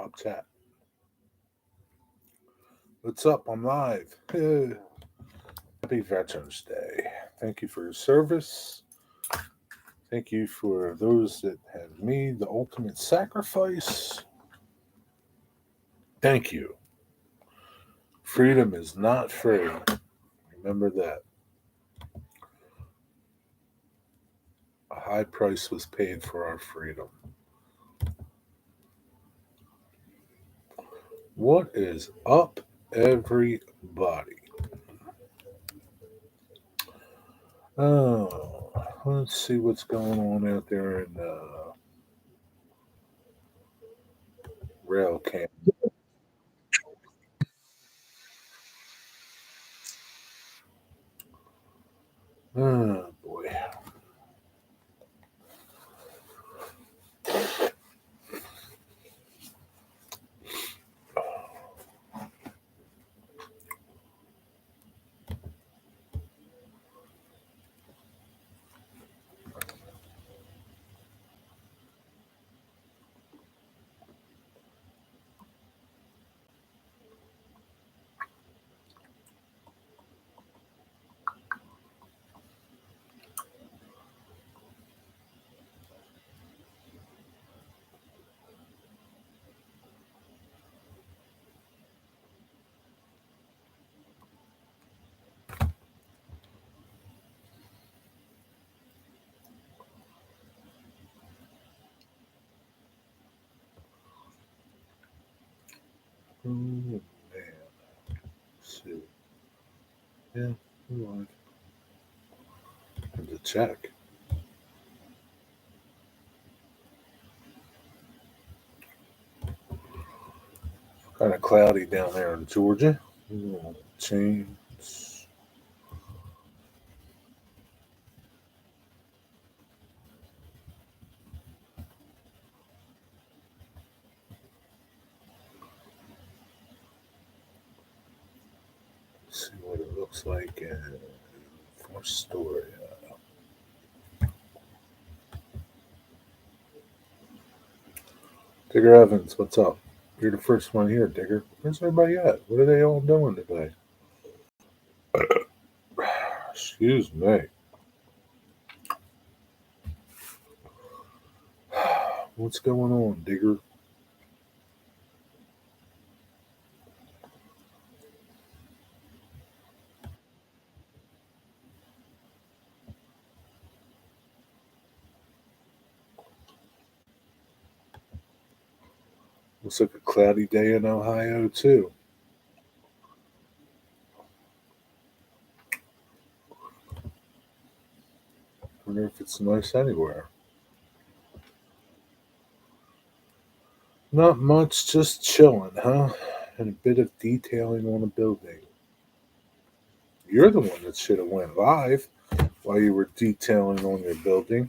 Top chat. What's up? I'm live. Happy Veterans Day. Thank you for your service. Thank you for those that have made the ultimate sacrifice. Thank you. Freedom is not free. Remember that. A high price was paid for our freedom. What is up, everybody? Oh, let's see what's going on out there in rail camp. Oh boy. Oh man. Let's see. Yeah, we live. Have to check. Kind of cloudy down there in Georgia. Change. See what it looks like in Fostoria. Digger Evans, what's up? You're the first one here, Digger. Where's everybody at? What are they all doing today? Excuse me. What's going on, Digger? Looks like a cloudy day in Ohio, too. Wonder if it's nice anywhere. Not much, just chilling, huh? And a bit of detailing on a building. You're the one that should have went live while you were detailing on your building.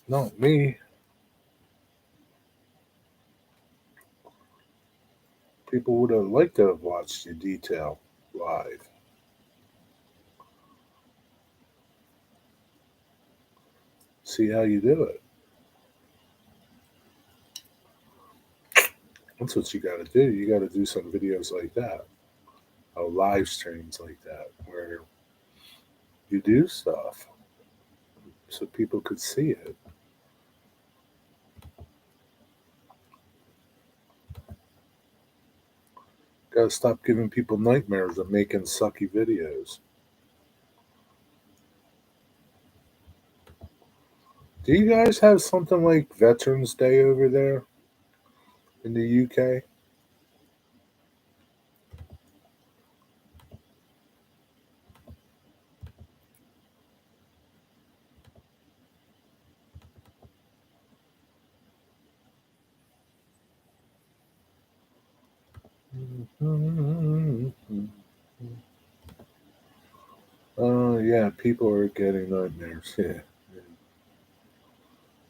Not me. People would have liked to have watched you detail live. See how you do it. That's what you got to do. You got to do some videos like that, live streams like that, where you do stuff so people could see it. Got to stop giving people nightmares of making sucky videos. Do you guys have something like Veterans Day over there in the UK? Oh, yeah, people are getting nightmares. Yeah.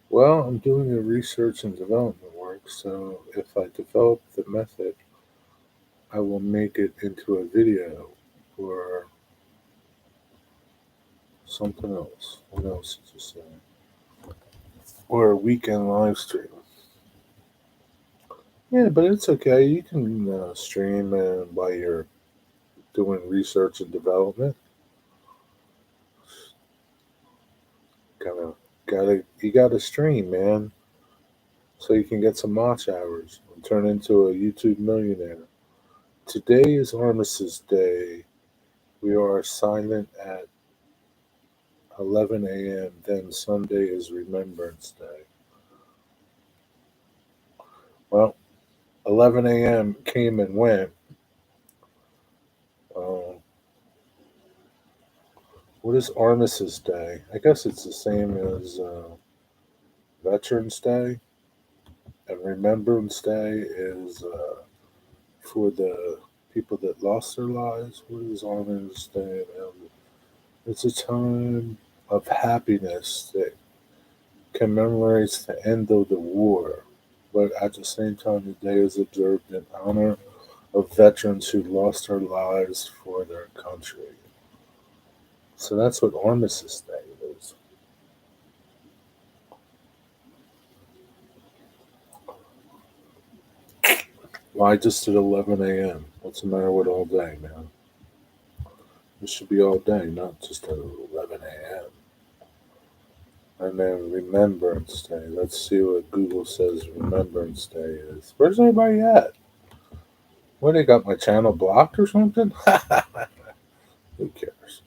Well, I'm doing the research and development work, so if I develop the method, I will make it into a video or something else. What else to say? Or a weekend live stream. Yeah, but it's okay. You can stream while you're doing research and development. Kind of you gotta stream, man, so you can get some watch hours and turn into a YouTube millionaire. Today is Armistice Day. We are silent at 11 a.m. Then Sunday is Remembrance Day. Well, 11 a.m. came and went. Uh, what is Armistice Day? I guess it's the same as Veterans Day, and Remembrance Day is for the people that lost their lives. What is Armistice Day? It's a time of happiness that commemorates the end of the war, but at the same time, the day is observed in honor of veterans who lost their lives for their country. So that's what Armistice Day is. Why just at 11 a.m.? What's the matter with all day, man? It should be all day, not just at 11 a.m. And then Remembrance Day. Let's see what Google says Remembrance Day is. Where's everybody at? What, they got my channel blocked or something? Who cares?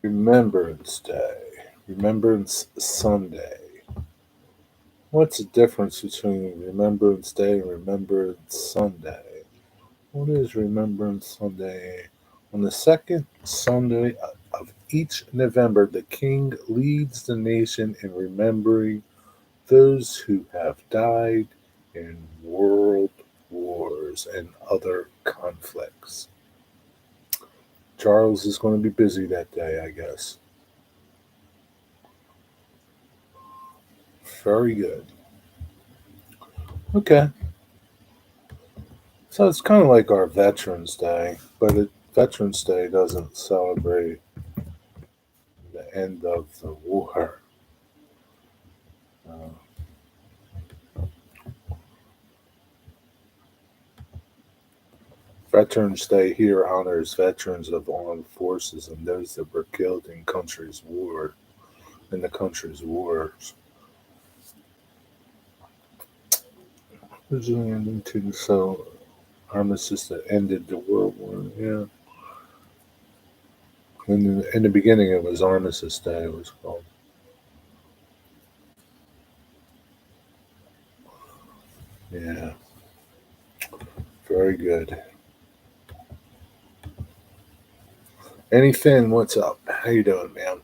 Remembrance Day. Remembrance Sunday. What's the difference between Remembrance Day and Remembrance Sunday? What is Remembrance Sunday? On the second Sunday of each November, the king leads the nation in remembering those who have died in world wars and other conflicts. Charles is going to be busy that day, I guess. Very good. Okay. So it's kind of like our Veterans Day, but Veterans Day doesn't celebrate the end of the war. Uh, Veterans Day here honors veterans of armed forces and those that were killed in the country's wars. Originally ending to so armistice that ended the World War. Yeah. In the beginning, it was Armistice Day. It was called. Yeah. Very good. Annie Finn, what's up? How you doing, man?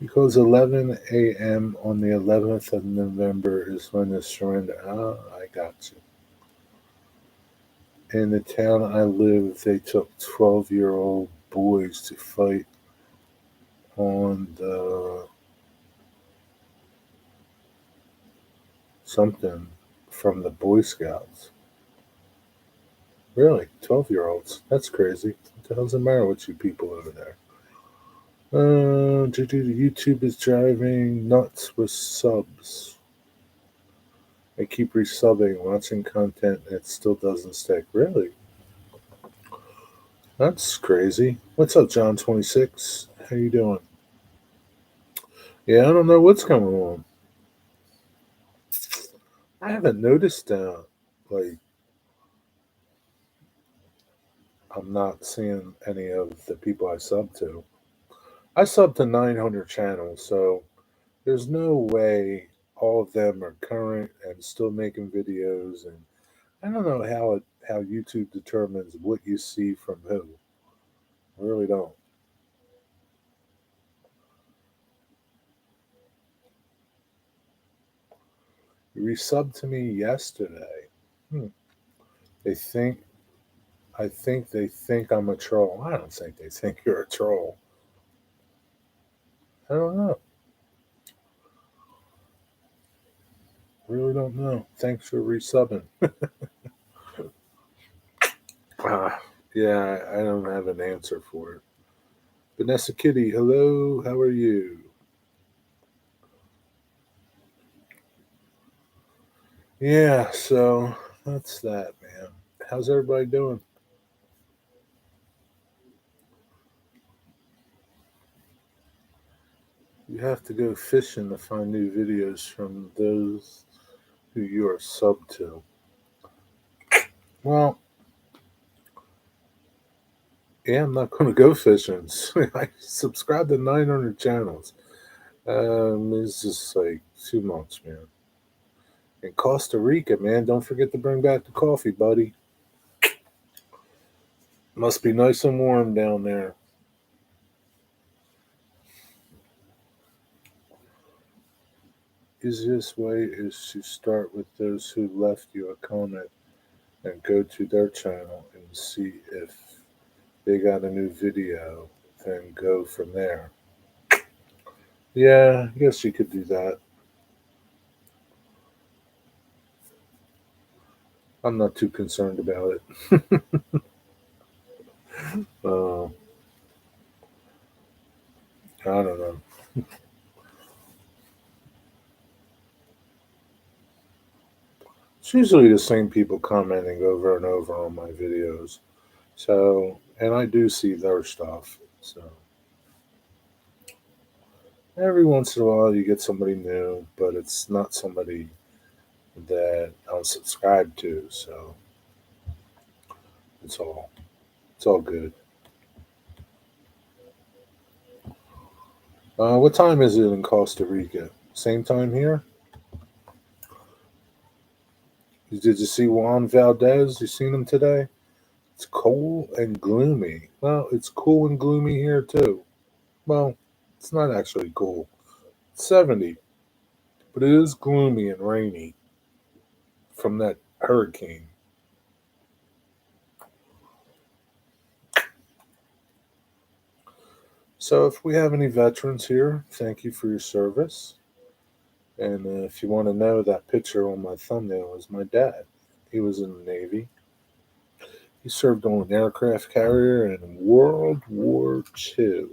Because 11 a.m. on the 11th of November is when the surrender. Ah, I got you. In the town I live, they took 12-year-old boys to fight on the something from the Boy Scouts. Really? 12-year-olds? That's crazy. What the hell's the matter with you people over there? YouTube is driving nuts with subs. I keep resubbing, watching content, and it still doesn't stick. Really? That's crazy. What's up, John 26? How you doing? Yeah, I don't know what's going on. I haven't noticed like I'm not seeing any of the people I sub to. I sub to 900 channels, so there's no way all of them are current and still making videos. And I don't know how YouTube determines what you see from who. I really don't. You resubbed to me yesterday. Hmm. They think I think they think I'm a troll. I don't think they think you're a troll. I don't know. really don't know. Thanks for resubbing. Yeah, I don't have an answer for it. Vanessa Kitty, hello, how are you? Yeah, so that's that, man. How's everybody doing? You have to go fishing to find new videos from those who you are sub to. Well, yeah, I'm not going to go fishing. I subscribe to 900 channels. It's just like too much, man. In Costa Rica, man, don't forget to bring back the coffee, buddy. Must be nice and warm down there. Easiest way is to start with those who left you a comment and go to their channel and see if they got a new video, then go from there. Yeah, I guess you could do that. I'm not too concerned about it. uh, I don't know. It's usually the same people commenting over and over on my videos. So, and I do see their stuff. So, every once in a while you get somebody new, but it's not somebody that I'll subscribe to. So, it's all it's all good. What time is it in Costa Rica? Same time here? Did you see Juan Valdez? You seen him today? It's cold and gloomy. Well, it's cool and gloomy here too. Well, it's not actually cool. It's 70, but it is gloomy and rainy from that hurricane. So, if we have any veterans here, thank you for your service. And if you want to know, that picture on my thumbnail is my dad. He was in the Navy. He served on an aircraft carrier in World War II.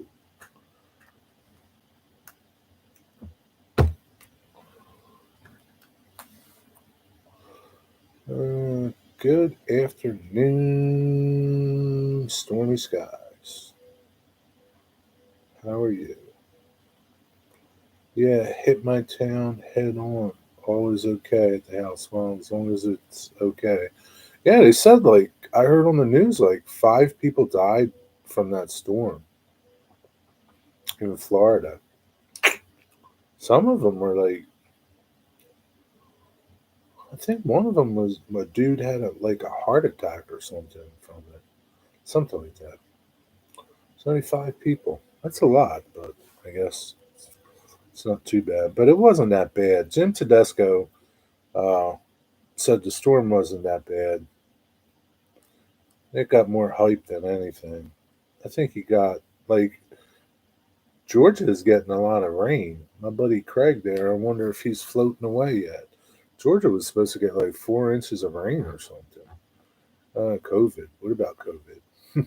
Good afternoon, stormy skies. How are you? Yeah, hit my town head on. All is okay at the house. Well, as long as it's okay. Yeah, they said, like, I heard on the news, like, 5 people died from that storm in Florida. Some of them were like, I think one of them was a dude had like a heart attack or something from it. Something like that. 75 people. That's a lot, but I guess it's not too bad. But it wasn't that bad. Jim Tedesco uh, said the storm wasn't that bad. It got more hype than anything. I think he got, like, Georgia is getting a lot of rain. My buddy Craig there, I wonder if he's floating away yet. Georgia was supposed to get like 4 inches of rain or something. COVID. What about COVID?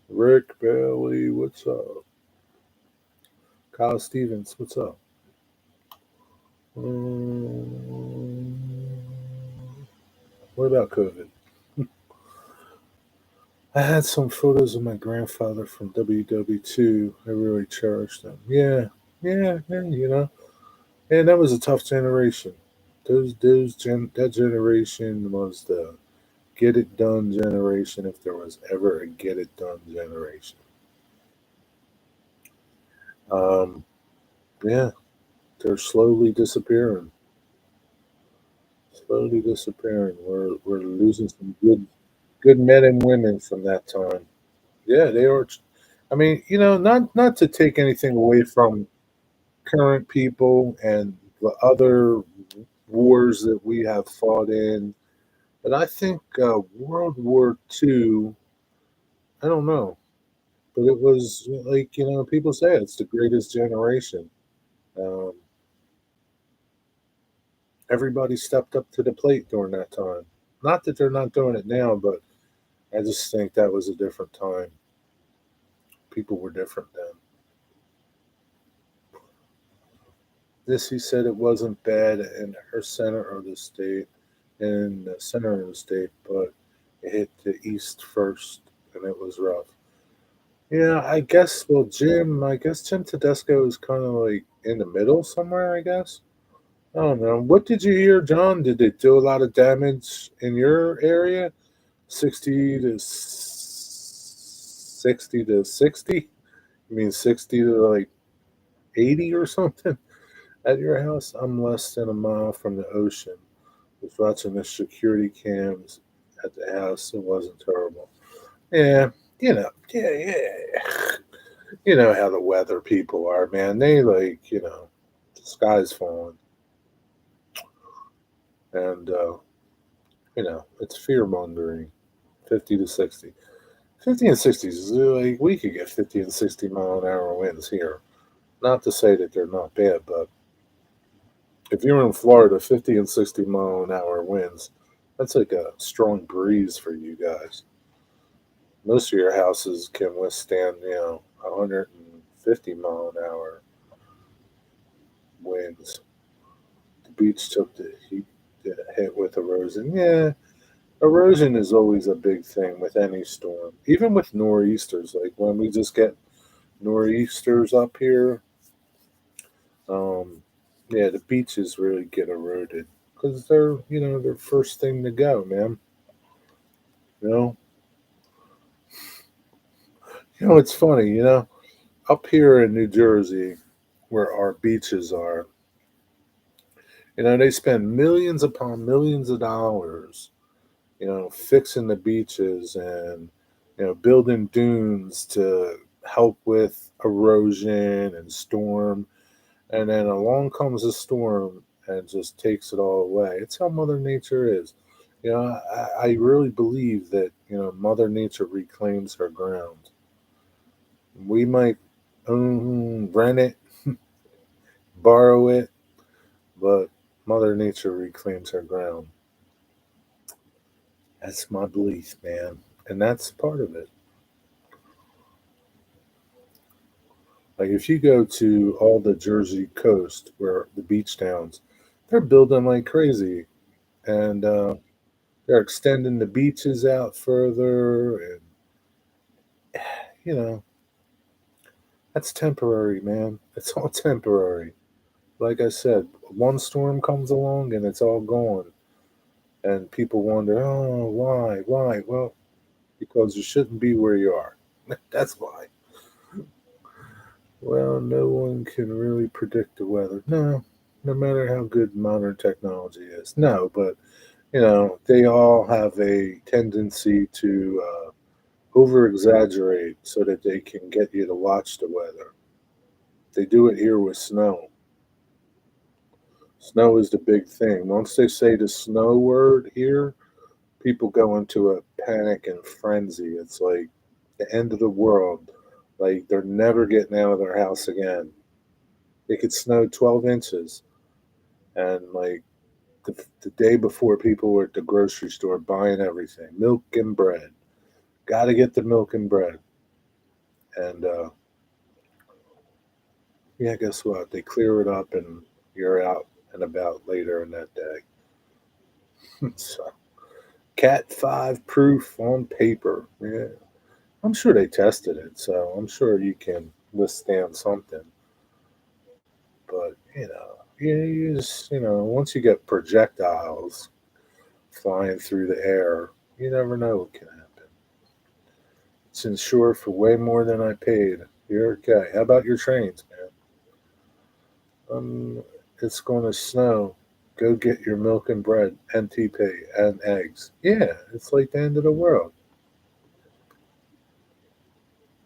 Rick Bailey, what's up? Kyle Stevens, what's up? Um, what about COVID? I had some photos of my grandfather from WW2. I really cherished them. Yeah, yeah, you know. And that was a tough generation. That generation was the get it done generation if there was ever a get it done generation. Um, yeah, they're slowly disappearing. Slowly disappearing. We're losing some good men and women from that time. Yeah, they are. I mean, not to take anything away from current people and the other wars that we have fought in, but I think World War II. I don't know, but it was like people say it's the greatest generation. Um, Everybody stepped up to the plate during that time. Not that they're not doing it now, but I just think that was a different time. People were different then. This, he said, it wasn't bad in her center of the state, in the center of the state, but it hit the east first, and it was rough. Yeah, I guess. Well, I guess Jim Tedesco is kind of like in the middle somewhere. I guess. I don't know. What did you hear, John? Did it do a lot of damage in your area? 60 to 60. You mean 60 to like 80 or something at your house? I'm less than a mile from the ocean. Was watching the security cams at the house. It wasn't terrible. Yeah, yeah. You know how the weather people are, man. They like, the sky's falling, and it's fear mongering. 50 to 60, 50 and 60s is like we could get 50 and 60 mile an hour winds here. Not to say that they're not bad, but if you're in Florida, 50 and 60 mile an hour winds, that's like a strong breeze for you guys. Most of your houses can withstand, 150 mile an hour winds. The beach took the hit with erosion. Yeah, erosion is always a big thing with any storm, even with nor'easters. Like when we just get nor'easters up here, um, yeah, the beaches really get eroded because they're first thing to go, man. You know, it's funny, up here in New Jersey, where our beaches are, they spend millions upon millions of dollars, fixing the beaches and, building dunes to help with erosion and storm. And then along comes a storm and just takes it all away. It's how Mother Nature is. I really believe that, Mother Nature reclaims her ground. We might rent it, borrow it, but Mother Nature reclaims her ground. That's my belief, man. And that's part of it. Like if you go to all the Jersey coast where the beach towns, they're building like crazy. And they're extending the beaches out further. And, you know, that's temporary, man. It's all temporary. Like I said, one storm comes along and it's all gone. And people wonder, oh, why? Why? Well, because you shouldn't be where you are. That's why. Well, no one can really predict the weather. No, no matter how good modern technology is. No, but, they all have a tendency to over exaggerate so that they can get you to watch the weather. They do it here with snow. Snow is the big thing. Once they say the snow word here, people go into a panic and frenzy. It's like the end of the world. Like they're never getting out of their house again. It could snow 12 inches. And like the day before, people were at the grocery store buying everything, milk and bread. Got to get the milk and bread. And yeah, guess what? They clear it up and you're out and about later in that day. So, Cat 5 proof on paper. Yeah. I'm sure they tested it, so I'm sure you can withstand something. But, once you get projectiles flying through the air, you never know what can happen. It's insured for way more than I paid. You're okay. How about your trains, man? It's going to snow. Go get your milk and bread, MTP, and eggs. Yeah, it's like the end of the world.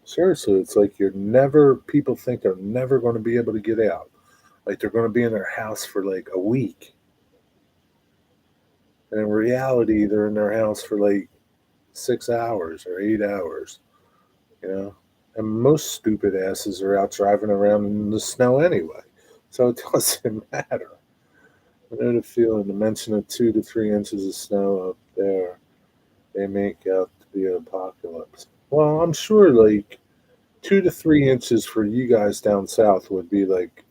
Seriously, it's like people think they're never going to be able to get out. Like they're going to be in their house for like a week. And in reality, they're in their house for like 6 hours or 8 hours, you know? And most stupid asses are out driving around in the snow anyway. So it doesn't matter. I know the feeling. The mention of 2 to 3 inches of snow up there, they make out to be an apocalypse. Well, I'm sure like 2 to 3 inches for you guys down south would be like,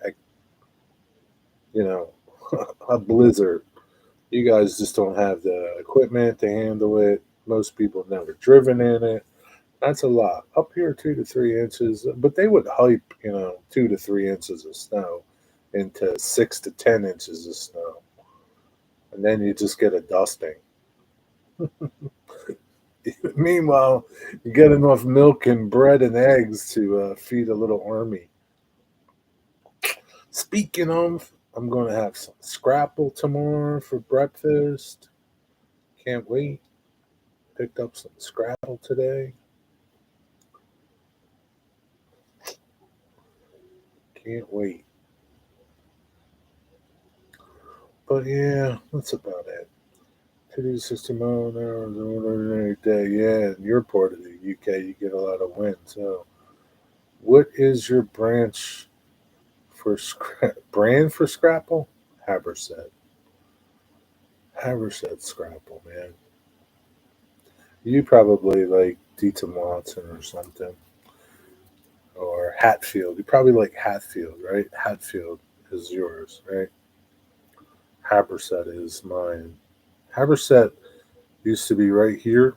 you know, a blizzard. You guys just don't have the equipment to handle it. Most people have never driven in it. That's a lot. Up here, 2 to 3 inches, but they would hype, 2 to 3 inches of snow into 6 to 10 inches of snow, and then you just get a dusting. Meanwhile, you get enough milk and bread and eggs to feed a little army. Speaking of, I'm going to have some scrapple tomorrow for breakfast. Can't wait. Picked up some scrapple today. Can't wait. But yeah, that's about it. 260 mile an hour is an ordinary day. Yeah, in your part of the UK, you get a lot of wind. So, what is your brand for Scrapple? Haberset. Haberset Scrapple, man. You probably like Deaton Watson or something, or Hatfield. You probably like Hatfield, right? Hatfield is yours, right? Haberset is mine. Haberset used to be right here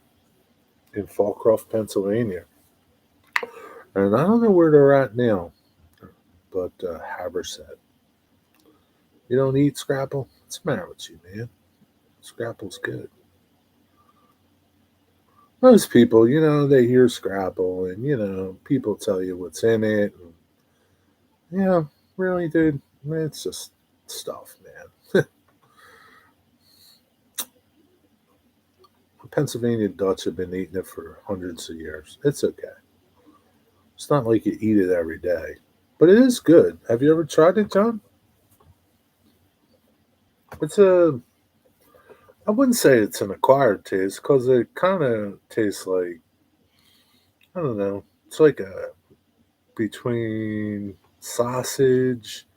in Fallcroft, Pennsylvania. And I don't know where they're at now, but Haberset. You don't eat Scrapple? What's the matter with you, man? Scrapple's good. Most people, they hear Scrapple and, people tell you what's in it. And, really, dude, it's just stuff, man. Pennsylvania Dutch have been eating it for hundreds of years. It's okay. It's not like you eat it every day, but it is good. Have you ever tried it, John? It's I wouldn't say it's an acquired taste because it kind of tastes like, I don't know. It's like a between sausage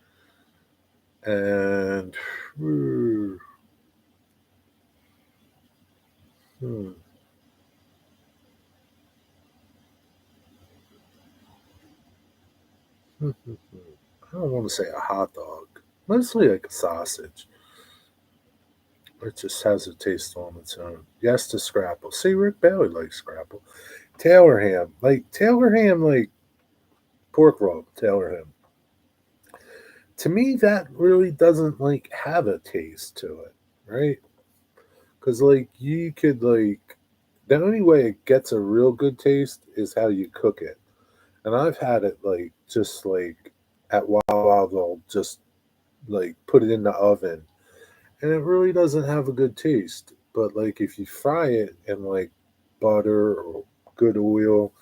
and hmm, hmm, I don't want to say a hot dog. Mostly like a sausage. It just has a taste on its own. Yes to Scrapple. See, Rick Bailey likes Scrapple. Taylor ham, like pork roll. Taylor ham. To me, that really doesn't like have a taste to it, right? Because like you could like the only way it gets a real good taste is how you cook it. And I've had it like just like at Wild they'll just like put it in the oven, and it really doesn't have a good taste. But like if you fry it in like butter or good oil,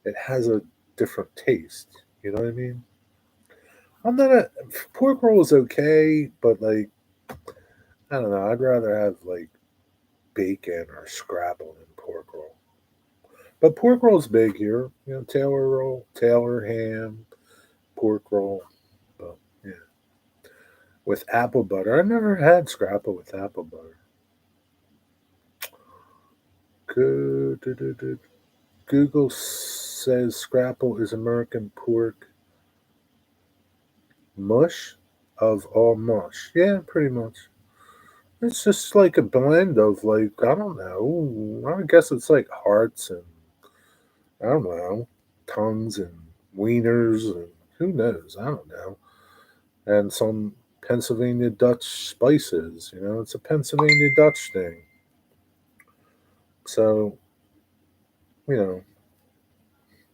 it has a different taste. You know what I mean? I'm not a pork roll is okay, but like I don't know. I'd rather have like bacon or scrapple than pork roll. But pork roll's big here. Taylor roll, Taylor ham, pork roll. But yeah, with apple butter. I've never had scrapple with apple butter. Good. Google says scrapple is American pork mush of all mush. Yeah, pretty much. It's just like a blend of like I don't know. I guess it's like hearts and I don't know tongues and wieners and who knows. I don't know. And some Pennsylvania Dutch spices. It's a Pennsylvania Dutch thing. So you know,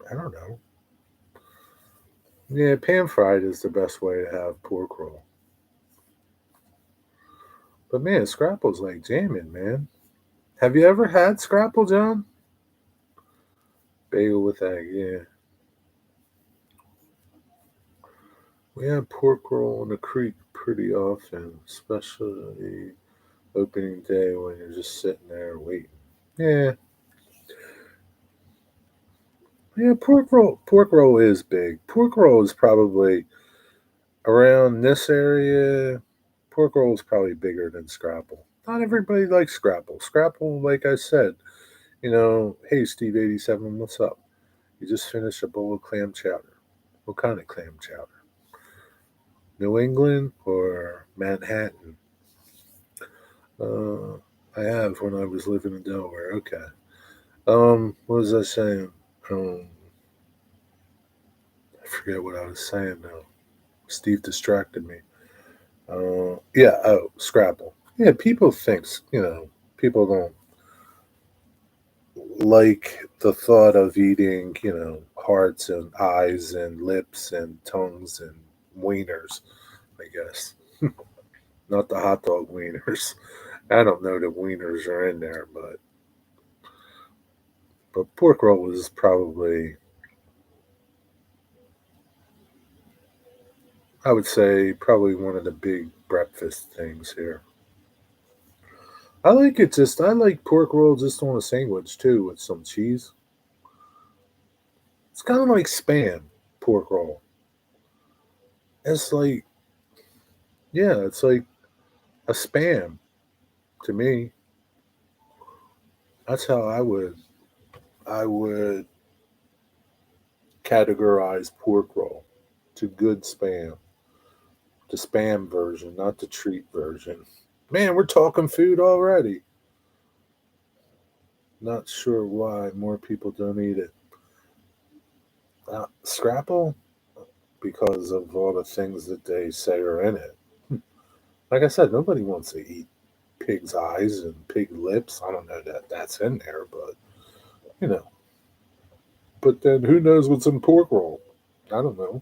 I don't know. Yeah, pan fried is the best way to have pork roll. But man, scrapple's like jamming, man. Have you ever had scrapple, John? Bagel with egg, yeah. We have pork roll in the creek pretty often, especially opening day when you're just sitting there waiting. Yeah, yeah. Pork roll is big. Pork roll is probably around this area. pork roll is probably bigger than scrapple. Not everybody likes scrapple. Scrapple, like I said, hey Steve 87, what's up? You just finished a bowl of clam chowder. What kind of clam chowder? New England or Manhattan? Uh, I have when I was living in Delaware. Okay. What was I saying? I forget what I was saying now. Steve distracted me. Yeah. Oh, Scrapple. Yeah, people thinks people don't like the thought of eating hearts and eyes and lips and tongues and wieners. I guess not the hot dog wieners. I don't know that wieners are in there, but pork roll is probably, I would say, probably one of the big breakfast things here. I like it just. I like pork roll just on a sandwich too with some cheese. It's kind of like spam pork roll. It's like, yeah, it's like a spam to me. That's how I would categorize pork roll. To good spam, the spam version, not the treat version. Man, we're talking food already. Not sure why more people don't eat it. Scrapple, because of all the things that they say are in it. Like I said, nobody wants to eat pig's eyes and pig lips. I don't know that that's in there, but you know. But then who knows what's in pork roll? I don't know.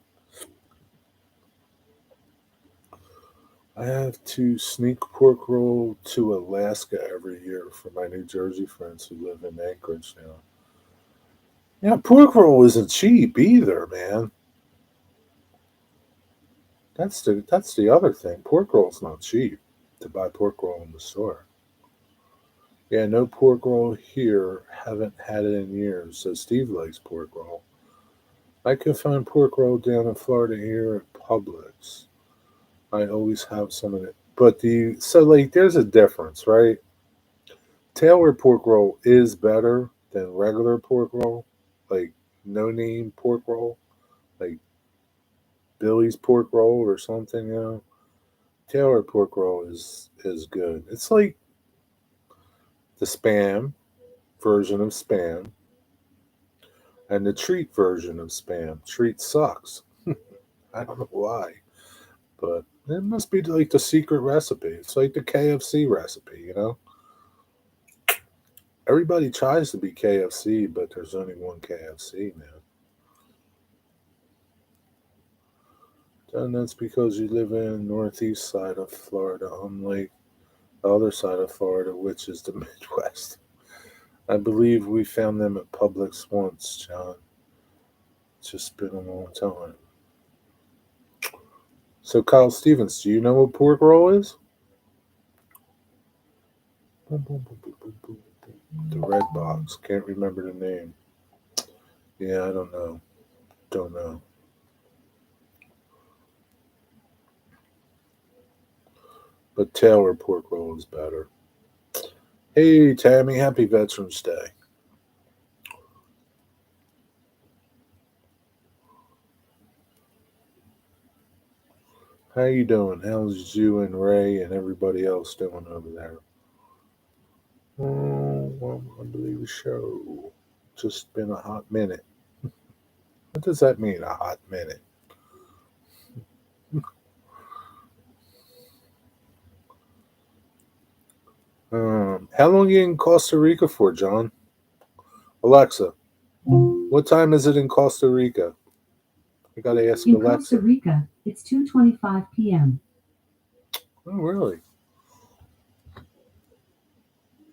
I have to sneak pork roll to Alaska every year for my New Jersey friends who live in Anchorage now. Yeah, pork roll isn't cheap either, man. That's the other thing. Pork roll's not cheap to buy pork roll in the store. Yeah, no pork roll here. Haven't had it in years. So Steve likes pork roll. I can find pork roll down in Florida here at Publix. I always have some of it. But like there's a difference, right? Taylor pork roll is better than regular pork roll, like no name pork roll, like Billy's pork roll or something. Taylor pork roll is good. It's like the spam version of spam and the treat version of spam. Treat sucks. I don't know why, but it must be like the secret recipe. It's like the KFC recipe. Everybody tries to be KFC, but there's only one KFC, man. And that's because you live in northeast side of Florida, unlike the other side of Florida, which is the Midwest. I believe we found them at Publix once, John. It's just been a long time. So, Kyle Stevens, do you know what pork roll is? The red box. Can't remember the name. Yeah, I don't know. Don't know. But Taylor pork roll is better. Hey, Tammy, happy Veterans Day. How you doing? How's you and Ray and everybody else doing over there? Oh, well, I believe the show. Just been a hot minute. What does that mean, a hot minute? How long are you in Costa Rica for, John? Alexa, what time is it in Costa Rica? I gotta ask In Alexa. Costa Rica, it's 2:25 p.m. Oh, really?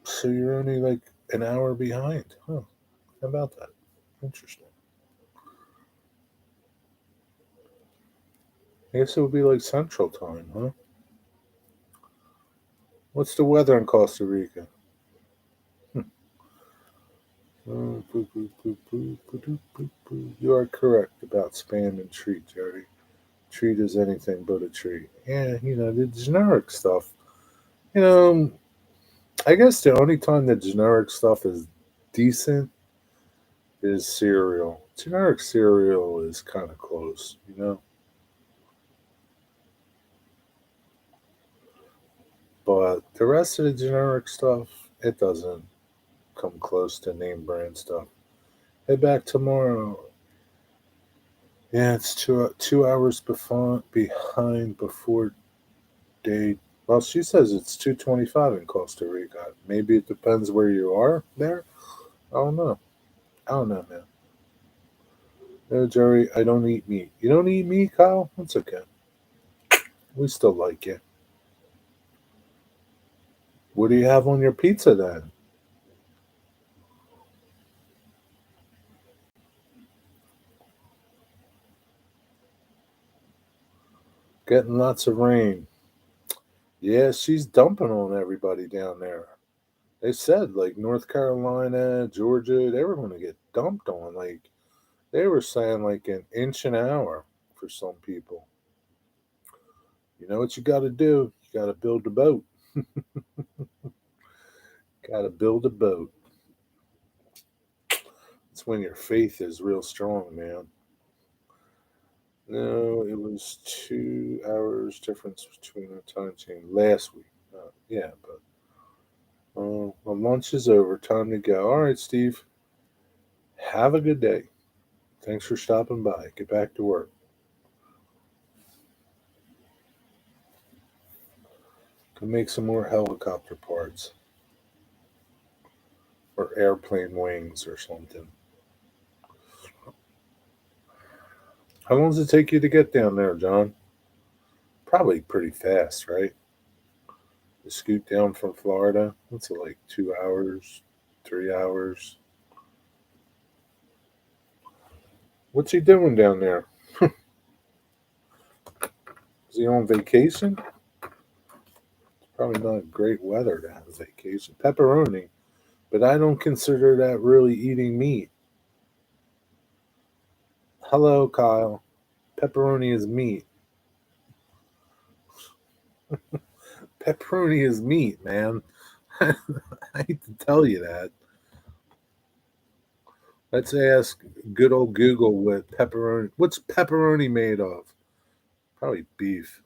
So you're only like an hour behind. Huh. How about that? Interesting. I guess it would be like Central Time, huh? What's the weather in Costa Rica? You are correct about spam and treat, Jerry. Treat is anything but a treat. Yeah, the generic stuff. You know, I guess the only time the generic stuff is decent is cereal. Generic cereal is kind of close. But the rest of the generic stuff, it doesn't come close to name brand stuff. Head back tomorrow. Yeah, it's 2 hours behind before day. Well, she says it's 2:25 in Costa Rica. Maybe it depends where you are there. I don't know. I don't know, man. No, Jerry, I don't eat meat. You don't eat meat, Kyle? That's okay. We still like you. What do you have on your pizza then? Getting lots of rain. Yeah, she's dumping on everybody down there. They said like North Carolina, Georgia, they were going to get dumped on. Like they were saying like an inch an hour for some people. You know what you got to do? You got to build a boat. Got to build a boat. It's when your faith is real strong, man. No, it was 2 hours difference between our time change last week. Yeah, but well, lunch is over. Time to go. All right, Steve. Have a good day. Thanks for stopping by. Get back to work. Can make some more helicopter parts or airplane wings or something. How long does it take you to get down there, John? Probably pretty fast, right? To scoot down from Florida. What's it like? 2 hours, 3 hours? What's he doing down there? Is he on vacation? Probably not great weather to have a vacation. Pepperoni, but I don't consider that really eating meat. Hello, Kyle. Pepperoni is meat. Pepperoni is meat, man. I hate to tell you that. Let's ask good old Google what pepperoni. What's pepperoni made of? Probably beef.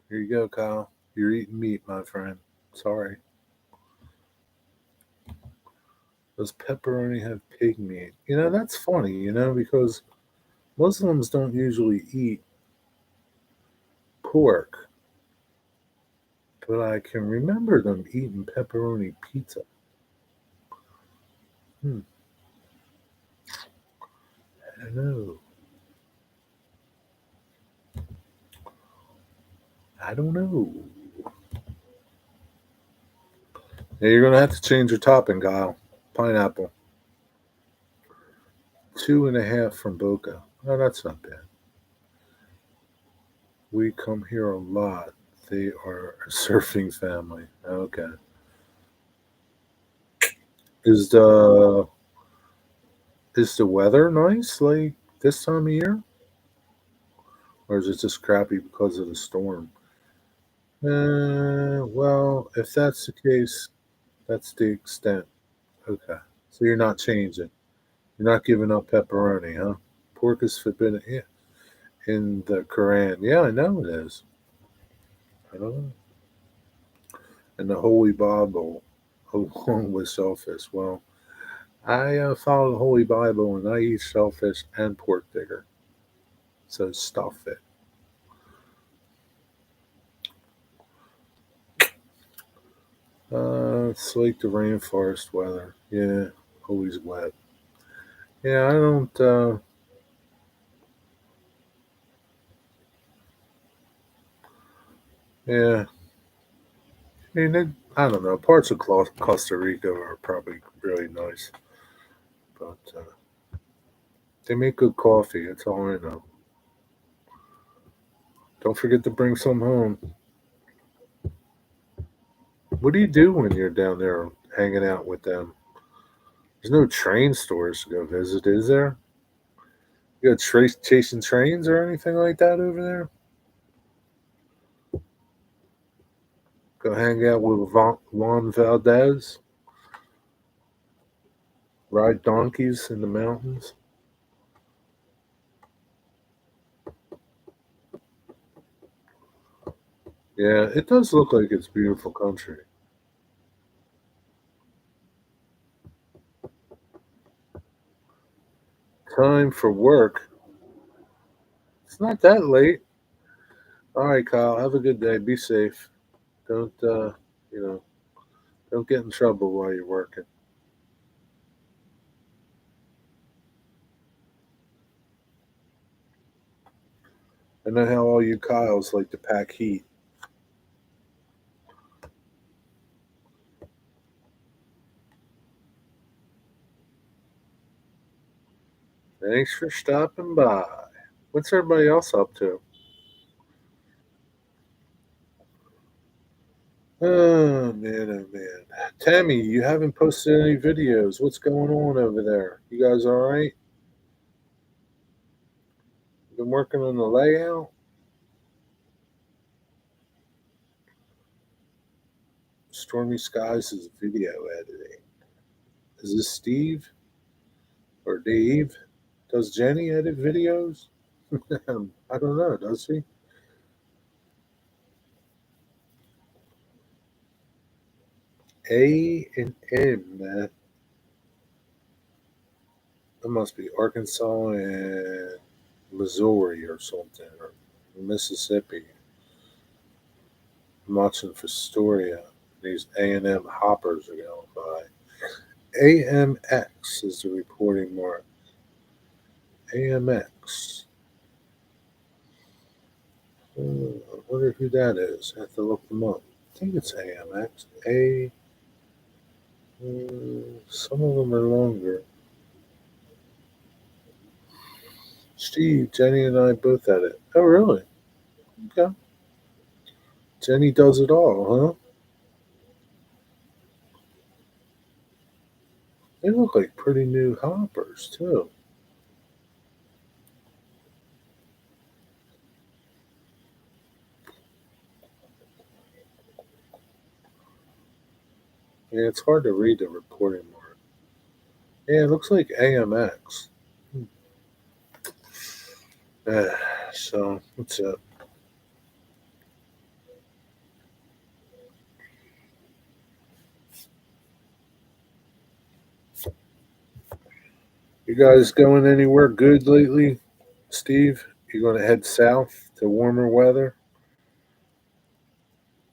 Here you go, Kyle. You're eating meat, my friend. Sorry. Does pepperoni have pig meat? That's funny, because Muslims don't usually eat pork, but I can remember them eating pepperoni pizza. Hmm, I know. I don't know. Yeah, you're gonna have to change your topping, Kyle. Pineapple. 2.5 from Boca. Oh, that's not bad. We come here a lot. They are a surfing family. Okay. Is the weather nice like this time of year, or is it just crappy because of the storm? Well, if that's the case, that's the extent. Okay. So you're not changing. You're not giving up pepperoni, huh? Pork is forbidden, yeah, in the Quran. Yeah, I know it is. I don't know. In the Holy Bible, along with shellfish. Well, I follow the Holy Bible and I eat shellfish and pork digger. So stuff it. It's like the rainforest weather. Yeah, always wet. Yeah, I don't. Yeah, I mean, I don't know. Parts of Costa Rica are probably really nice, but they make good coffee. That's all I know. Don't forget to bring some home. What do you do when you're down there hanging out with them? There's no train stores to go visit, is there? You go chasing trains or anything like that over there? Go hang out with Juan Valdez? Ride donkeys in the mountains? Yeah, it does look like it's beautiful country. Time for work. It's not that late. All right, Kyle. Have a good day. Be safe. Don't you know? Don't get in trouble while you're working. I know how all you Kyles like to pack heat. Thanks for stopping by. What's everybody else up to? Oh man, oh man. Tammy, you haven't posted any videos. What's going on over there? You guys all right? Been working on the layout? Stormy Skies is video editing. Is this Steve or Dave? Does Jenny edit videos? I don't know. Does she? A and M. That must be Arkansas and Missouri or something, or Mississippi. I'm watching for Storia. These A&M hoppers are going by. AMX is the reporting mark. AMX. I wonder who that is. I have to look them up. I think it's AMX. Some of them are longer. Steve, Jenny, and I both had it. Oh, really? Okay. Jenny does it all, huh? They look like pretty new hoppers, too. Yeah, it's hard to read the reporting mark. Yeah, it looks like AMX. So, what's up? You guys going anywhere good lately, Steve? You going to head south to warmer weather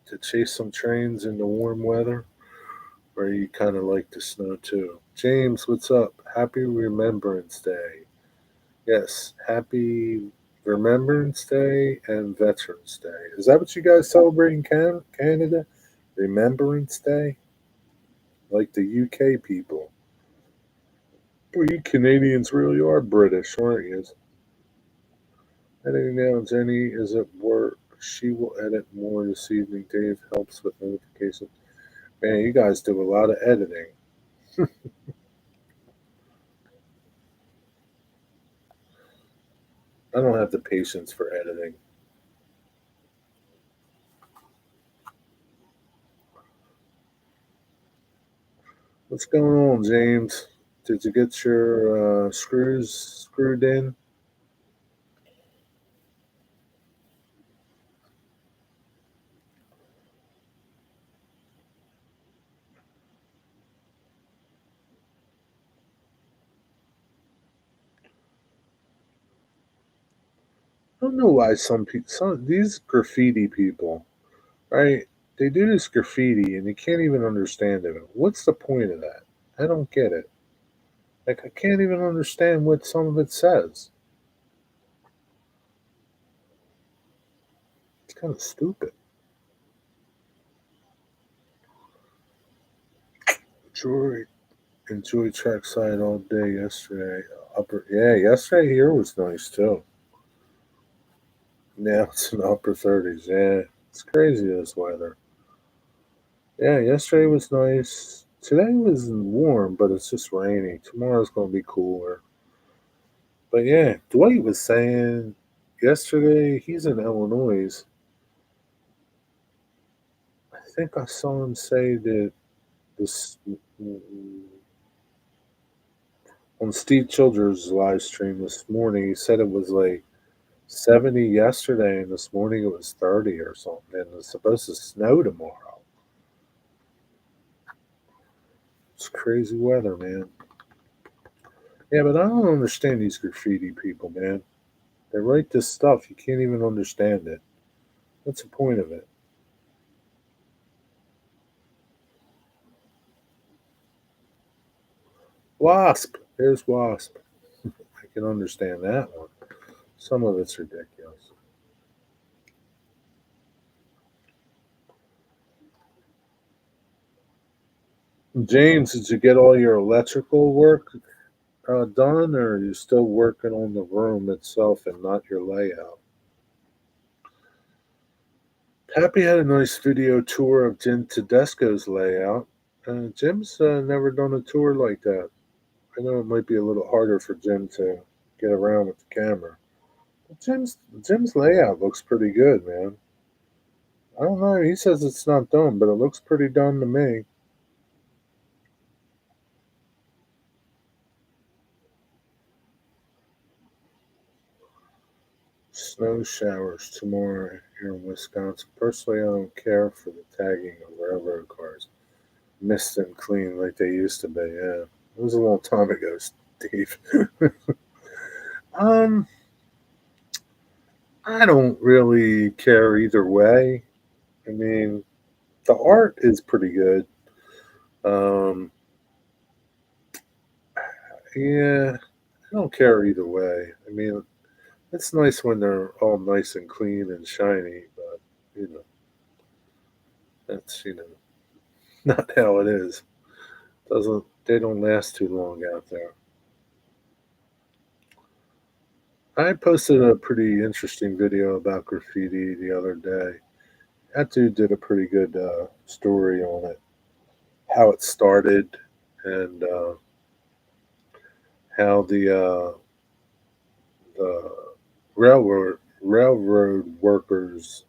to chase some trains in the warm weather? Or you kind of like the snow too? James, what's up? Happy Remembrance Day. Yes, happy Remembrance Day and Veterans Day. Is that what you guys celebrate in Canada? Remembrance Day? Like the UK people. Well, you Canadians really are British, aren't you? Editing now, Jenny is at work. She will edit more this evening. Dave helps with notifications. Man, you guys do a lot of editing. I don't have the patience for editing. What's going on, James? Did you get your screws screwed in? I don't know why some people, some these graffiti people, right? They do this graffiti and you can't even understand it. What's the point of that? I don't get it. Like I can't even understand what some of it says. It's kind of stupid. Enjoy, enjoy trackside all day yesterday. Yesterday here was nice too. Now it's in the upper 30s. Yeah, it's crazy this weather. Yeah, yesterday was nice. Today was warm, but it's just rainy. Tomorrow's going to be cooler. But yeah, Dwight was saying yesterday he's in Illinois. I think I saw him say that this on Steve Childers' live stream this morning. He said it was like 70 yesterday, and this morning it was 30 or something, and it's supposed to snow tomorrow. It's crazy weather, man. Yeah, but I don't understand these graffiti people, man. They write this stuff, you can't even understand it. What's the point of it? Wasp. There's Wasp. I can understand that one. Some of it's ridiculous. James, did you get all your electrical work done, or are you still working on the room itself and not your layout? Happy had a nice video tour of Jim Tedesco's layout. Jim's never done a tour like that. I know it might be a little harder for Jim to get around with the camera. But Jim's layout looks pretty good, man. I don't know. He says it's not done, but it looks pretty done to me. Snow showers tomorrow here in Wisconsin. Personally, I don't care for the tagging of railroad cars. Mist and clean like they used to be. Yeah, it was a long time ago, Steve. um, I don't really care either way. I mean, the art is pretty good. Um, yeah, I don't care either way. I mean, it's nice when they're all nice and clean and shiny, but you know, that's not how it is. Doesn't They don't last too long out there. I posted a pretty interesting video about graffiti the other day. That dude did a pretty good story on it, how it started, and how the railroad workers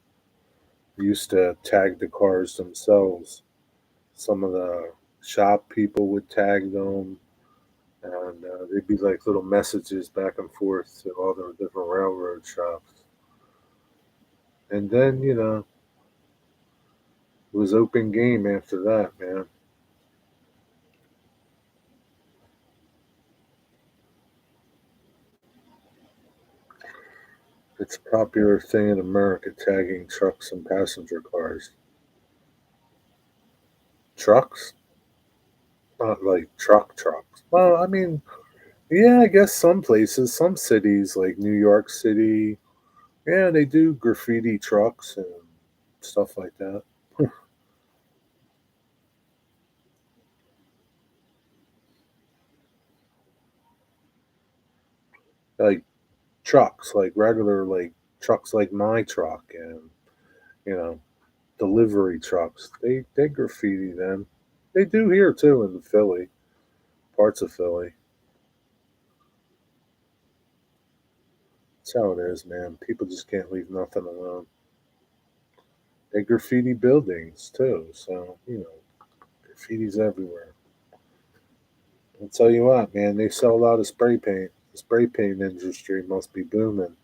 used to tag the cars themselves. Some of the shop people would tag them, and they'd be like little messages back and forth to all the different railroad shops. And then, it was open game after that, man. It's a popular thing in America, tagging trucks and passenger cars. Trucks? Not like trucks. Well, I mean, yeah, I guess some places, some cities like New York City, yeah, they do graffiti trucks and stuff like that. Like trucks, like regular, like trucks like my truck and, you know, delivery trucks. They graffiti them. They do here too in Philly, parts of Philly. That's how it is, man. People just can't leave nothing alone. They graffiti buildings too, so graffiti's everywhere. I'll tell you what, man, they sell a lot of spray paint. The spray paint industry must be booming.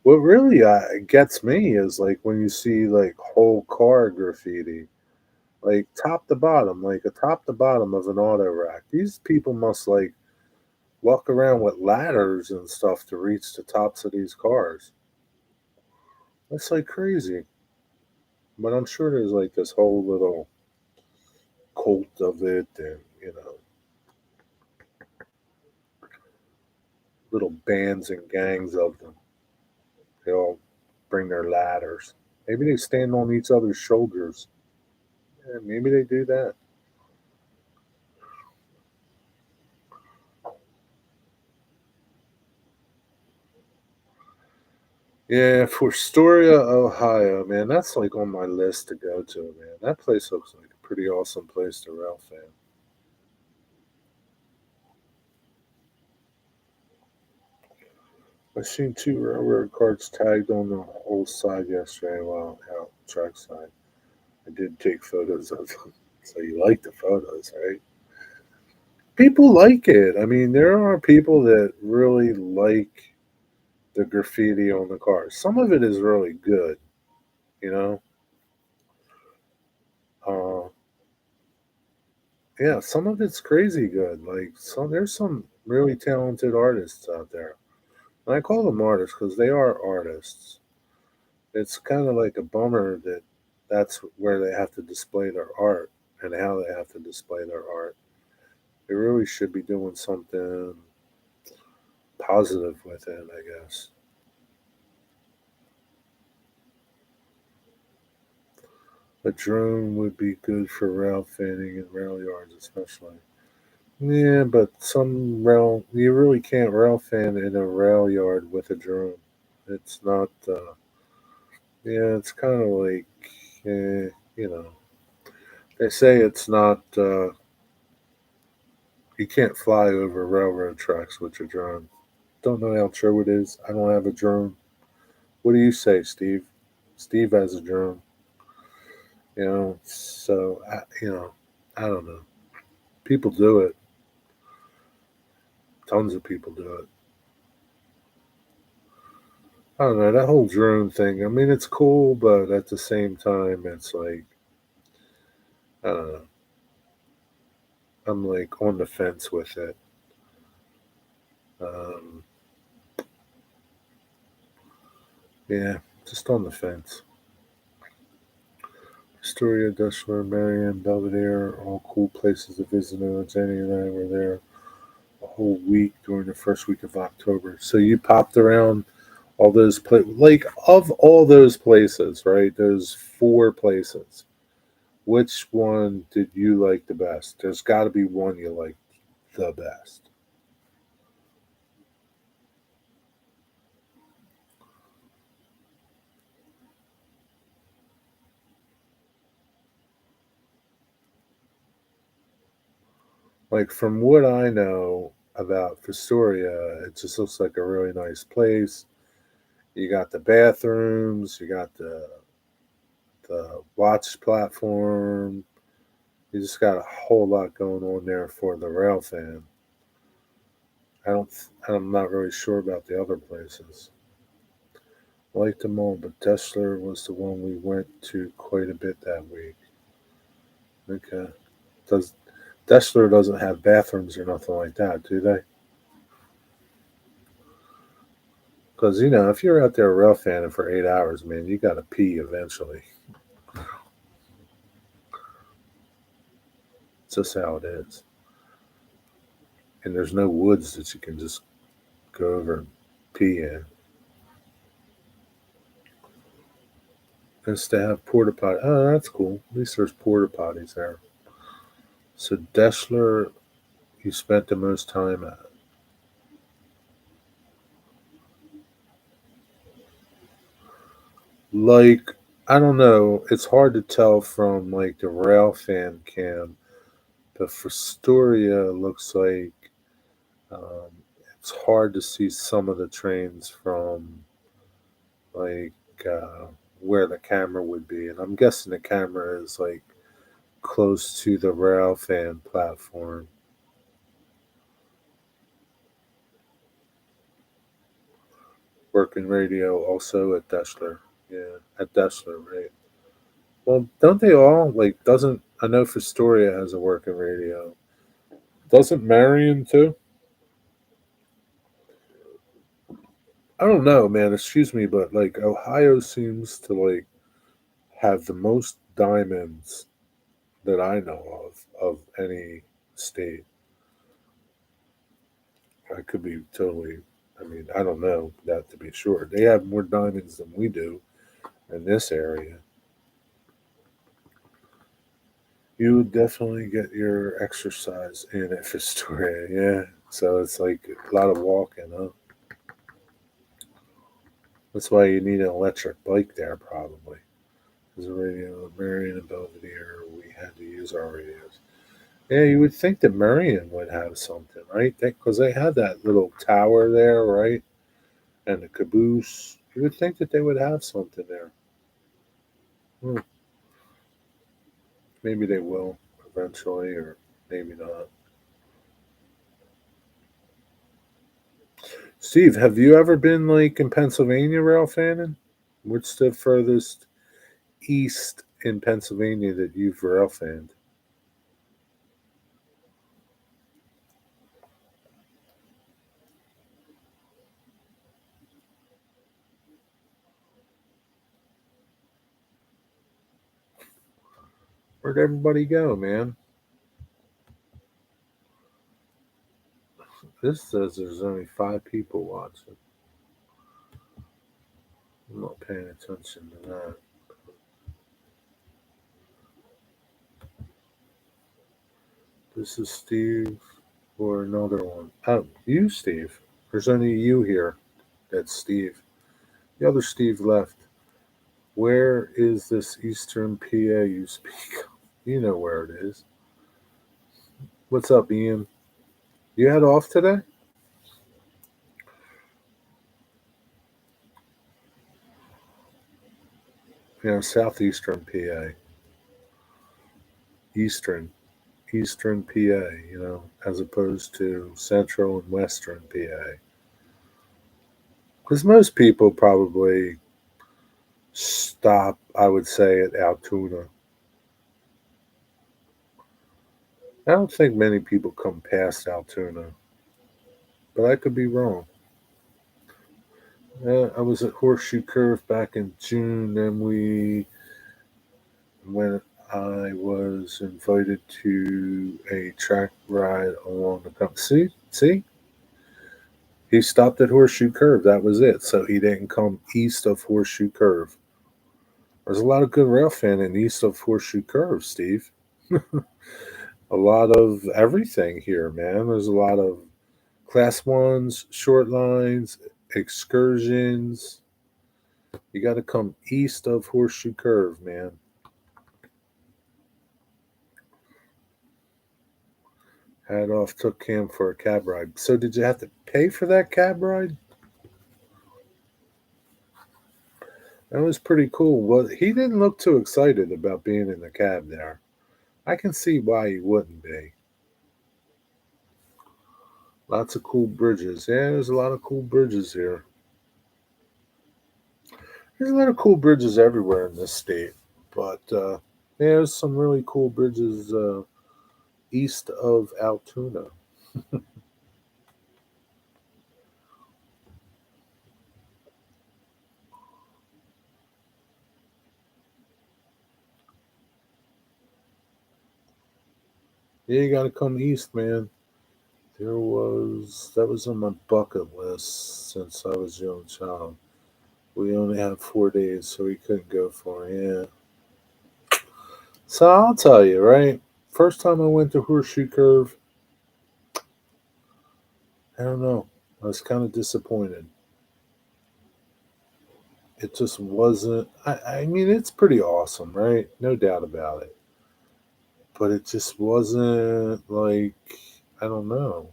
What really gets me is like when you see like whole car graffiti, like top to bottom, like a top to bottom of an auto rack. These people must like walk around with ladders and stuff to reach the tops of these cars. That's like crazy. But I'm sure there's like this whole little cult of it, and little bands and gangs of them. They all bring their ladders. Maybe they stand on each other's shoulders. Yeah, maybe they do that. Yeah, for Astoria, Ohio, man, that's like on my list to go to, man. That place looks like a pretty awesome place to Ralph in. I seen two railroad carts tagged on the whole side yesterday while out trackside. I did take photos of them. So you like the photos, right? People like it. I mean, there are people that really like the graffiti on the cars. Some of it is really good, you know. Uh, yeah, some of it's crazy good. Like there's some really talented artists out there. And I call them artists because they are artists. It's kind of like a bummer that that's where they have to display their art and how they have to display their art. They really should be doing something positive with it, I guess. A drone would be good for rail fanning and rail yards, especially. Yeah, but some rail, you really can't rail fan in a rail yard with a drone. It's not, yeah, it's kind of like, you know, they say it's not, you can't fly over railroad tracks with a drone. Don't know how true it is. I don't have a drone. What do you say, Steve? Steve has a drone. So I don't know. People do it. Tons of people do it. I don't know that whole drone thing. I mean, it's cool, but at the same time, it's like I don't know. I'm like on the fence with it. Um, yeah, just on the fence. Astoria, Deshler, Marion, Belvedere, all cool places to visit. Jenny and I were there a whole week during the first week of October. So you popped around all those like of all those places, right? Those four places. Which one did you like the best? There's got to be one you like the best. Like from what I know about Fostoria, it just looks like a really nice place. You got the bathrooms, you got the watch platform. You just got a whole lot going on there for the rail fan. I don't. I'm not really sure about the other places. I liked them all, but Dessler was the one we went to quite a bit that week. Okay. Does Dessler doesn't have bathrooms or nothing like that, do they? Because if you're out there rail fanning for 8 hours, man, you got to pee eventually. It's just how it is. And there's no woods that you can just go over and pee in. It's to have porta potty. Oh, that's cool. At least there's porta potties there. So Dessler, you spent the most time at. Like, I don't know. It's hard to tell from like the rail fan cam. But Fostoria looks like um, it's hard to see some of the trains from like uh, where the camera would be, and I'm guessing the camera is like close to the rail fan platform. Working radio also at Dessler. Yeah, at Dessler, right? Well, don't they all like? Doesn't I know Fostoria has a working radio? Doesn't Marion too? I don't know, man. Excuse me, but like Ohio seems to like have the most diamonds that I know of any state. I could be totally. I mean, I don't know that to be sure. They have more diamonds than we do in this area. You would definitely get your exercise in at Fostoria, yeah. So it's like a lot of walking, huh? That's why you need an electric bike there, probably. Because the radio, Marion and Belvedere, we had to use our radios. Yeah, you would think that Marion would have something, right? Because they had that little tower there, right? And the caboose. You would think that they would have something there. Hmm. Maybe they will eventually, or maybe not. Steve, have you ever been like in Pennsylvania, Ralph Fannin? What's the furthest east in Pennsylvania that you've Ralph fanned? Where'd everybody go, man? This says there's only 5 people watching. I'm not paying attention to that. This is Steve or another one. Oh, you, Steve. There's only you here. That's Steve. The other Steve left. Where is this Eastern PA you speak of? You know where it is. What's up, Ian? You had off today? Yeah, southeastern PA. Eastern PA, as opposed to central and western PA. Because most people probably stop, I would say, at Altoona. I don't think many people come past Altoona, but I could be wrong. I was at Horseshoe Curve back in June, then when I was invited to a track ride along the come. See, he stopped at Horseshoe Curve. That was it. So he didn't come east of Horseshoe Curve. There's a lot of good rail fanning east of Horseshoe Curve, Steve. A lot of everything here, man. There's a lot of class ones, short lines, excursions. You got to come east of Horseshoe Curve, man. Had off, took Cam for a cab ride. So did you have to pay for that cab ride? That was pretty cool. Well, he didn't look too excited about being in the cab there. I can see why he wouldn't be. Lots of cool bridges. Yeah, there's a lot of cool bridges here. There's a lot of cool bridges everywhere in this state, but there's some really cool bridges east of Altoona. Yeah, you got to come east, man. That was on my bucket list since I was a young child. We only had 4 days, so we couldn't go far. Yeah. So I'll tell you, right? First time I went to Horseshoe Curve, I don't know. I was kind of disappointed. It just wasn't. I mean, it's pretty awesome, right? No doubt about it. But it just wasn't like, I don't know,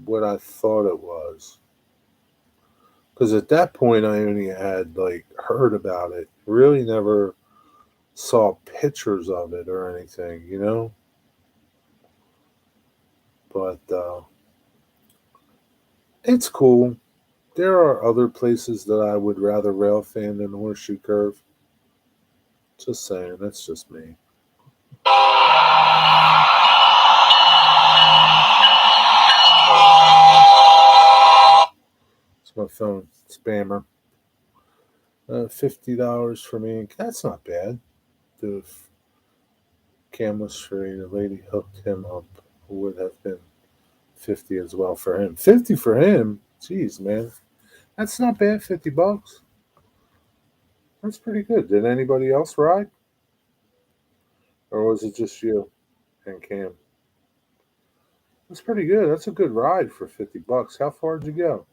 what I thought it was. Because at that point, I only had like heard about it, really never saw pictures of it or anything. But it's cool. There are other places that I would rather rail fan than Horseshoe Curve. Just saying, that's just me. It's my phone spammer. $50 for me. That's not bad. The Cam was free. The lady hooked him up. Would have been 50 as well for him. 50 for him. Jeez, man, that's not bad. $50. That's pretty good. Did anybody else ride, or was it just you and Cam? That's pretty good. That's a good ride for $50. How far did you go?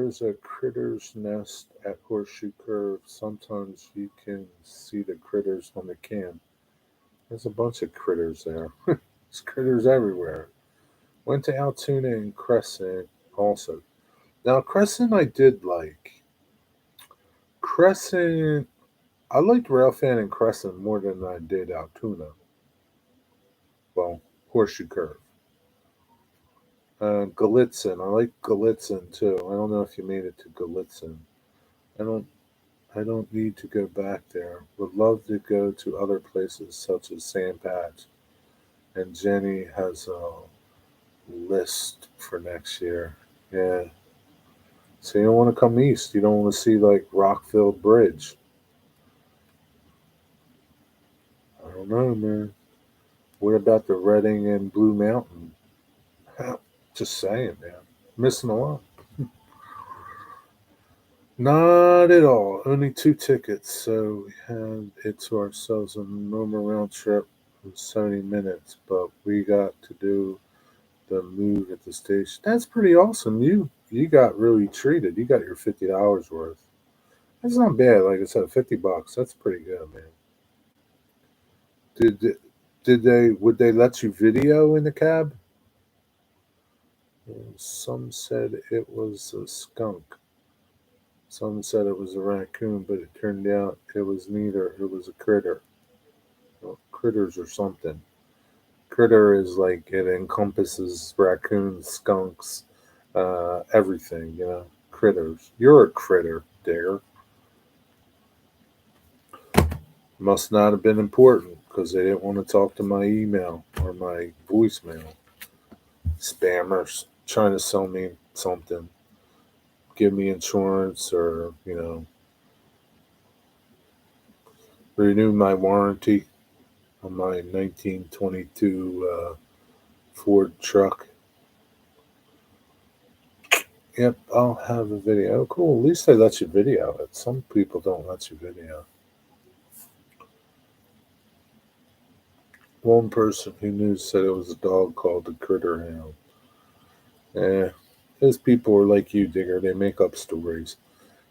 there's a critter's nest at Horseshoe Curve. Sometimes you can see the critters on the cam. There's a bunch of critters there. There's critters everywhere. Went to Altoona and Crescent also. Now Crescent I did like. Crescent I liked Railfan and Crescent more than I did Altoona. Well, Horseshoe Curve. Gallitzin. I like Gallitzin too. I don't know if you made it to Gallitzin. I don't I don't need to go back there. Would love to go to other places such as Sand Patch. And Jenny has a list for next year. Yeah. So you don't want to come east. You don't want to see like Rockville Bridge. I don't know, man. What about the Reading and Blue Mountain? Just saying, man. Missing a lot. Not at all. Only 2 tickets, so we had it to ourselves a normal round trip of 70 minutes, but we got to do the move at the station. That's pretty awesome. You got really treated. You got your $50 worth. That's not bad. Like I said, $50. That's pretty good, man. Did did they would they let you video in the cab? Some said it was a skunk. Some said it was a raccoon, but it turned out it was neither. It was a critter. Well, critters or something. Critter is like it encompasses raccoons, skunks, everything, critters. You're a critter, Digger. Must not have been important because they didn't want to talk to my email or my voicemail. Spammers trying to sell me something, give me insurance or, renew my warranty on my 1922 Ford truck. Yep, I'll have a video. Oh, cool. At least they let you video it. Some people don't let you video. One person who knew said it was a dog called the Critter Hound. Those people are like you, Digger. They make up stories.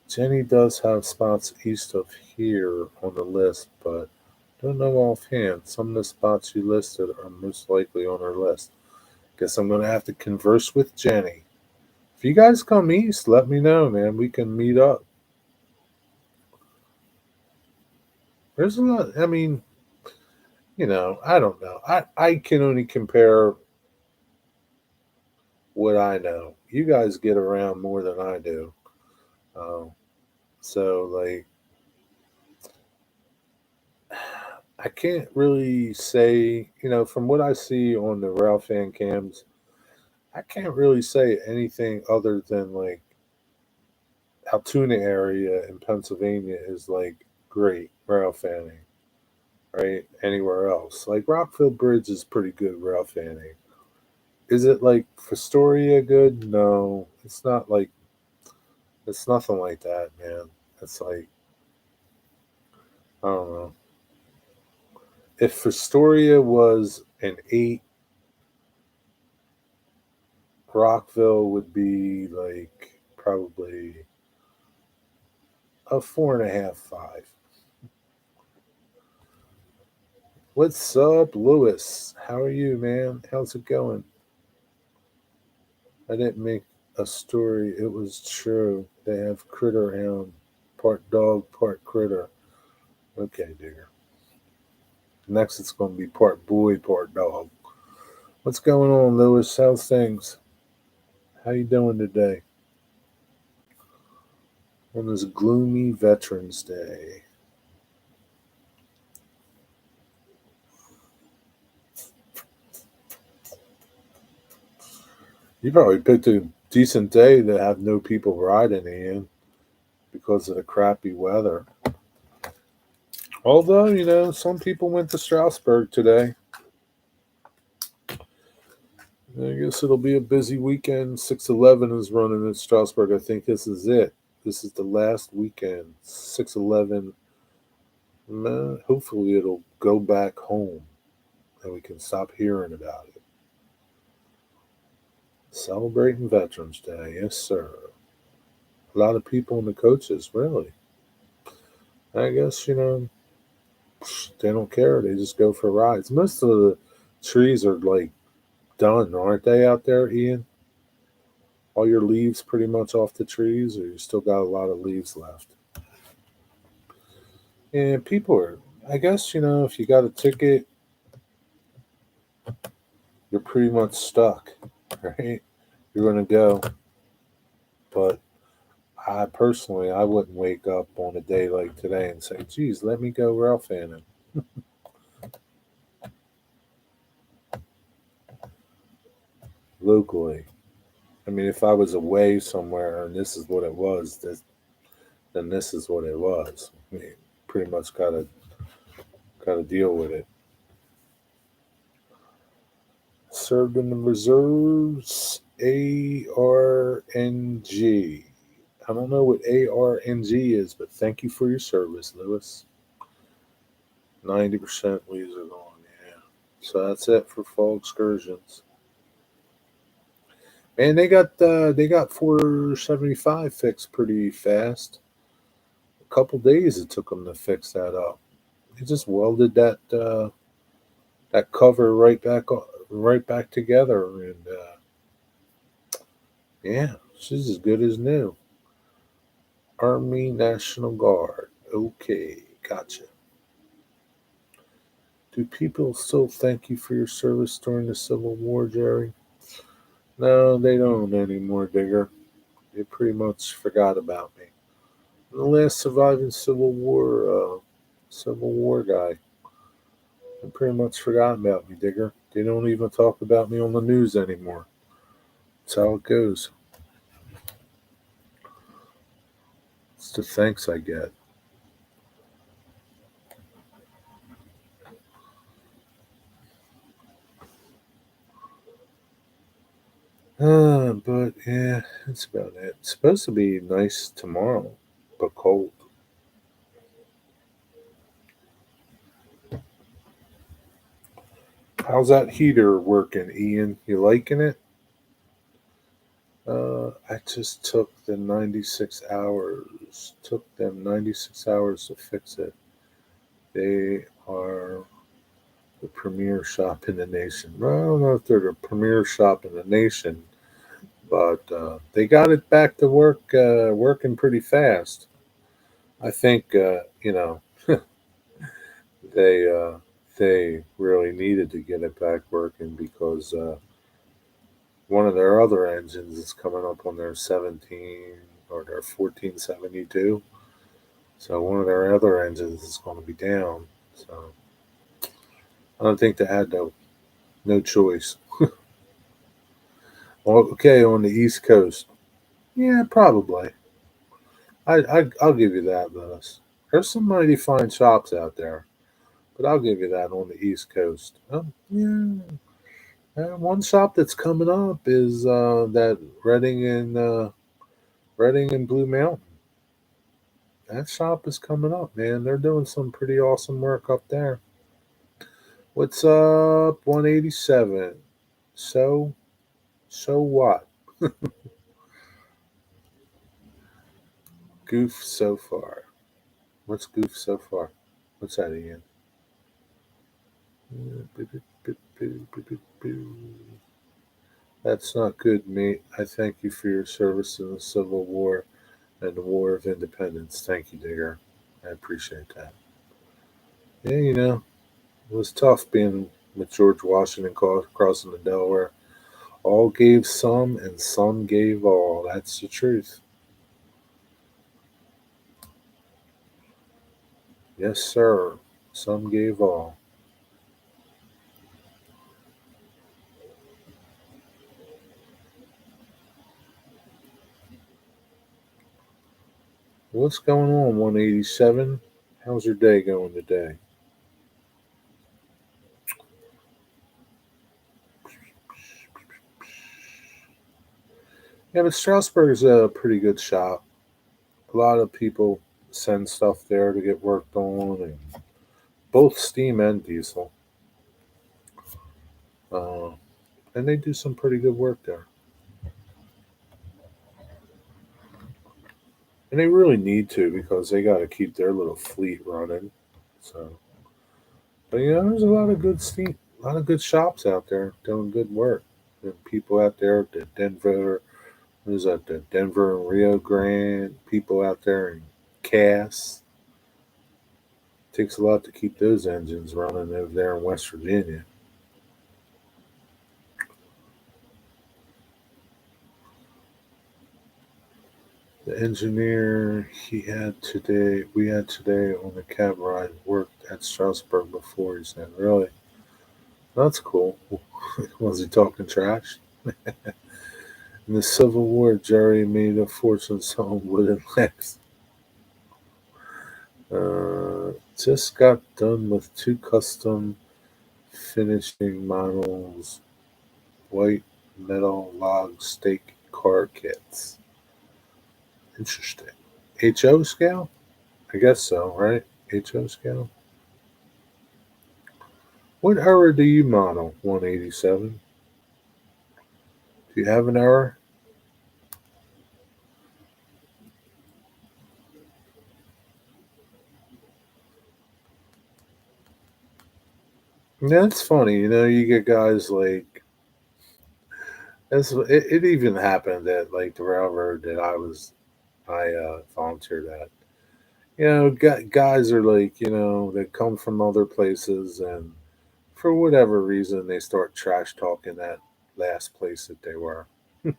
Jenny does have spots east of here on the list, but don't know offhand. Some of the spots you listed are most likely on her list. Guess I'm going to have to converse with Jenny. If you guys come east, let me know, man. We can meet up. There's a lot. I mean, I don't know. I can only compare what I know. You guys get around more than I do. So, like, I can't really say, from what I see on the Ralph fan cams, I can't really say anything other than, like, Altoona area in Pennsylvania is, like, great rail fanning, right? Anywhere else. Like, Rockville Bridge is pretty good rail fanning. Is it, like, Fostoria good? No. It's nothing like that, man. It's like, I don't know. If Fostoria was an 8, Rockville would be like probably a 4.5, 5. What's up, Lewis? How are you, man? How's it going? I didn't make a story. It was true. They have Critter Hound, part dog, part critter. Okay, Digger. Next, it's going to be part boy, part dog. What's going on, Lewis? How's things? How you doing today? On this gloomy Veterans Day. You probably picked a decent day to have no people riding in because of the crappy weather. Although, some people went to Strasbourg today. I guess it'll be a busy weekend. 611 is running in Strasbourg. I think this is it. This is the last weekend. 611. Hopefully it'll go back home and we can stop hearing about it. Celebrating Veterans Day. Yes, sir. A lot of people and the coaches, really. I guess, they don't care. They just go for rides. Most of the trees are like done, aren't they, out there, Ian? All your leaves pretty much off the trees, or you still got a lot of leaves left? And people are, I guess, if you got a ticket, you're pretty much stuck, right? You're going to go. But I personally, I wouldn't wake up on a day like today and say, geez, let me go Ralph Hannon. Locally. I mean, if I was away somewhere and this is what it was, then this is what it was. I mean, pretty much gotta deal with it. Served in the reserves, ARNG. I don't know what ARNG is, but thank you for your service, Lewis. 90% leaves it on, yeah. So that's it for fall excursions. Man, they got 475 fixed pretty fast. A couple days it took them to fix that up. They just welded that cover right back together, and yeah, she's as good as new. Army National Guard. Okay, gotcha. Do people still thank you for your service during the Civil War, Jerry? No, they don't anymore, Digger. They pretty much forgot about me. The last surviving Civil War guy. They pretty much forgot about me, Digger. They don't even talk about me on the news anymore. That's how it goes. It's the thanks I get. But yeah, that's about it. It's supposed to be nice tomorrow, but cold. How's that heater working, Ian? You liking it? I just took the 96 hours. Took them 96 hours to fix it. They are the premier shop in the nation. Well, I don't know if they're the premier shop in the nation, but they got it back to working pretty fast. I think they they really needed to get it back working because one of their other engines is coming up on their 17 or their 1472. So one of their other engines is going to be down. So I don't think they had no choice. Okay, on the East Coast, yeah, probably. I'll give you that, Lewis. There's some mighty fine shops out there, but I'll give you that on the East Coast. Yeah. One shop that's coming up is that Reading and Blue Mountain. That shop is coming up, man. They're doing some pretty awesome work up there. What's up, 187? So, so what? Goof so far. What's goof so far? What's that, Ian? That's not good, mate. I thank you for your service in the Civil War and the War of Independence. Thank you, Digger. I appreciate that. Yeah, it was tough being with George Washington crossing the Delaware. All gave some, and some gave all. That's the truth. Yes, sir. Some gave all. What's going on, 187? How's your day going today? Yeah, but Strasburg's a pretty good shop. A lot of people send stuff there to get worked on, and both steam and diesel. Uh, and they do some pretty good work there. And they really need to because they got to keep their little fleet running. So, but there's a lot of good shops out there doing good work. And people out there at the Denver, there's at the Denver and Rio Grande, people out there in Cass. Takes a lot to keep those engines running over there in West Virginia. The engineer we had today on the cab ride worked at Strasbourg before. He said, "Really? That's cool." Was he talking trash? In the Civil War, Jerry made a fortune selling wooden legs. Just got done with two custom finishing models, white metal log stake car kits. Interesting. HO scale? I guess so, right? HO scale? What error do you model? 187? Do you have an error? Yeah, it's funny. You get guys like it even happened at like the railroad that I volunteered at. Guys are like, they come from other places and for whatever reason they start trash talking that last place that they were. It's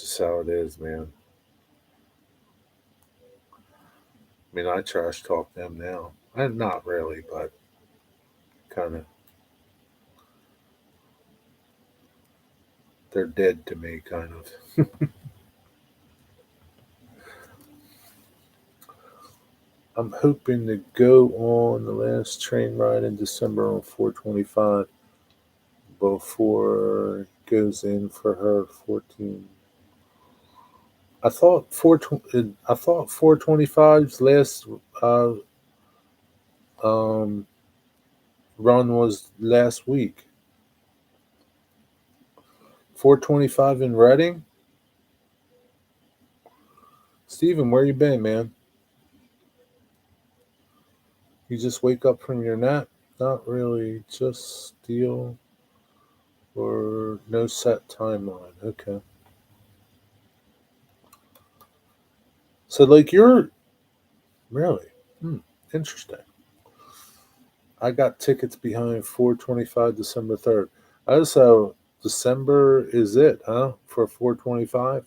just how it is, man. I mean, I trash talk them now. And not really, but kind of. They're dead to me, kind of. I'm hoping to go on the last train ride in December on 425 before it goes in for her 14. I thought 425's last uh, um, run was last week. 425 in Reading. Steven, where you been, man? You just wake up from your nap? Not really. Just steal or no set timeline. Okay. So, like, you're really interesting. I got tickets behind 425 December 3rd. Also, December is it, huh? For 425?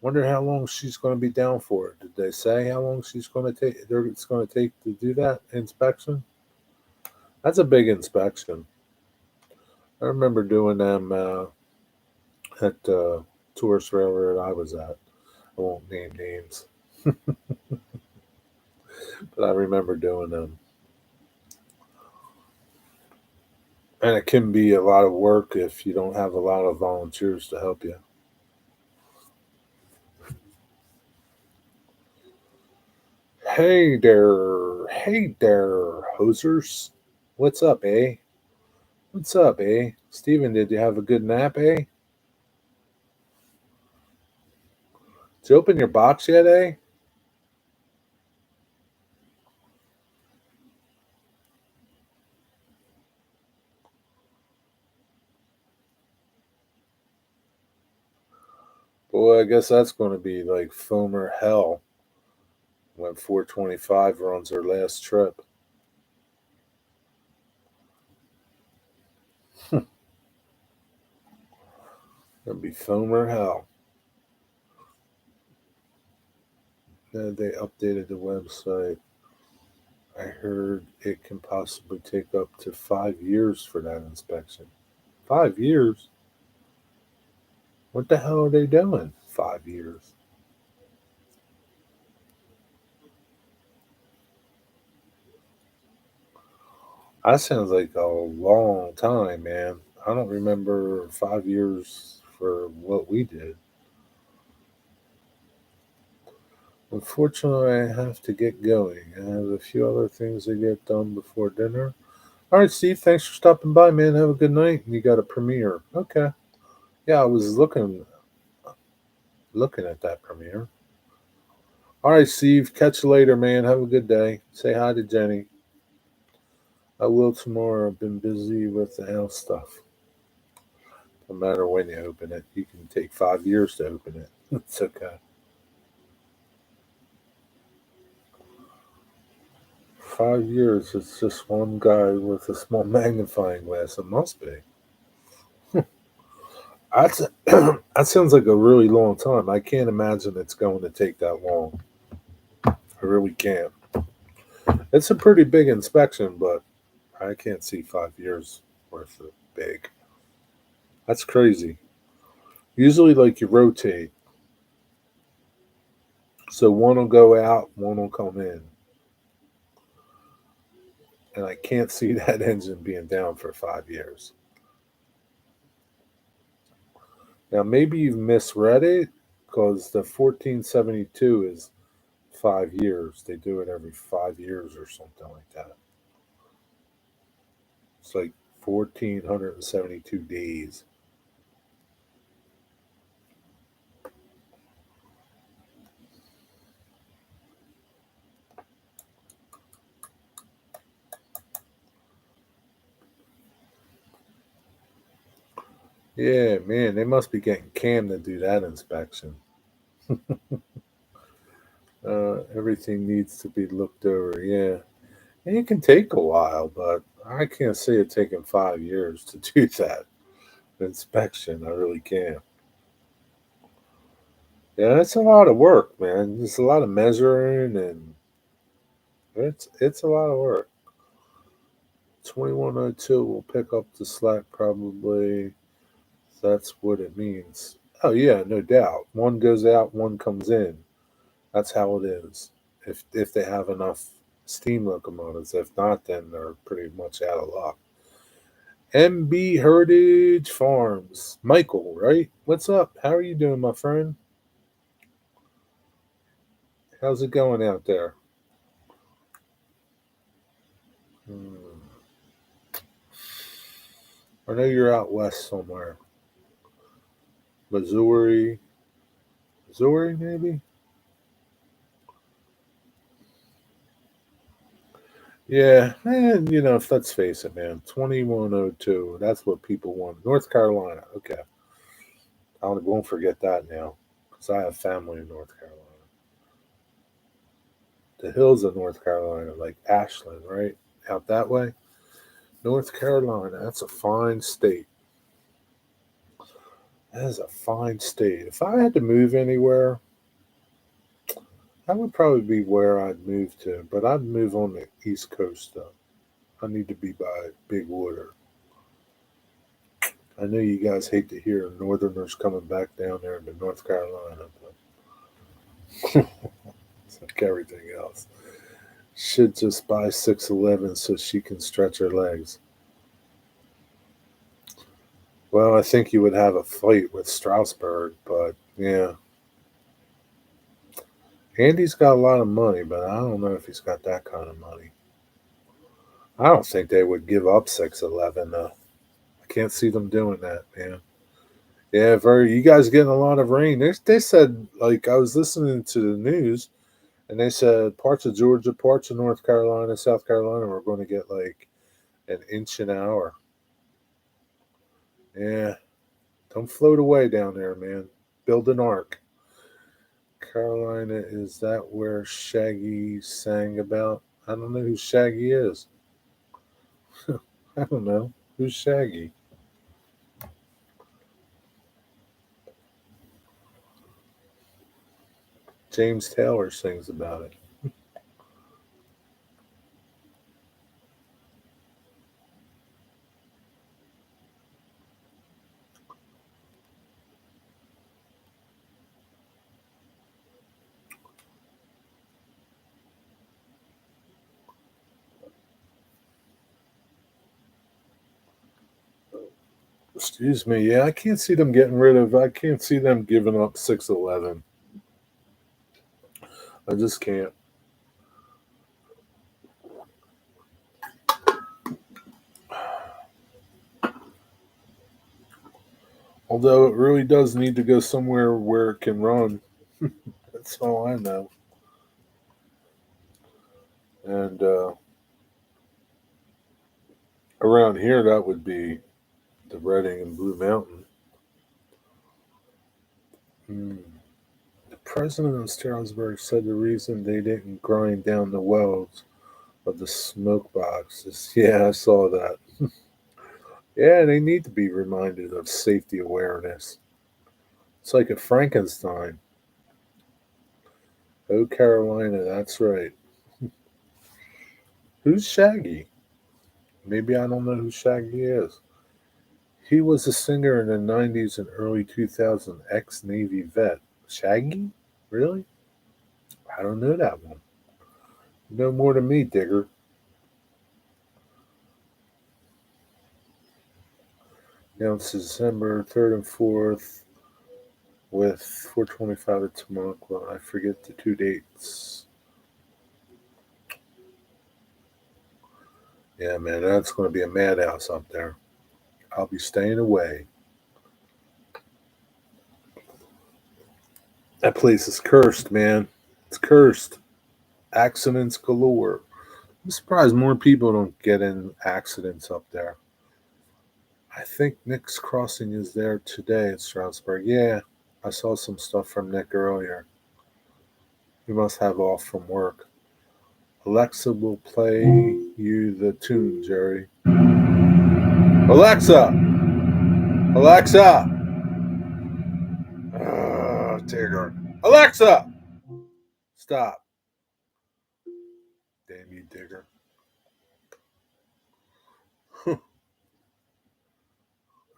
Wonder how long she's going to be down for. Did they say how long she's going to take? It's going to take to do that inspection. That's a big inspection. I remember doing them at tourist railroad I was at. I won't name names, but I remember doing them, and it can be a lot of work if you don't have a lot of volunteers to help you. Hey there, hosers. What's up, eh? What's up, eh? Steven, did you have a good nap, eh? Did you open your box yet, eh? Boy, I guess that's going to be like foamer hell when 425 runs her last trip. Gonna be foamer hell. They updated the website. I heard it can possibly take up to 5 years for that inspection. 5 years? What the hell are they doing? 5 years. That sounds like a long time, man. I don't remember 5 years for what we did. Unfortunately, I have to get going. I have a few other things to get done before dinner. All right, Steve, thanks for stopping by, man. Have a good night. You got a premiere. Okay. Yeah, I was looking. looking at that premiere. All right, Steve. Catch you later, man. Have a good day. Say hi to Jenny. I will tomorrow. I've been busy with the house stuff. No matter when you open it, you can take 5 years to open it. It's okay. 5 years. It's just one guy with a small magnifying glass. It must be. That's that sounds like a really long time. I can't imagine it's going to take that long. I really can't. It's a pretty big inspection, but I can't see 5 years worth of big. That's crazy. Usually, like you rotate, so one will go out, one will come in, and I can't see that engine being down for 5 years. Now, maybe you've misread it because the 1472 is 5 years. They do it every 5 years or something like that. It's like 1472 days. Yeah, man, they must be getting Cam to do that inspection. Everything needs to be looked over. Yeah, and it can take a while, but I can't see it taking 5 years to do that inspection. I really can't. Yeah, it's a lot of work, man. It's a lot of measuring, and it's a lot of work. 2102 will pick up the slack probably. That's what it means. Oh yeah, no doubt. One goes out, one comes in. That's how it is. If they have enough steam locomotives. If not, then they're pretty much out of luck. MB Heritage Farms. Michael, right? What's up? How are you doing, my friend? How's it going out there? Hmm. I know you're out west somewhere. Missouri. Missouri, maybe? Yeah, and let's face it, man. 2102. That's what people want. North Carolina. Okay, I won't forget that now, because I have family in North Carolina. The hills of North Carolina, like Ashland, right out that way. North Carolina. That's a fine state. That is a fine state. If I had to move anywhere, that would probably be where I'd move to. But I'd move on the East Coast, though. I need to be by big water. I know you guys hate to hear Northerners coming back down there to North Carolina, but it's like everything else. Should just buy 611 so she can stretch her legs. Well, I think you would have a fight with Strasburg, but yeah. Andy's got a lot of money, but I don't know if he's got that kind of money. I don't think they would give up 611 though. I can't see them doing that, man. Yeah, very. You guys getting a lot of rain. They said, like, I was listening to the news, and they said parts of Georgia, parts of North Carolina, South Carolina were going to get like an inch an hour. Yeah, don't float away down there, man. Build an ark. Carolina, is that where Shaggy sang about? I don't know who Shaggy is. I don't know. Who's Shaggy? James Taylor sings about it. Excuse me. Yeah, I can't see them getting rid of. I can't see them giving up 611. I just can't. Although it really does need to go somewhere where it can run. That's all I know. And around here, that would be the Reading and Blue Mountain. Hmm. The president of Stroudsburg said the reason they didn't grind down the wells of the smoke boxes. Yeah, I saw that. Yeah, they need to be reminded of safety awareness. It's like a Frankenstein. Oh, Carolina, that's right. Who's Shaggy? Maybe I don't know who Shaggy is. He was a singer in the 90s and early 2000s, ex Navy vet. Shaggy? Really? I don't know that one. You know more than me, Digger. Now it's December 3rd and 4th with 425 at Tamaqua. I forget the two dates. Yeah, man, that's going to be a madhouse up there. I'll be staying away. That place is cursed, man. It's cursed. Accidents galore. I'm surprised more people don't get in accidents up there. I think Nick's Crossing is there today at Stroudsburg. Yeah, I saw some stuff from Nick earlier. He must have off from work. Alexa will play you the tune, Jerry. Alexa! Alexa! Tigger. Alexa! Stop. Damn you, Digger.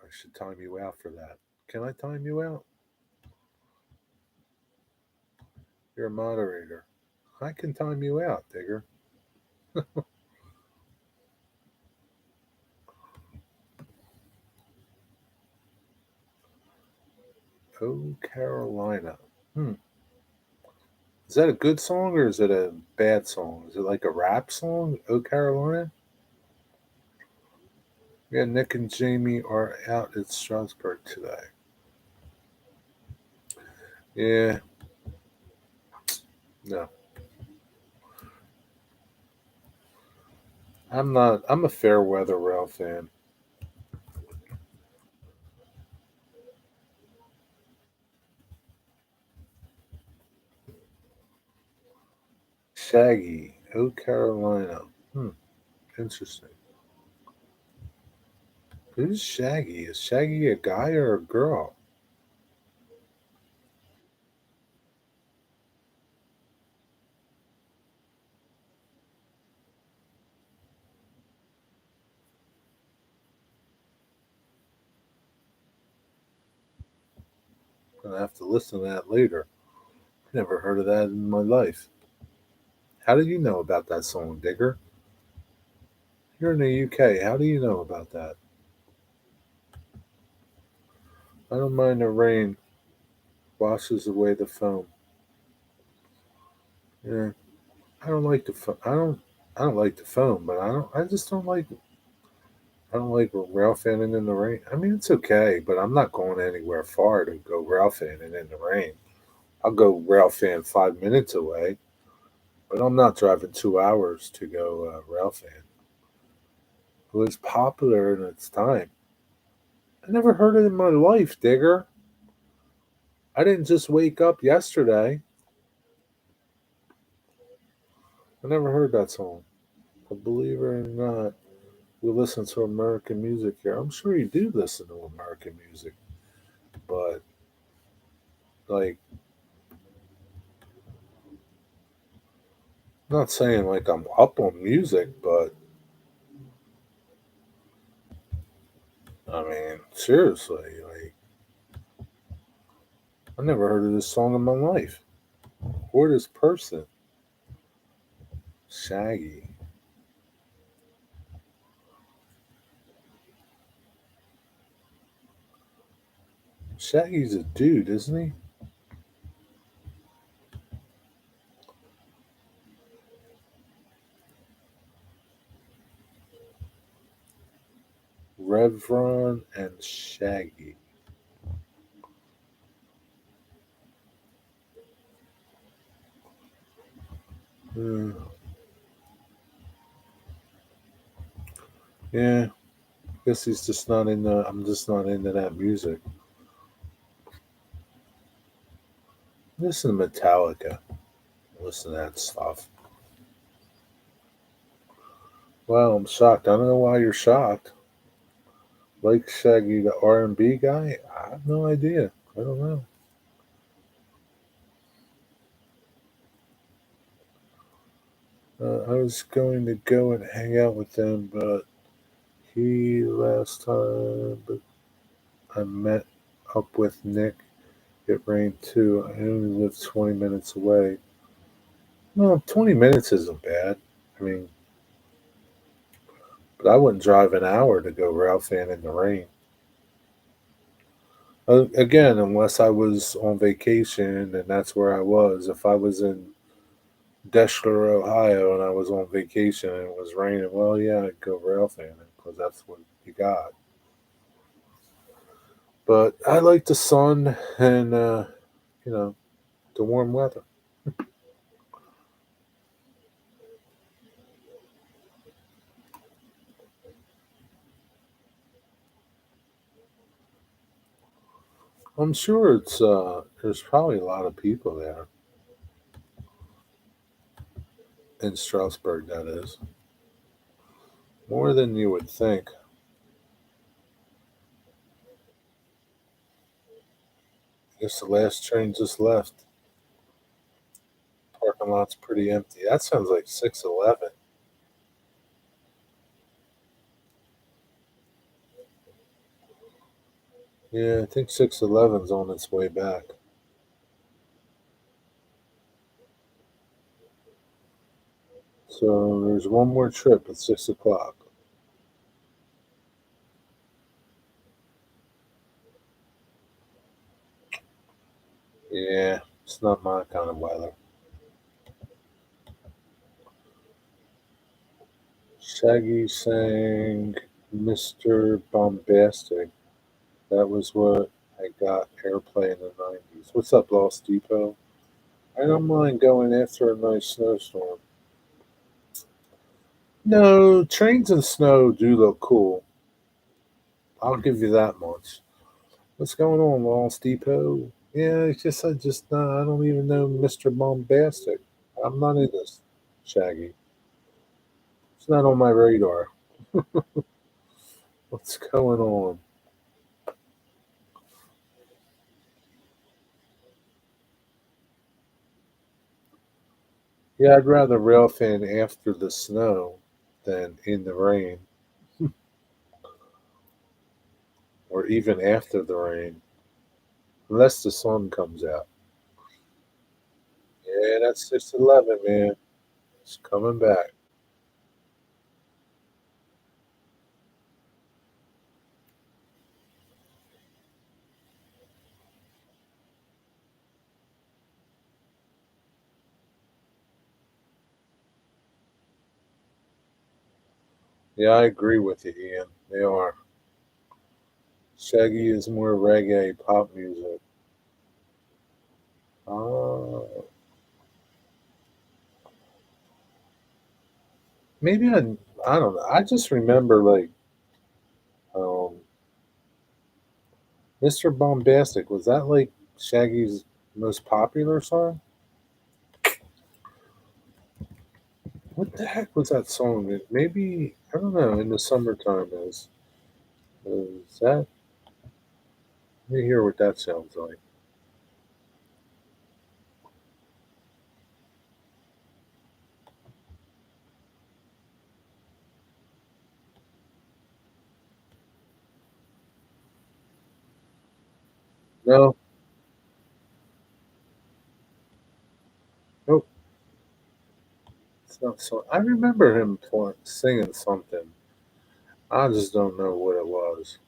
I should time you out for that. Can I time you out? You're a moderator. I can time you out, Digger. Oh, Carolina. Hmm. Is that a good song or is it a bad song? Is it like a rap song? Oh, Carolina? Yeah, Nick and Jamie are out at Strasbourg today. Yeah, no. I'm not. I'm a fair weather rail fan. Shaggy. Oh, Carolina. Hmm. Interesting. Who's Shaggy? Is Shaggy a guy or a girl? I'm gonna have to listen to that later. Never heard of that in my life. How did you know about that song, Digger? You're in the UK. How do you know about that? I don't mind the rain. Washes away the foam. Yeah, I don't like the. I don't. I don't like the foam, but I don't. I just don't like. I don't like rail fanning in the rain. I mean, it's okay, but I'm not going anywhere far to go rail fanning in the rain. I'll go rail fan 5 minutes away, but I'm not driving 2 hours to go rail fan. It was popular in its time. I never heard it in my life, Digger. I didn't just wake up yesterday. I never heard that song. But believe it or not, we listen to American music here. I'm sure you do listen to American music, but like, I'm not saying like I'm up on music, but I mean, seriously, like, I never heard of this song in my life or this person. Shaggy. Shaggy's a dude, isn't he? Revron and Shaggy. Yeah, guess he's just not in the. I'm just not into that music. Listen to Metallica. Listen to that stuff. Wow, I'm shocked. I don't know why you're shocked. Like Shaggy, the R&B guy. I have no idea. I don't know. I was going to go and hang out with them, but he last time. But I met up with Nick. It rained too. I only live 20 minutes away. No, 20 minutes isn't bad. I mean, but I wouldn't drive an hour to go Ralph Fan in the rain. Again, unless I was on vacation and that's where I was. If I was in Deschler, Ohio, and I was on vacation and it was raining, well, yeah, I'd go Ralph Fan because that's what you got. But I like the sun and, you know, the warm weather. I'm sure there's probably a lot of people there in Strasbourg, that is. More than you would think. I guess the last train just left. Parking lot's pretty empty. That sounds like 6:11. Yeah, I think 6:11's on its way back. So there's one more trip at 6 o'clock. Yeah, it's not my kind of weather. Shaggy sang Mr. Bombastic. That was what I got airplay in the 90s. What's up, Lost Depot? I don't mind going after a nice snowstorm. No, trains and snow do look cool. I'll give you that much. What's going on, Lost Depot? Yeah, it's just I don't even know Mr. Bombastic. I'm not in this, Shaggy. It's not on my radar. What's going on? Yeah, I'd rather rail fan after the snow than in the rain, or even after the rain, unless the sun comes out. Yeah, that's 6:11, man. It's coming back. Yeah, I agree with you, Ian. They are. Shaggy is more reggae pop music. Uh, maybe I don't know. I just remember like um, Mr. Bombastic. Was that like Shaggy's most popular song? What the heck was that song? Maybe I don't know. In the summertime is that? Let me hear what that sounds like. No, nope. It's not so. I remember him singing something. I just don't know what it was.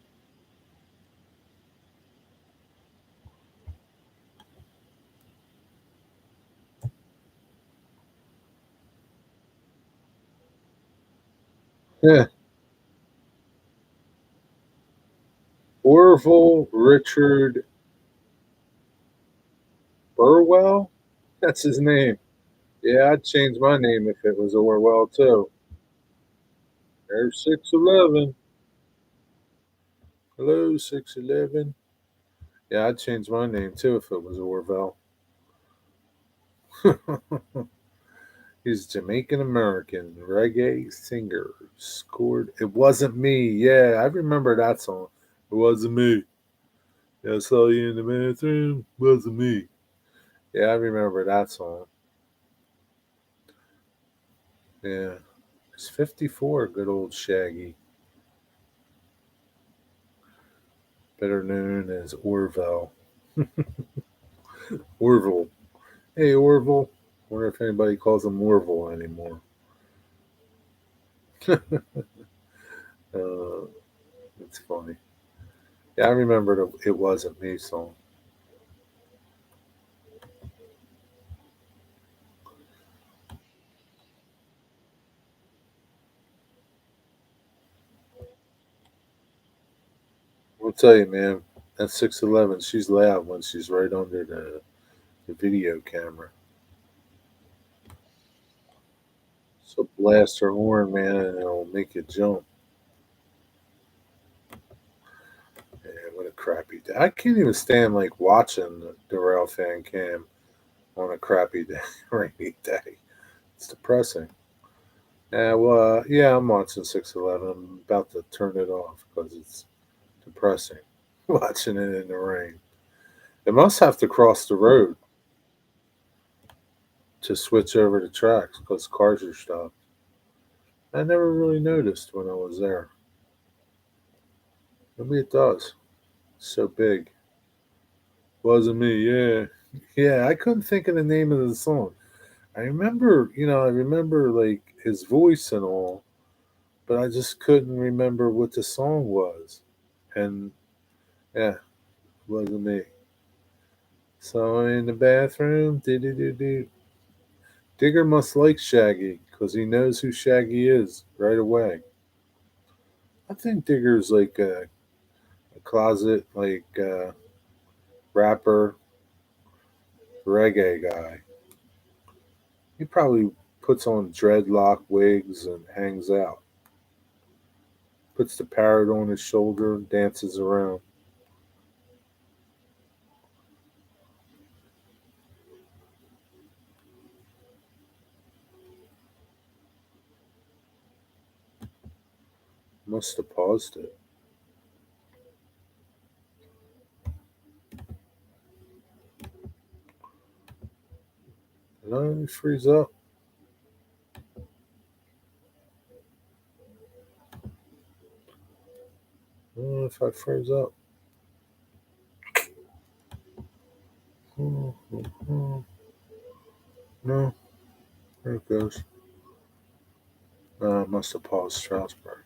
Yeah, Orville Richard Burwell. That's his name. Yeah, I'd change my name if it was Orwell too. There's 611. Hello, 611. Yeah, I'd change my name too if it was Orville. He's Jamaican American reggae singer. Scored. It wasn't me. Yeah, I remember that song. It wasn't me. Yeah, I saw you in the bathroom. Wasn't me. Yeah, I remember that song. Yeah. It's 54, good old Shaggy. Better known as Orville. Orville. Hey, Orville. Wonder if anybody calls him Orville anymore. Uh, it's funny. Yeah, I remember the It Wasn't Me song. I'll tell you, man, that 611, she's loud when she's right under the video camera. So blast her horn, man, and it'll make you jump. Yeah, what a crappy day. I can't even stand like watching the Rail Fan Cam on a crappy day, rainy day. It's depressing. Yeah, well, yeah, I'm watching 611. I'm about to turn it off because it's depressing watching it in the rain. It must have to cross the road to switch over to tracks because cars are stopped. I never really noticed when I was there. Maybe it does. It's so big. Wasn't me, yeah. Yeah, I couldn't think of the name of the song. I remember like his voice and all, but I just couldn't remember what the song was. And yeah, it wasn't me. So I'm in the bathroom. Do. Digger must like Shaggy because he knows who Shaggy is right away. I think Digger's like a closet rapper reggae guy. He probably puts on dreadlock wigs and hangs out. Puts the parrot on his shoulder and dances around. Must have paused it. Did I freeze up? I don't know if I froze up. No, there it goes. It must have paused Strasbourg.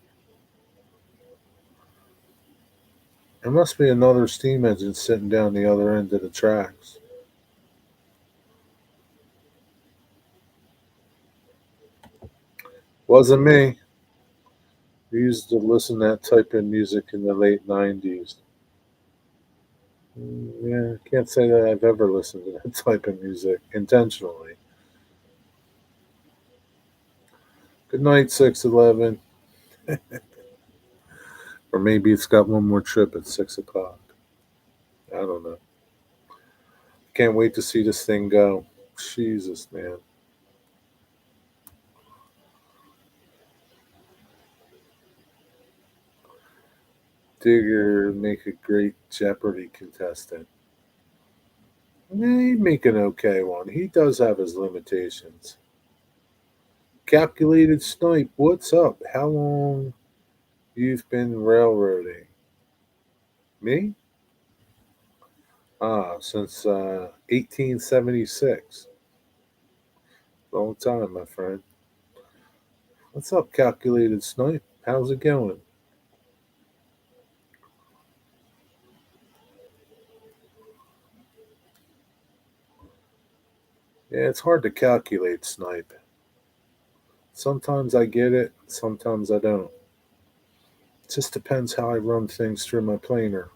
There must be another steam engine sitting down the other end of the tracks. Wasn't me. We used to listen to that type of music in the late 90s. Yeah, can't say that I've ever listened to that type of music intentionally. Good night, 611. Or maybe it's got one more trip at 6 o'clock. I don't know. Can't wait to see this thing go. Jesus, man. Digger make a great Jeopardy contestant. He'd make an okay one. He does have his limitations. Calculated Snipe, what's up? How long you've been railroading? Me? Since 1876. Long time, my friend. What's up, Calculated Snipe? How's it going? Yeah, it's hard to calculate Snipe. Sometimes I get it, sometimes I don't. It just depends how I run things through my planer.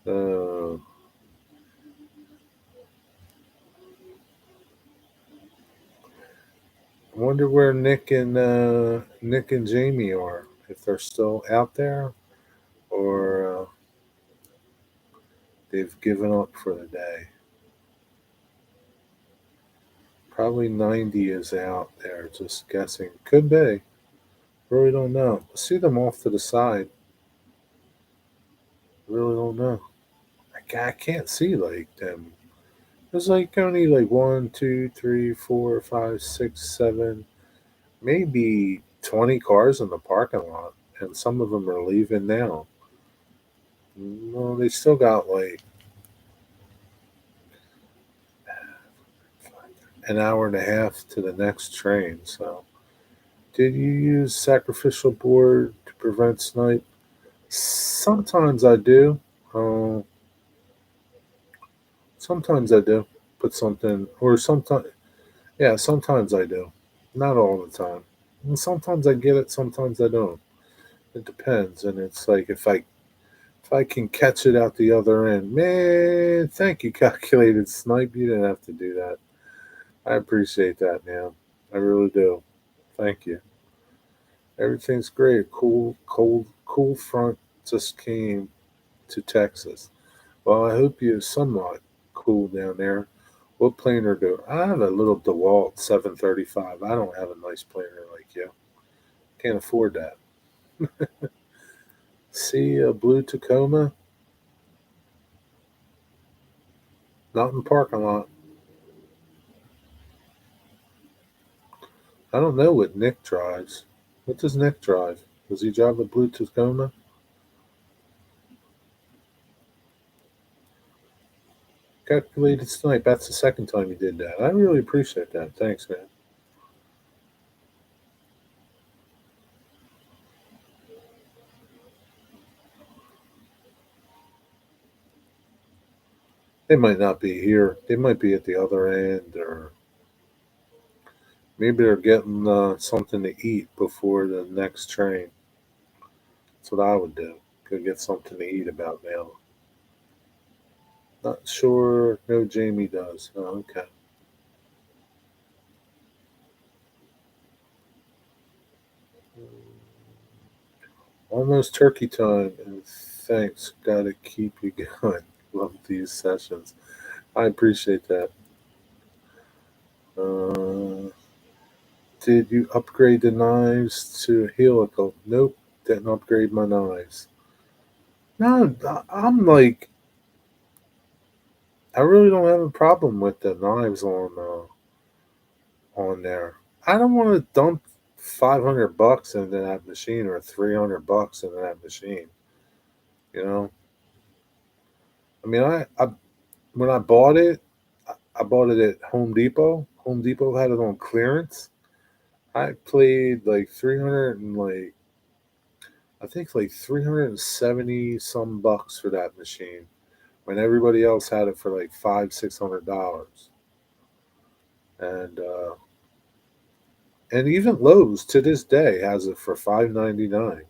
Uh, Wonder where Nick and Jamie are. If they're still out there, or they've given up for the day. Probably 90 is out there. Just guessing. Could be. Really don't know. See them off to the side. Really don't know. I can't see like them. There's like only like one, two, three, four, five, six, seven, maybe 20 cars in the parking lot, and some of them are leaving now. Well, they still got like an hour and a half to the next train. So, did you use sacrificial board to prevent snipe? Sometimes I do. Uh, Sometimes I do. Put something, or sometimes, yeah, sometimes I do. Not all the time. And sometimes I get it, sometimes I don't. It depends, and it's like if I can catch it out the other end, man. Thank you, calculated snipe. You didn't have to do that. I appreciate that, man. I really do. Thank you. Everything's great. Cool front just came to Texas. Well, I hope you're somewhat cool down there. What planer do I have? A little DeWalt 735. I don't have a nice planer like you. Can't afford that. See a blue Tacoma? Not in the parking lot. I don't know what Nick drives. What does Nick drive? Does he drive a blue Tacoma? Calculated snipe. That's the second time you did that. I really appreciate that. Thanks, man. They might not be here. They might be at the other end, or maybe they're getting something to eat before the next train. That's what I would do. Go get something to eat about now. Not sure. No, Jamie does. Oh, okay. Almost turkey time, and thanks. Gotta keep you going. Love these sessions. I appreciate that. Uh, did you upgrade the knives to helical? Nope, didn't upgrade my knives. No, I'm like, I really don't have a problem with the knives on there. I don't want to dump $500 into that machine or $300 into that machine. You know, I mean, I when I bought it, I bought it at Home Depot. Home Depot had it on clearance. I paid like 300 and like I think like 370 some bucks for that machine when everybody else had it for like $500-600. And and even Lowe's to this day has it for $5.99.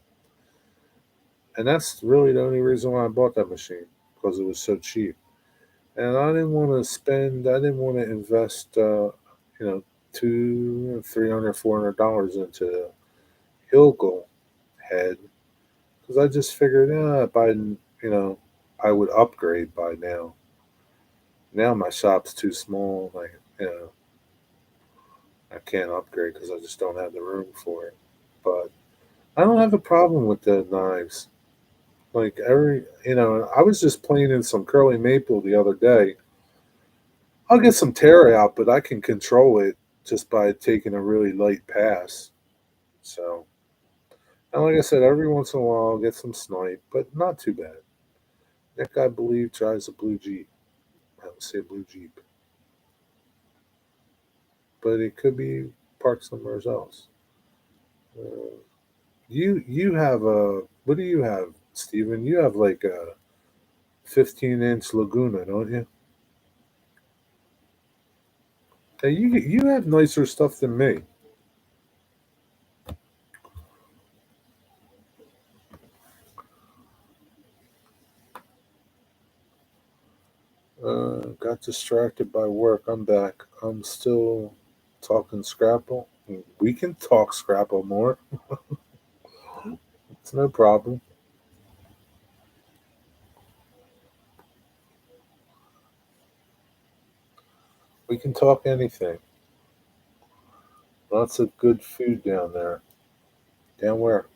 And that's really the only reason why I bought that machine, because it was so cheap. And I didn't want to spend. I didn't want to invest. You know, two, 300, $400 into Hilgel head, because I just figured, by I would upgrade by now. Now my shop's too small. Like, I can't upgrade because I just don't have the room for it. But I don't have a problem with the knives. Like I was just playing in some curly maple the other day. I'll get some tear out, but I can control it just by taking a really light pass. So, and like I said, every once in a while I'll get some snipe, but not too bad. Nick, I believe, drives a blue Jeep. I would say blue Jeep, but it could be parked somewhere else. Uh, you have a what do you have, Steven? You have like a 15-inch Laguna, don't you? Hey, you have nicer stuff than me. Got distracted by work. I'm back. I'm still talking Scrapple. We can talk Scrapple more. It's no problem. We can talk anything. Lots of good food down there. Down where?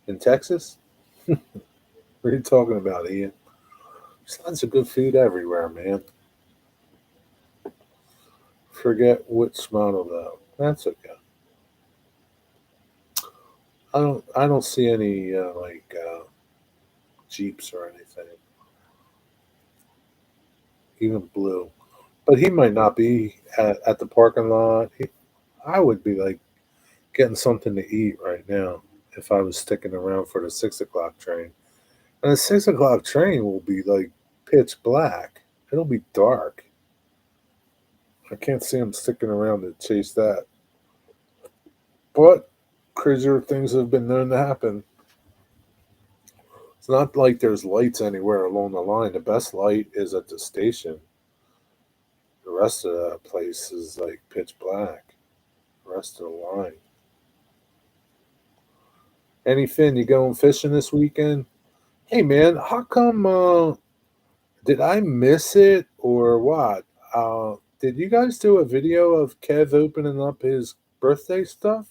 In Texas? What are you talking about, Ian? There's lots of good food everywhere, man. Forget which model though. That's okay. I don't see any Jeeps or anything. Even blue. But he might not be at the parking lot. I would be like getting something to eat right now if I was sticking around for the 6 o'clock train. And the 6 o'clock train will be like pitch black. It'll be dark. I can't see him sticking around to chase that. But crazier things have been known to happen. It's not like there's lights anywhere along the line. The best light is at the station. The rest of the place is like pitch black. The rest of the line. Any Finn, you going fishing this weekend? Hey man, how come did I miss it or what? Did you guys do a video of Kev opening up his birthday stuff?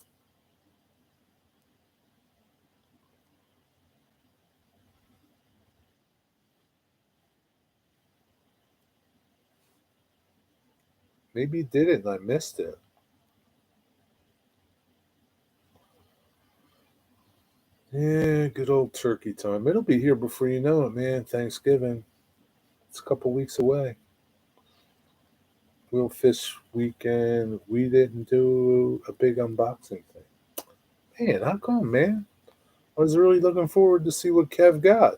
Maybe you did it and I missed it. Yeah, good old turkey time. It'll be here before you know it, man. Thanksgiving. It's a couple weeks away. We'll fish weekend. We didn't do a big unboxing thing. Man, how come, man? I was really looking forward to see what Kev got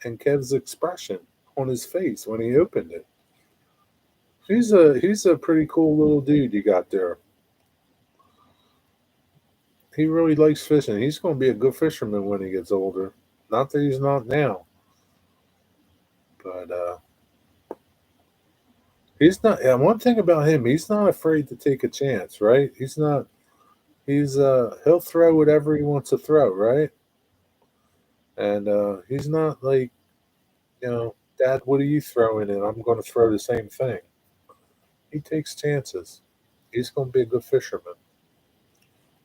and Kev's expression on his face when he opened it. He's a pretty cool little dude you got there. He really likes fishing. He's going to be a good fisherman when he gets older. Not that he's not now, but he's not. And one thing about him, he's not afraid to take a chance, right? He's not. He'll throw whatever he wants to throw, right? And he's not like, Dad, what are you throwing? And I'm going to throw the same thing. He takes chances. He's going to be a good fisherman.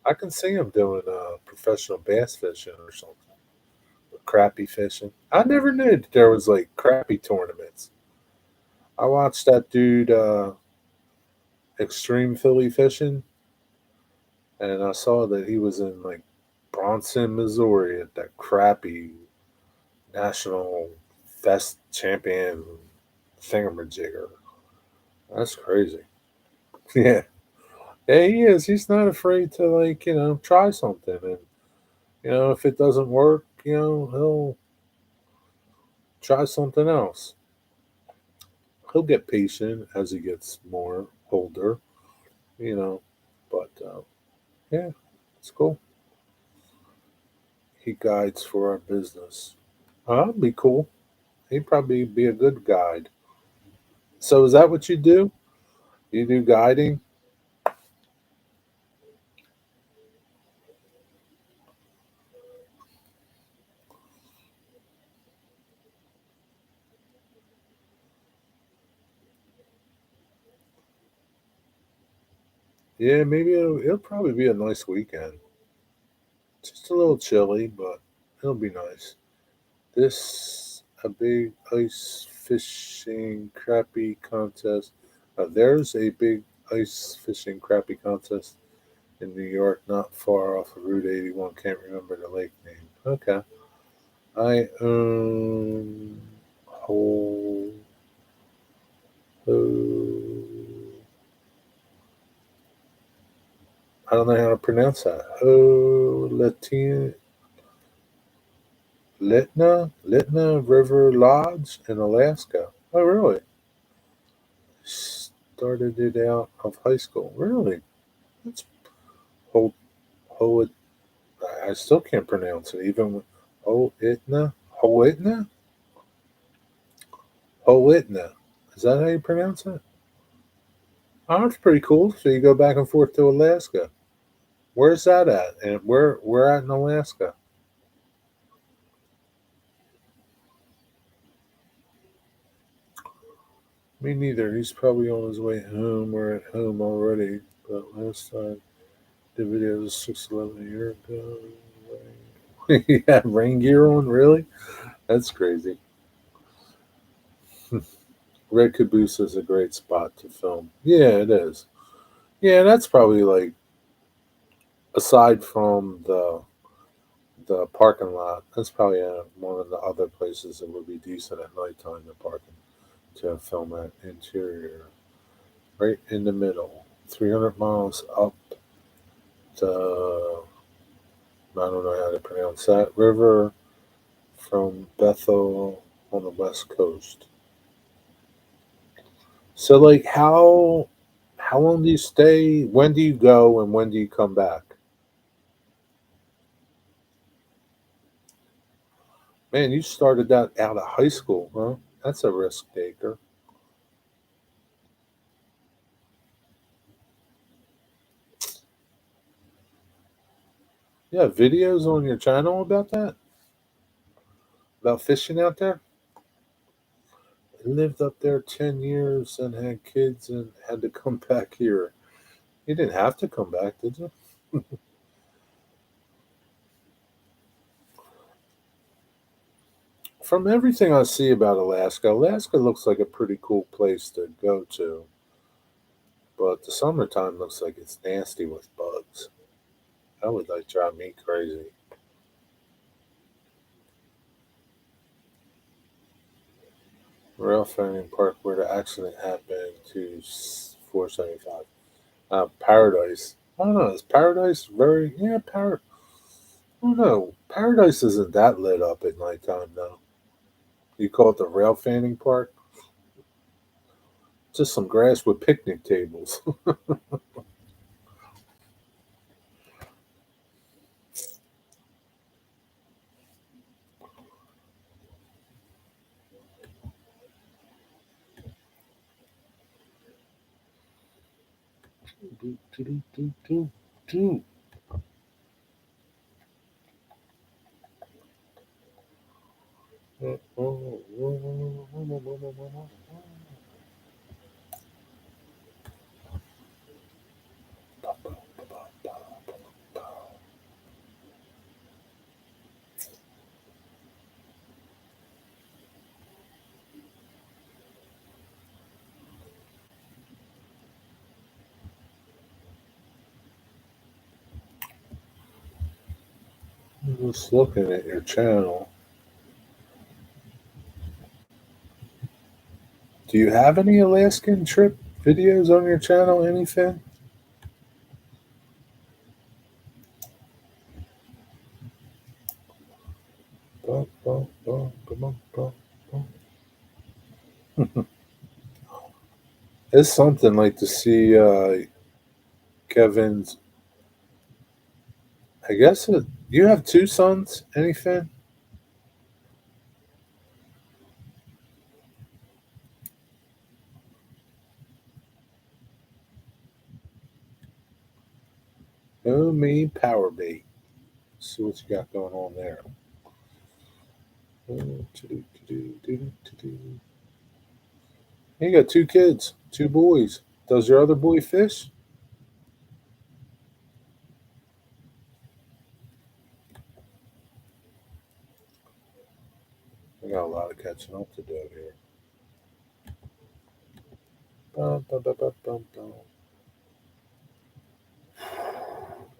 I can see him doing professional bass fishing or something. Crappie fishing. I never knew that there was like crappie tournaments. I watched that dude Extreme Philly Fishing, and I saw that he was in like Bronson, Missouri at that crappie national fest champion thingamajigger. That's crazy. Yeah. Yeah, he is. He's not afraid to try something, and if it doesn't work, he'll try something else. He'll get patient as he gets more older, you know. But yeah, it's cool. He guides for our business. That'd be cool. He'd probably be a good guide. So is that what you do? You do guiding? Yeah, maybe it'll probably be a nice weekend. Just a little chilly, but it'll be nice. This a big ice fishing crappie contest. There's a big ice fishing crappie contest in New York, not far off of Route 81. Can't remember the lake name. Okay. I own whole. I don't know how to pronounce that. Litna River Lodge in Alaska. Oh, really? Started it out of high school. Really? That's Ho Ho. I still can't pronounce it. Even with Hoitna, Hoitna. Is that how you pronounce it? Oh, that's pretty cool. So you go back and forth to Alaska. Where's that at? And where at in Alaska? Me neither. He's probably on his way home or at home already. But last time the video was 6:11 a year ago. He had rain gear on. Really? That's crazy. Red Caboose is a great spot to film. Yeah, it is. Yeah, that's probably like aside from the parking lot. That's probably one of the other places that would be decent at nighttime to parking to film at interior. Right in the middle, 300 miles up the I don't know how to pronounce that river from Bethel on the west coast. So like how long do you stay? When do you go and when do you come back? Man, you started that out of high school, huh? That's a risk taker. Yeah, videos on your channel about that? About fishing out there? I lived up there 10 years and had kids and had to come back here. You didn't have to come back, did you? From everything I see about Alaska, Alaska looks like a pretty cool place to go to, but the summertime looks like it's nasty with bugs. That would like drive me crazy. Ralph Fanning Park, where the accident happened, to 475. Paradise. I don't know. Is Paradise very? Yeah, I don't know. Paradise isn't that lit up at nighttime though. You call it the Rail Fanning Park? Just some grass with picnic tables. Do, do, do, do, do. Just looking at your channel. Do you have any Alaskan trip videos on your channel? Anything? Bum, bum, bum, bum, bum, bum. It's something like to see Kevin's. I guess you have two sons. Anything? Oh, me power bait. See what you got going on there. You got two kids, two boys. Does your other boy fish? I got a lot of catching up to do here. Bum, bum, bum, bum, bum, bum.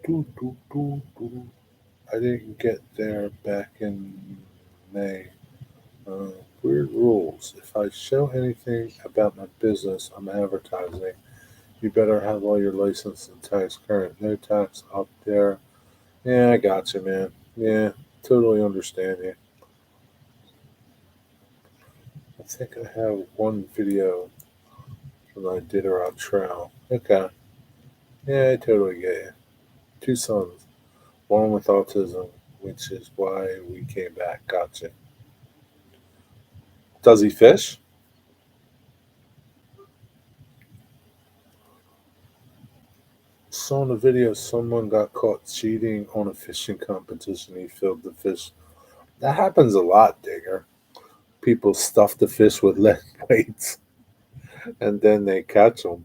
Doo, doo, doo, doo. I didn't get there back in May. Uh, Weird rules. If I show anything about my business I'm advertising, you better have all your license and tax current. No tax up there. Yeah, I got you, man. Yeah, totally understand you. I think I have one video from I did around trail. Okay. Yeah, I totally get you. Two sons, one with autism, which is why we came back. Gotcha. Does he fish? saw in the video someone got caught cheating on a fishing competition. He filled the fish. That happens a lot, Digger. People stuff the fish with lead weights and then they catch them.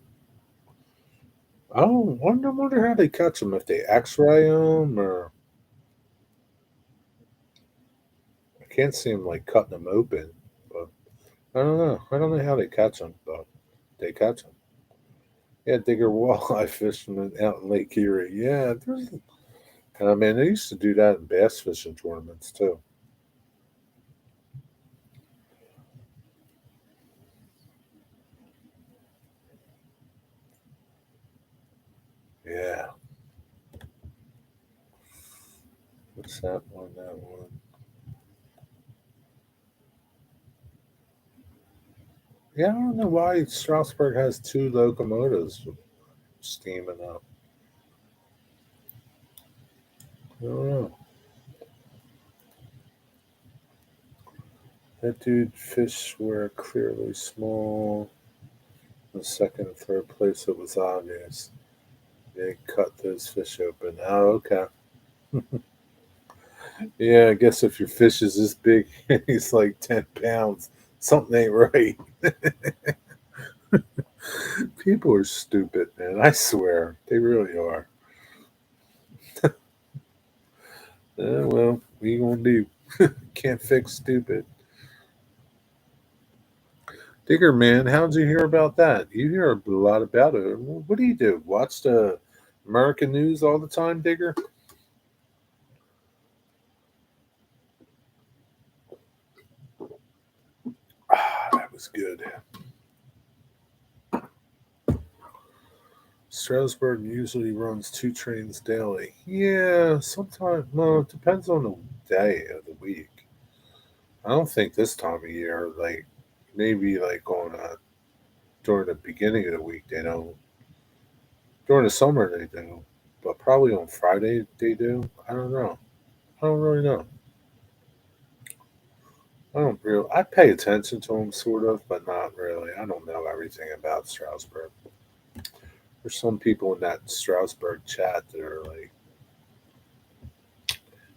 I don't wonder how they catch them. If they X-ray them, or I can't see them like cutting them open. But I don't know. I don't know how they catch them, but they catch them. Yeah, Digger walleye fishermen out in Lake Erie. Yeah, and I mean they used to do that in bass fishing tournaments too. Yeah. What's that one? That one. Yeah, I don't know why Strasburg has two locomotives steaming up. I don't know. That dude fish were clearly small. The second and third place, it was obvious. They cut those fish open. Oh, okay. Yeah, I guess if your fish is this big and he's like 10 pounds, something ain't right. People are stupid, man. I swear. They really are. Well, what you gonna do? Can't fix stupid. Digger, man, how'd you hear about that? You hear a lot about it. What do you do? Watch the American news all the time, Digger? Ah, that was good. Strasburg usually runs two trains daily. Yeah, sometimes. No, it depends on the day of the week. I don't think this time of year, like maybe like on during the beginning of the week they don't. During the summer they do, but probably on Friday they do. I don't know. I don't really know. I don't really. I pay attention to them sort of, but not really. I don't know everything about Strasburg. There's some people in that Strasburg chat that are like,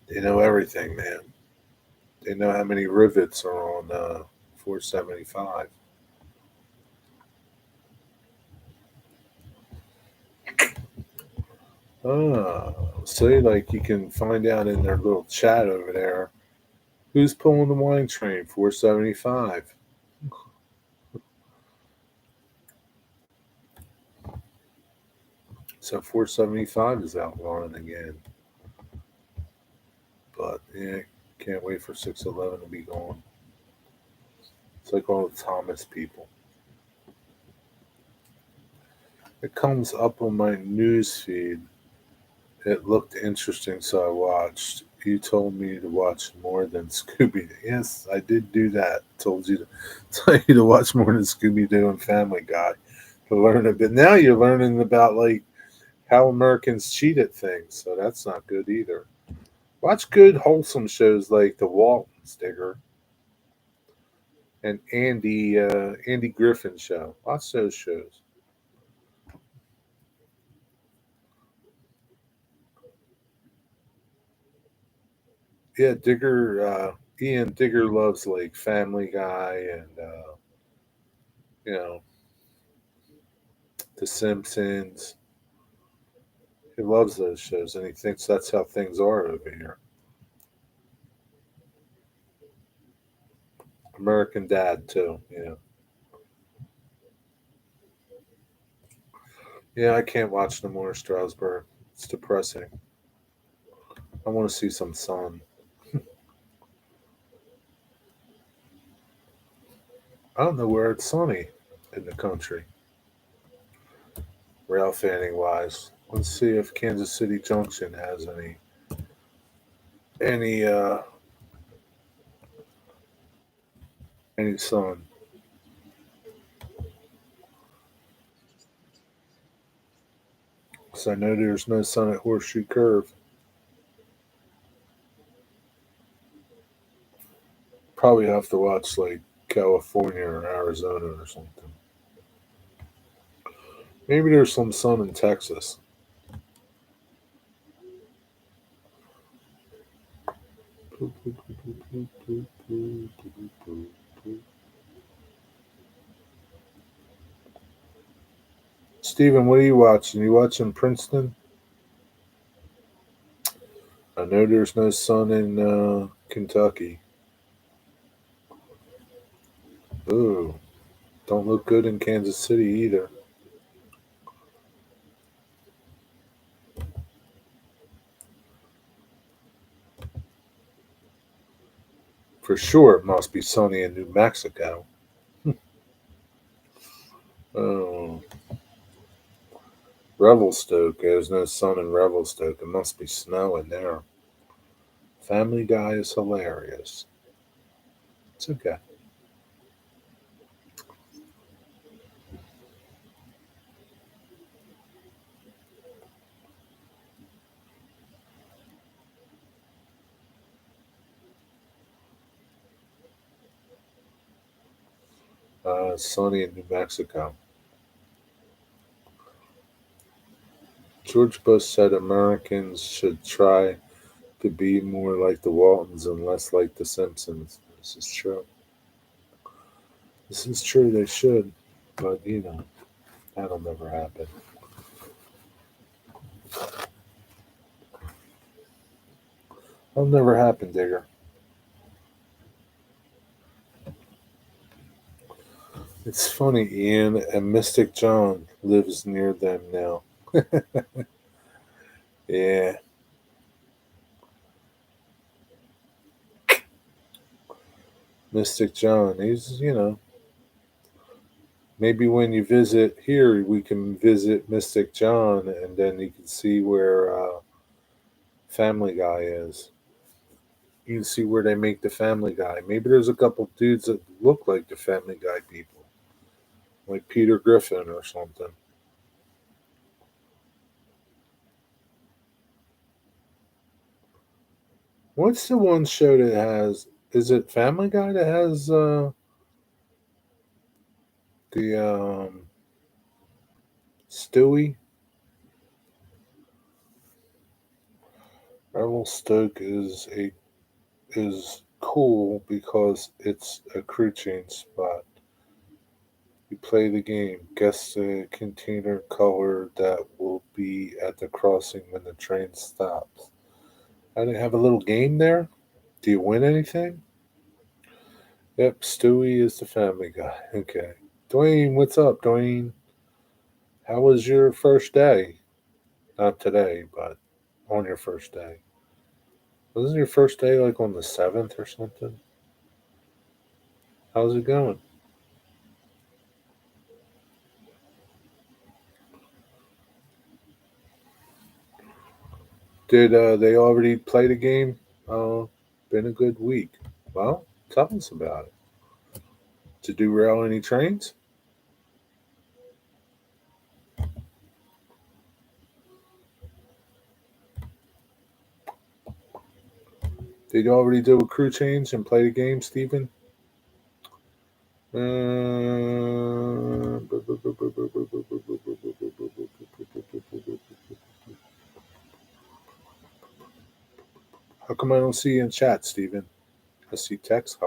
they know everything, man. They know how many rivets are on 475. Ah, see, like you can find out in their little chat over there who's pulling the wine train 475. So 475 is outlawing again. But yeah, can't wait for 611 to be gone. It's like all the Thomas people. It comes up on my news feed. It looked interesting, so I watched. You told me to watch more than Scooby. Yes, I did do that. Told you to tell you to watch more than Scooby Doo and Family Guy to learn a bit. Now you're learning about like how Americans cheat at things, so that's not good either. Watch good wholesome shows like The Waltons, Digger, and Andy Griffin Show. Watch those shows. Yeah, Digger. Ian Digger loves like Family Guy and you know The Simpsons. He loves those shows, and he thinks that's how things are over here. American Dad too. Yeah, yeah. I can't watch no more Strasbourg. It's depressing. I want to see some sun. I don't know where it's sunny in the country. Rail fanning wise, let's see if Kansas City Junction has any uh any sun. Because I know there's no sun at Horseshoe Curve. Probably have to watch like California or Arizona or something. Maybe there's some sun in Texas. Steven, what are you watching? You watching Princeton? I know there's no sun in Kentucky. Ooh, don't look good in Kansas City either. For sure, it must be sunny in New Mexico. Oh, Revelstoke. There's no sun in Revelstoke. It must be snowing there. Family Guy is hilarious. It's okay. Sunny in New Mexico. George Bush said Americans should try to be more like the Waltons and less like the Simpsons. This is true. This is true, they should. But, that'll never happen. That'll never happen, Digger. It's funny, Ian and Mystic John lives near them now. Yeah. Mystic John, maybe when you visit here, we can visit Mystic John and then you can see where Family Guy is. You can see where they make the Family Guy. Maybe there's a couple dudes that look like the Family Guy people, like Peter Griffin or something. What's the one show that has? Is it Family Guy that has the Stewie? Revelstoke is cool because it's a crew change spot. You play the game. Guess the container color that will be at the crossing when the train stops. I didn't have a little game there. Do you win anything? Yep, Stewie is the Family Guy. Okay. Dwayne, what's up, Dwayne? How was your first day? Not today, but on your first day. Wasn't your first day like on the 7th or something? How's it going? Did they already play the game? Been a good week. Well, tell us about it. Did you do rail any trains? Did you already do a crew change and play the game, Stephen? How come I don't see you in chat, Stephen? I see Tex,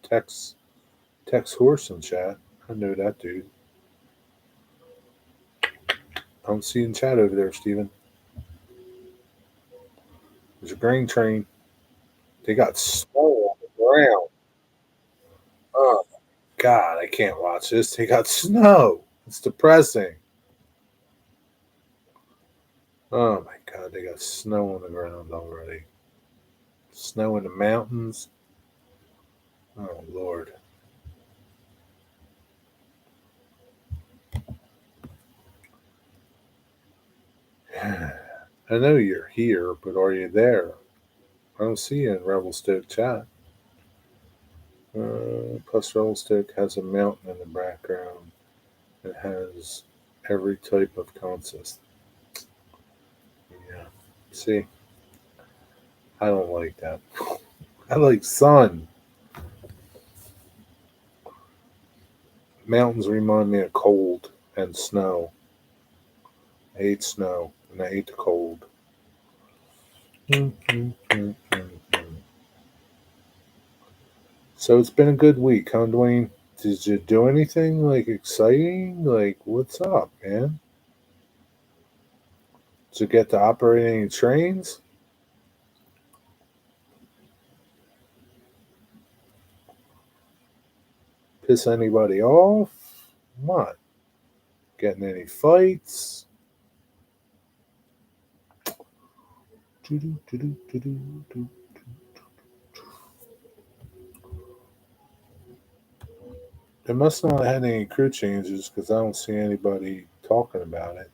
Tex Horse in chat. I know that dude. I don't see you in chat over there, Stephen. There's a grain train. They got snow on the ground. Oh God, I can't watch this. They got snow. It's depressing. Oh my God, they got snow on the ground already. Snow in the mountains. Oh Lord. I know you're here, but are you there? I don't see you in Revelstoke chat. Plus, Revelstoke has a mountain in the background. It has every type of consist. Yeah. See, I don't like that. I like sun. Mountains remind me of cold and snow. I hate snow and I hate the cold. So it's been a good week, huh, Dwayne? Did you do anything like exciting? Like, what's up, man? Did you get to operate any trains? Piss anybody off? What? Getting any fights? Doo-doo-doo-doo-doo-doo. They must not have had any crew changes because I don't see anybody talking about it.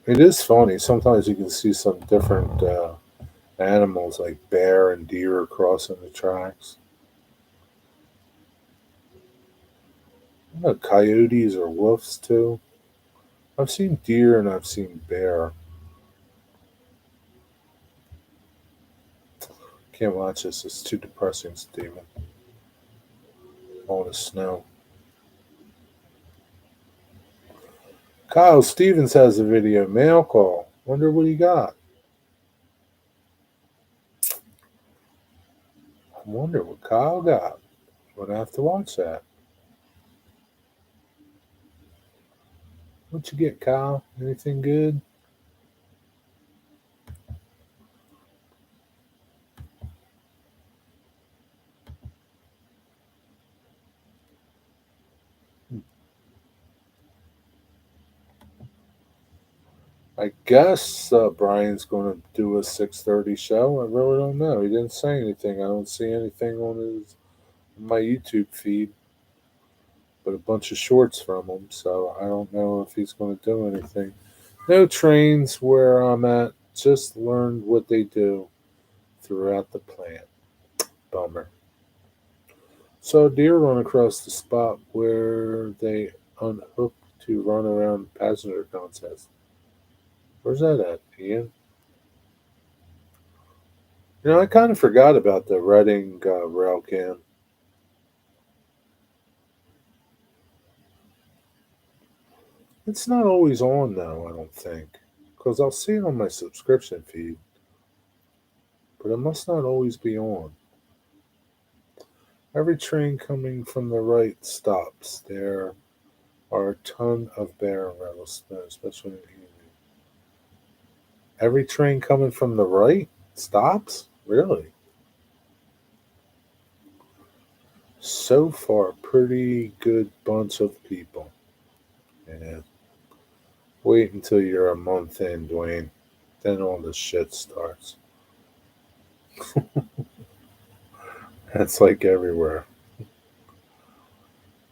It is funny. Sometimes you can see some different animals like bear and deer crossing the tracks. Coyotes or wolves too. I've seen deer and I've seen bear. Can't watch this. It's too depressing, Steven. All the snow. Kyle Stevens has a video. Mail call. Wonder what he got. I wonder what Kyle got. Gonna have to watch that. What you get, Kyle? Anything good? I guess Brian's going to do a 6:30 show. I really don't know. He didn't say anything. I don't see anything on my YouTube feed, but a bunch of shorts from him. So I don't know if he's going to do anything. No trains where I'm at. Just learned what they do throughout the plant. Bummer. Saw a deer run across the spot where they unhooked to run around passenger contest. Where's that at, Ian? I kind of forgot about the Reading rail cam. It's not always on, though, I don't think, because I'll see it on my subscription feed, but it must not always be on. Every train coming from the right stops. There are a ton of bear and rattlesnakes, especially in the evening. Every train coming from the right stops? Really? So far, pretty good bunch of people. Yeah. Wait until you're a month in, Dwayne. Then all the shit starts. That's like everywhere.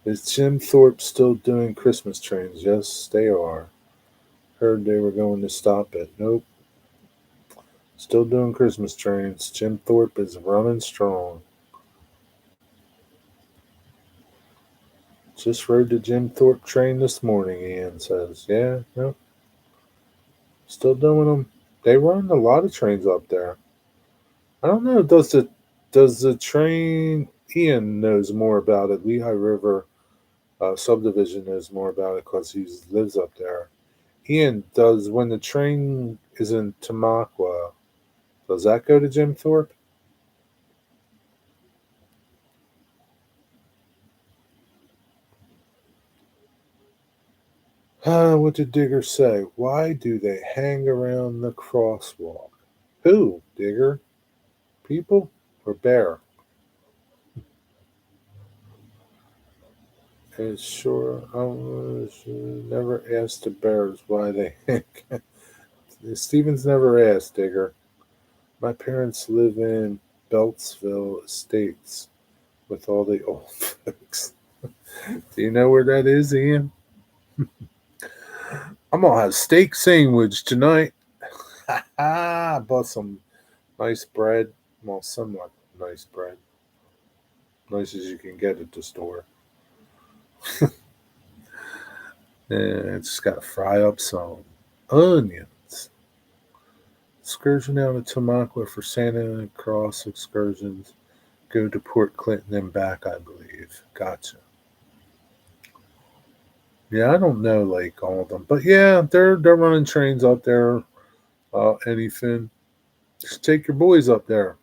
Is Jim Thorpe still doing Christmas trains? Yes, they are. Heard they were going to stop it. Nope. Still doing Christmas trains. Jim Thorpe is running strong. Just rode the Jim Thorpe train this morning, Ian says. Yeah, nope. Still doing them. They run a lot of trains up there. I don't know. Does the train? Ian knows more about it. Lehigh River subdivision knows more about it because he lives up there. Ian, does when the train is in Tamaqua, does that go to Jim Thorpe? What did Digger say? Why do they hang around the crosswalk? Who, Digger? People or bear? It's sure I never asked the bears why they hang. Stevens never asked, Digger. My parents live in Beltsville Estates with all the old folks. Do you know where that is, Ian? I'm gonna have steak sandwich tonight. I bought some nice bread. Well, somewhat nice bread. Nice as you can get at the store. And just gotta fry up some onions. Excursion out to Tamaqua for Santa Cross excursions. Go to Port Clinton and back, I believe. Gotcha. Yeah, I don't know like all of them, but yeah, they're running trains up there. Anything, just take your boys up there.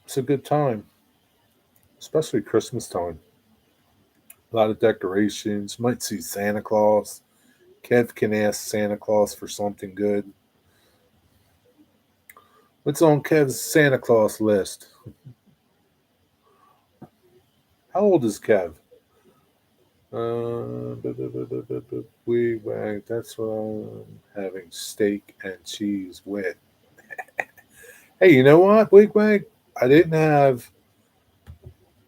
It's a good time, especially Christmas time. A lot of decorations. Might see Santa Claus. Kev can ask Santa Claus for something good. What's on Kev's Santa Claus list? How old is Kev? Wig wag. That's what I'm having steak and cheese with. Hey, you know what, Wig wag? I didn't have.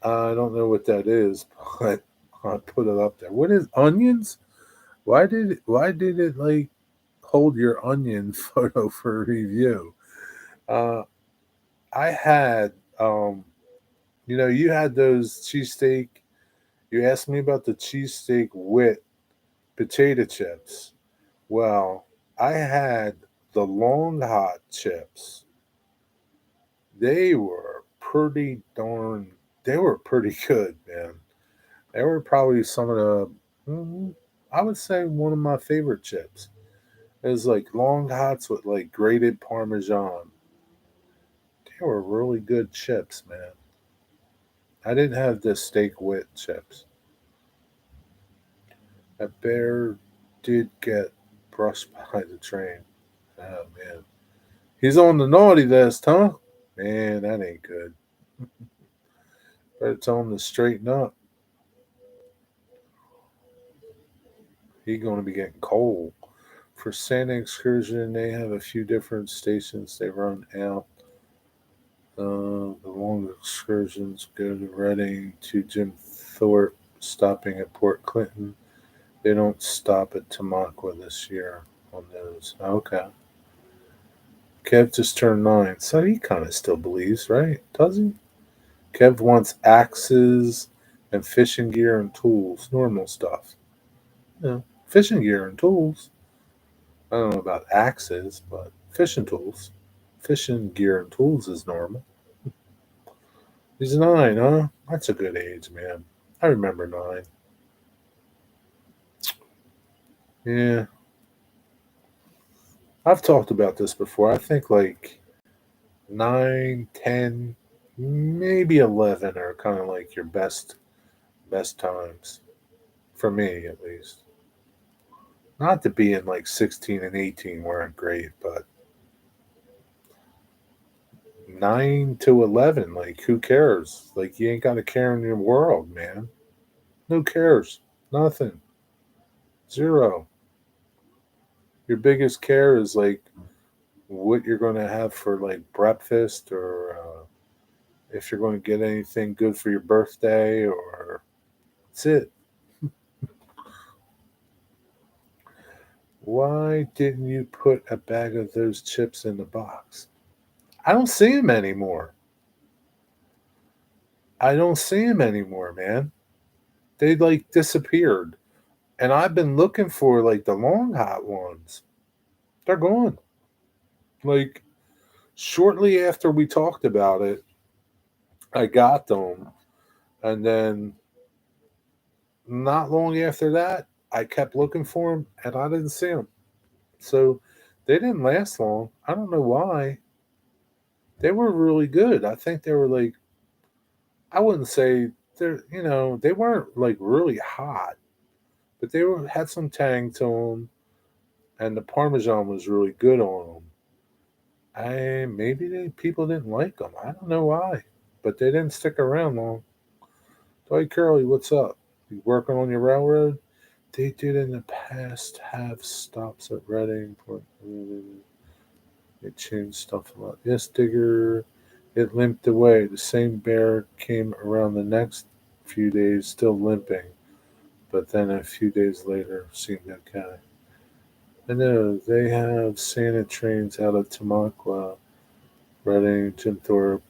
I don't know what that is, but I put it up there. What is onions? Why did it like hold your onion photo for review? Uh, I had you had those cheesesteak. You asked me about the cheesesteak with potato chips. Well, I had the long hot chips. They were pretty darn. They were pretty good, man. They were probably some of the. mm, I would say one of my favorite chips. It was like long hots with like grated parmesan. They were really good chips, man. I didn't have the steak with chips. That bear did get brushed by the train. Oh man. He's on the naughty list, huh? Man, that ain't good. Better tell him to straighten up. He gonna be getting cold. For Santa excursion, they have a few different stations they run out. The long excursions go to Reading to Jim Thorpe, stopping at Port Clinton. They don't stop at Tamaqua this year on those. Okay. Kev just turned 9, so he kind of still believes, right? Does he? Kev wants axes and fishing gear and tools, normal stuff. Fishing gear and tools. I don't know about axes, but fishing tools. Fishing gear and tools is normal. He's 9, huh? That's a good age, man. I remember 9. Yeah, I've talked about this before. I think like 9, 10, maybe 11 are kind of like your best times for me at least. Not to be in like 16 and 18 weren't great, but 9 to 11, like who cares? Like you ain't got a care in your world, man. Who cares? Nothing. Zero. Your biggest care is like what you're going to have for like breakfast or if you're going to get anything good for your birthday or that's it. Why didn't you put a bag of those chips in the box? I don't see them anymore. I don't see them anymore, man. They like disappeared. And I've been looking for like the long hot ones. They're gone. Like shortly after we talked about it, I got them. And then not long after that, I kept looking for them and I didn't see them. So they didn't last long. I don't know why. They were really good. I think they were like, I wouldn't say they weren't like really hot, but they were had some tang to them, and the parmesan was really good on them. I maybe people didn't like them. I don't know why, but they didn't stick around long. Dwight Curley, what's up? You working on your railroad? They did in the past have stops at Reading. They changed stuff a lot. Yes, Digger. It limped away. The same bear came around the next few days, still limping, but then a few days later seemed okay. I know they have Santa trains out of Tamaqua, Reading, Jim Thorpe,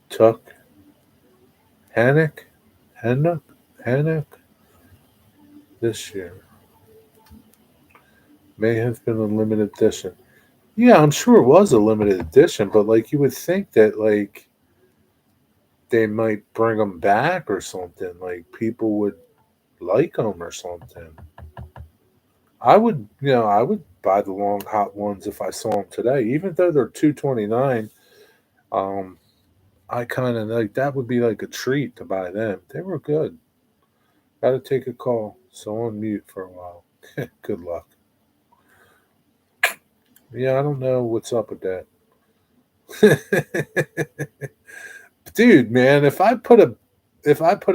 Tuck, Hannock, Hannock, Hannock this year. May have been a limited edition. Yeah, I'm sure it was a limited edition, but like you would think that like they might bring them back or something. Like people would like them or something. I would buy the long hot ones if I saw them today, even though they're 229. Um, I kind of like that would be like a treat to buy them. They were good. Got to take a call, so on mute for a while. Good luck. Yeah, I don't know what's up with that. Dude, man, if I put a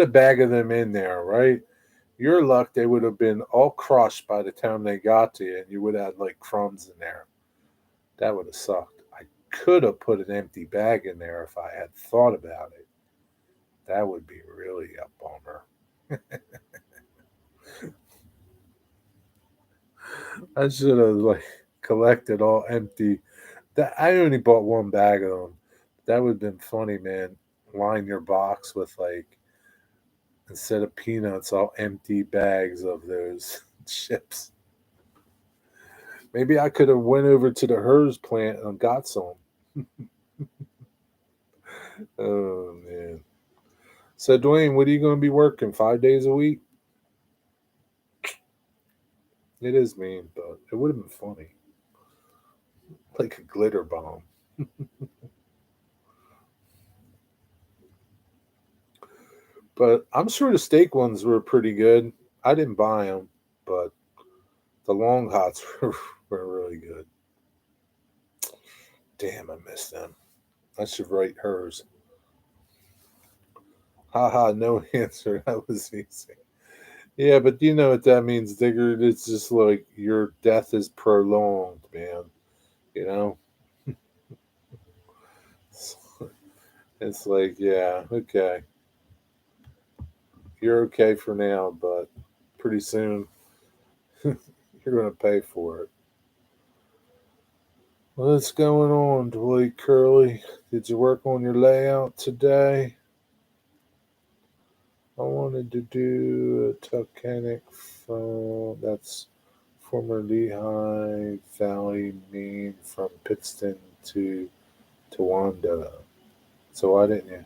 bag of them in there, right? Your luck, they would have been all crushed by the time they got to you, and you would have had like crumbs in there. That would have sucked. I could have put an empty bag in there if I had thought about it. That would be really a bummer. I should have like collected all empty. That I only bought one bag of them. That would have been funny, man. Line your box with like instead of peanuts, all empty bags of those chips. Maybe I could have went over to the Hers plant and got some. Oh man. So Dwayne, what are you going to be working 5 days a week? It is mean, but it would have been funny, like a glitter bomb. But I'm sure the steak ones were pretty good. I didn't buy them, but the long hots were really good. Damn, I missed them. I should write Hers. Haha, no answer. That was easy. Yeah, but you know what that means, Digger? It's just like your death is prolonged, man. You know? It's like, yeah, okay. You're okay for now, but pretty soon you're going to pay for it. What's going on, Dwight Curley? Did you work on your layout today? I wanted to do a Tucanic from that's former Lehigh Valley, Maine, from Pittston to Towanda. So why didn't you?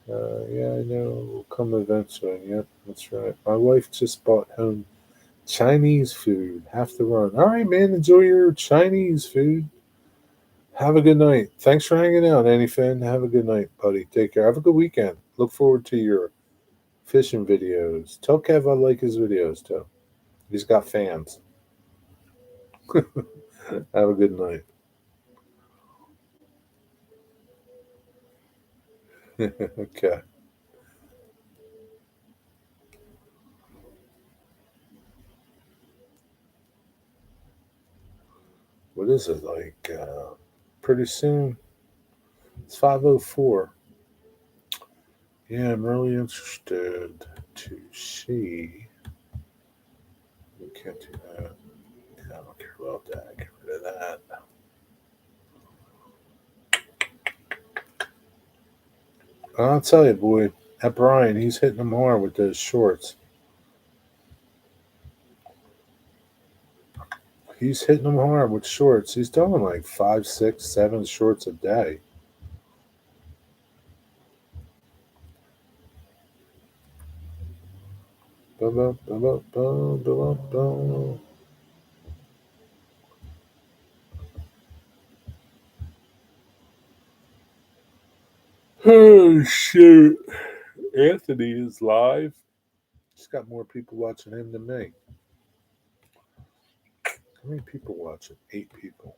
Yeah, I know. Will come eventually. Yep, that's right. My wife just bought home Chinese food. Have to run. All right, man. Enjoy your Chinese food. Have a good night. Thanks for hanging out, Annie Finn. Have a good night, buddy. Take care. Have a good weekend. Look forward to your fishing videos. Tell Kev I like his videos too. He's got fans. Have a good night. Okay. What is it like? Pretty soon. It's 5:04. Yeah, I'm really interested to see. We can't do that. Yeah, I don't care about that. Get rid of that. I'll tell you, boy, that Brian, he's hitting them hard with those shorts. He's hitting them hard with shorts. He's doing like 5, 6, 7 shorts a day. Ba-ba-ba-ba-ba-ba-ba. Oh shoot! Anthony is live. He's got more people watching him than me. How many people watch it? 8 people.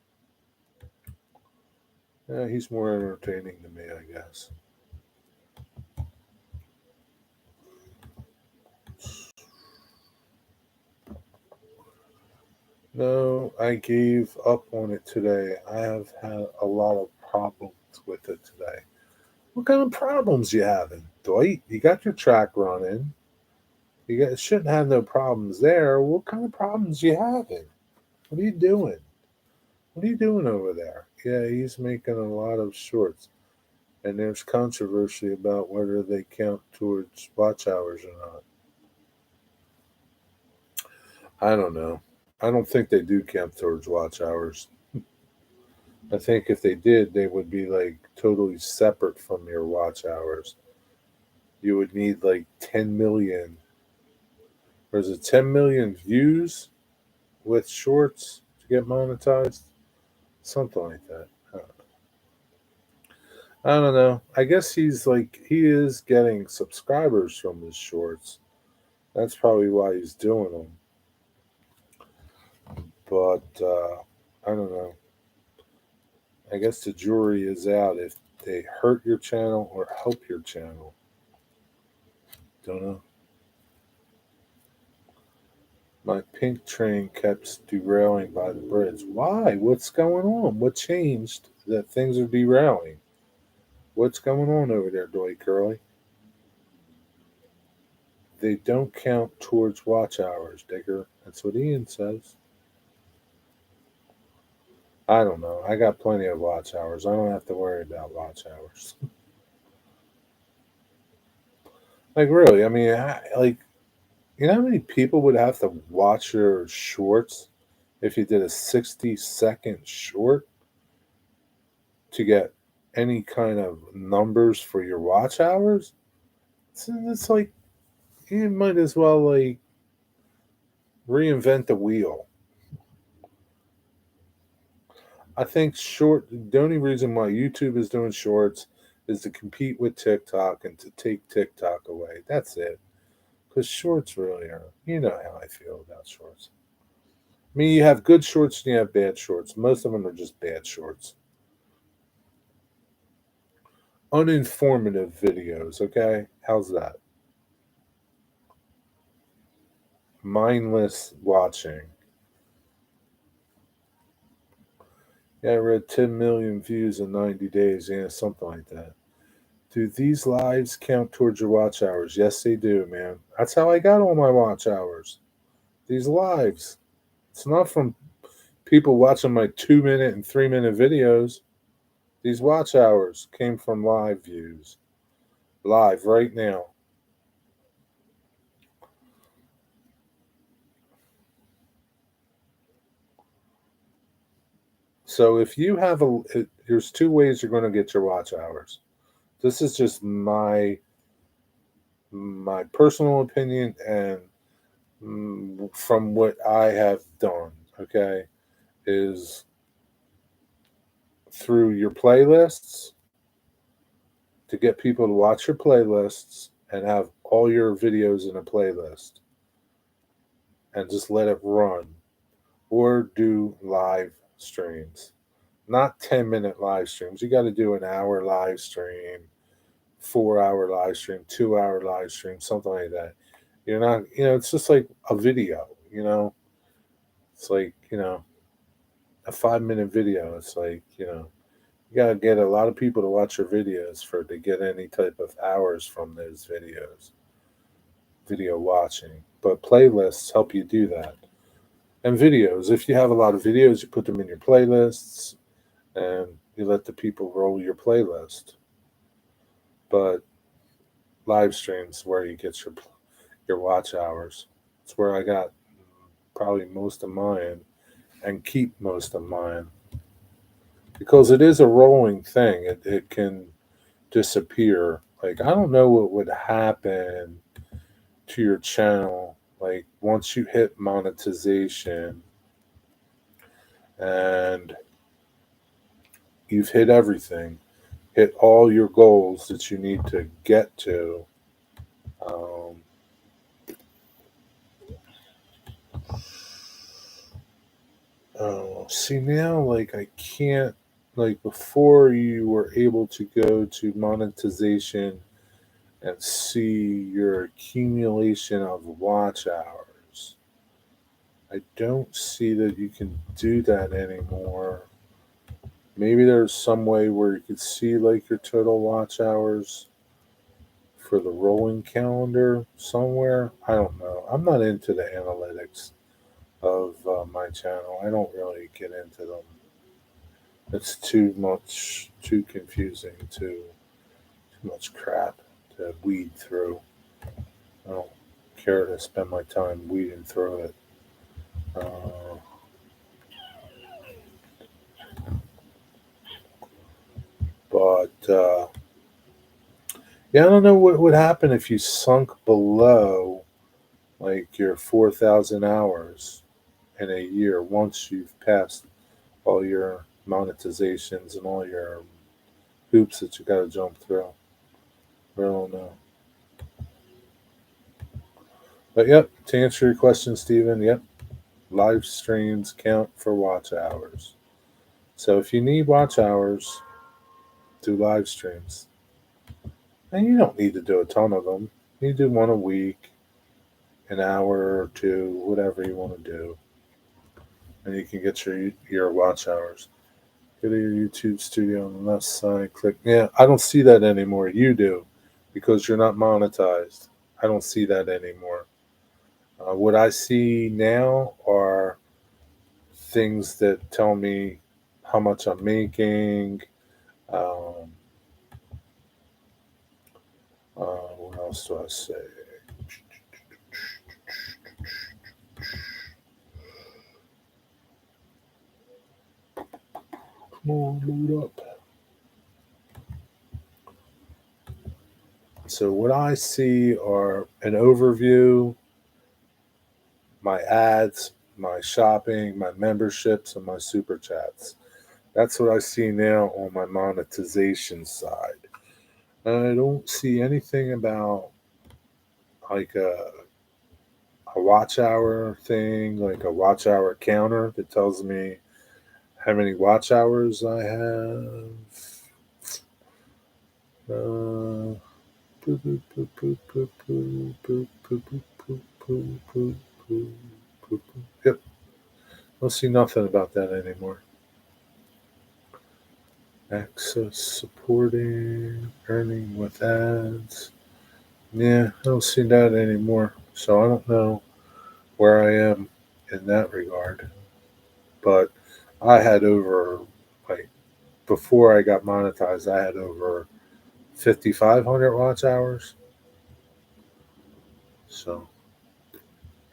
Yeah, he's more entertaining than me, I guess. No, I gave up on it today. I have had a lot of problems with it today. What kind of problems you having, Dwight? You got your track running. Shouldn't have no problems there. What kind of problems you having? What are you doing? What are you doing over there? Yeah, he's making a lot of shorts. And there's controversy about whether they count towards watch hours or not. I don't know. I don't think they do count towards watch hours. I think if they did, they would be like totally separate from your watch hours. You would need like 10 million, or is it 10 million views with shorts to get monetized? Something like that. I don't know. I guess he is getting subscribers from his shorts. That's probably why he's doing them. But I don't know. I guess the jury is out if they hurt your channel or help your channel. Don't know. My pink train kept derailing by the bridge. Why? What's going on? What changed that things are derailing? What's going on over there, Dwight Curley? They don't count towards watch hours, Digger. That's what Ian says. I don't know. I got plenty of watch hours. I don't have to worry about watch hours. Like, really, I mean, you know how many people would have to watch your shorts if you did a 60-second short to get any kind of numbers for your watch hours? It's like you might as well like reinvent the wheel. I think the only reason why YouTube is doing shorts is to compete with TikTok and to take TikTok away. That's it. Because shorts really are, you know how I feel about shorts. I mean, you have good shorts and you have bad shorts. Most of them are just bad shorts. Uninformative videos, okay? How's that? Mindless watching. Yeah, I read 10 million views in 90 days. Yeah, something like that. Do these lives count towards your watch hours? Yes, they do, man. That's how I got all my watch hours. These lives. It's not from people watching my 2 minute and 3 minute videos. These watch hours came from live views. Live right now. So if you have there's two ways you're going to get your watch hours. This is just my personal opinion and from what I have done, okay, is through your playlists to get people to watch your playlists and have all your videos in a playlist and just let it run or do live streams. Not 10-minute live streams. You got to do an hour live stream, 4 hour live stream, 2 hour live stream, something like that. You're not, it's just like a video, it's like, a 5 minute video. It's like, you got to get a lot of people to watch your videos for to get any type of hours from those videos, video watching. But playlists help you do that. And videos, if you have a lot of videos, you put them in your playlists and you let the people roll your playlist. But live streams where you get your watch hours. It's where I got probably most of mine and keep most of mine because it is a rolling thing. It can disappear. Like, I don't know what would happen to your channel like once you hit monetization and you've hit everything, hit all your goals that you need to get to. um, See now, like I can't, like before you were able to go to monetization and see your accumulation of watch hours. I don't see that you can do that anymore. Maybe there's some way where you could see like your total watch hours for the rolling calendar somewhere. I don't know. I'm not into the analytics of my channel. I don't really get into them. It's too confusing, too much crap to weed through. I don't care to spend my time weeding through it. Uh, Yeah, I don't know what would happen if you sunk below like your 4,000 hours in a year once you've passed all your monetizations and all your hoops that you got to jump through. I don't know. But yep, to answer your question, Stephen, yep, live streams count for watch hours. So if you need watch hours, do live streams. And you don't need to do a ton of them. You do one a week, an hour or two, whatever you want to do, and you can get your watch hours. Go to your YouTube studio on the left side. Click. Yeah, I don't see that anymore. You do, because you're not monetized. I don't see that anymore. What I see now are things that tell me how much I'm making. Um, what else do I say? Come on, load up. So what I see are an overview, my ads, my shopping, my memberships, and my super chats. That's what I see now on my monetization side. I don't see anything about like a watch hour thing, like a watch hour counter that tells me how many watch hours I have. Yep, don't see nothing about that anymore. Access supporting, earning with ads. Yeah, I don't see that anymore. So I don't know where I am in that regard. But I had over, like, before I got monetized, I had over 5,500 watch hours. So,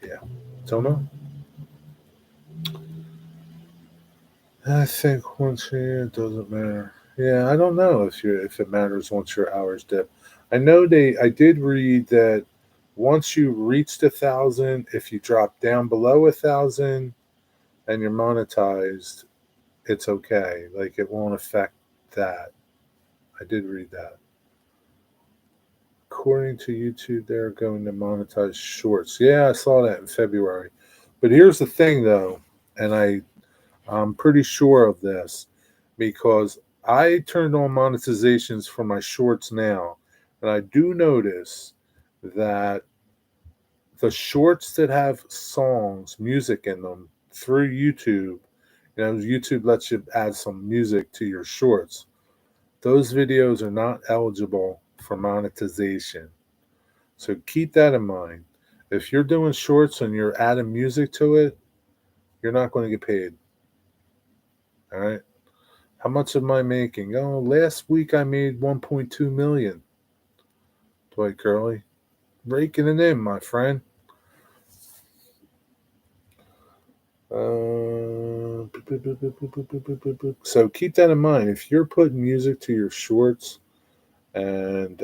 yeah, don't know. I think once it doesn't matter. Yeah, I don't know if it matters once your hours dip. I did read that once you reached 1,000, if you drop down below 1,000 and you're monetized, it's okay. Like it won't affect that. I did read that. According to YouTube, they're going to monetize shorts. Yeah, I saw that in February. But here's the thing, though, and I'm pretty sure of this because I turned on monetizations for my shorts now, and I do notice that the shorts that have songs, music in them through YouTube, YouTube lets you add some music to your shorts. Those videos are not eligible for monetization. So keep that in mind. If you're doing shorts and you're adding music to it, you're not going to get paid. All right. How much am I making? Oh, last week I made 1.2 million. Dwight Curley, raking it in, my friend. So keep that in mind. If you're putting music to your shorts and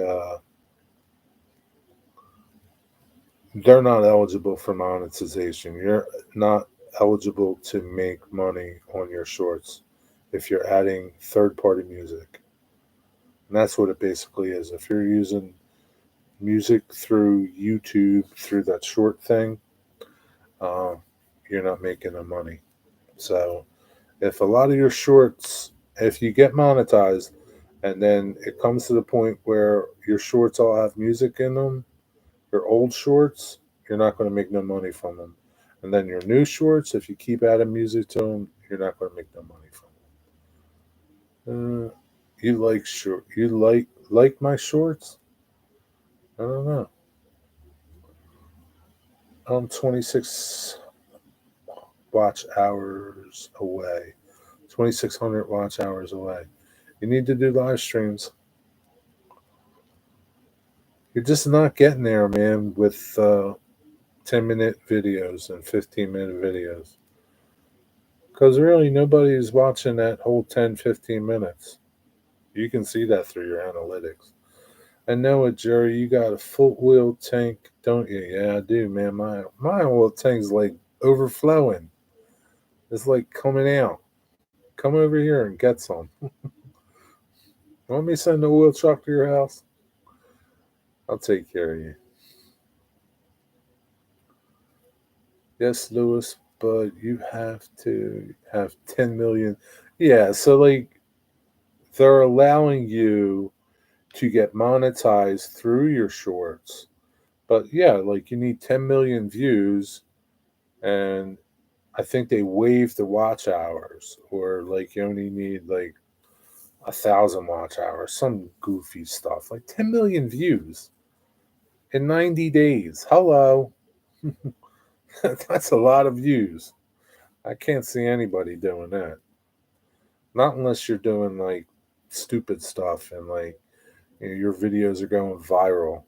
they're not eligible for monetization, you're not eligible to make money on your shorts if you're adding third party music. And that's what it basically is. If you're using music through YouTube, through that short thing, uh, you're not making the money. So if a lot of your shorts, if you get monetized and then it comes to the point where your shorts all have music in them, your old shorts, you're not going to make no money from them. And then your new shorts, if you keep adding music to them, you're not going to make no money from them. You like short? You like my shorts? I don't know. I'm 26 watch hours away. 2,600 watch hours away. You need to do live streams. You're just not getting there, man, with 10-minute videos and 15-minute videos. Because really, nobody is watching that whole 10, 15 minutes. You can see that through your analytics. I know it, Jerry. You got a full oil tank, don't you? Yeah, I do, man. My oil tank's like overflowing. It's like coming out. Come over here and get some. Want me to send the oil truck to your house? I'll take care of you. Yes, Lewis, but you have to have 10 million. Yeah, so like they're allowing you to get monetized through your shorts. But yeah, like you need 10 million views, and I think they waive the watch hours, or like you only need like 1,000 watch hours, some goofy stuff. Like 10 million views in 90 days. Hello. That's a lot of views. I can't see anybody doing that. Not unless you're doing like stupid stuff and like your videos are going viral.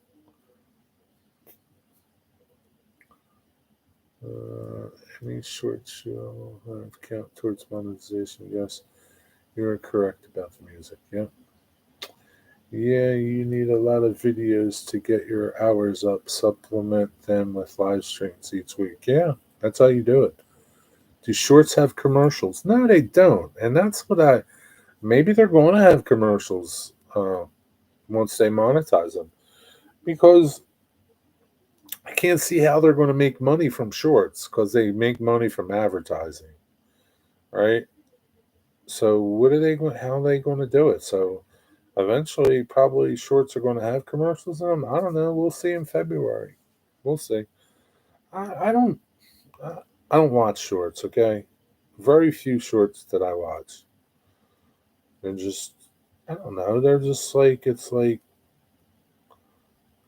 Any short show count towards monetization? Yes, you're correct about the music. Yeah. Yeah, you need a lot of videos to get your hours up. Supplement them with live streams each week. Yeah, that's how you do it. Do shorts have commercials? No, they don't. And that's what maybe they're going to have commercials once they monetize them, because I can't see how they're going to make money from shorts because they make money from advertising, right? So what are they going? How are they going to do it? So eventually, probably shorts are going to have commercials in them. I don't know. We'll see in February. We'll see. I don't. I, I don't watch shorts. Okay, very few shorts that I watch. They're just. I don't know. They're just like it's like.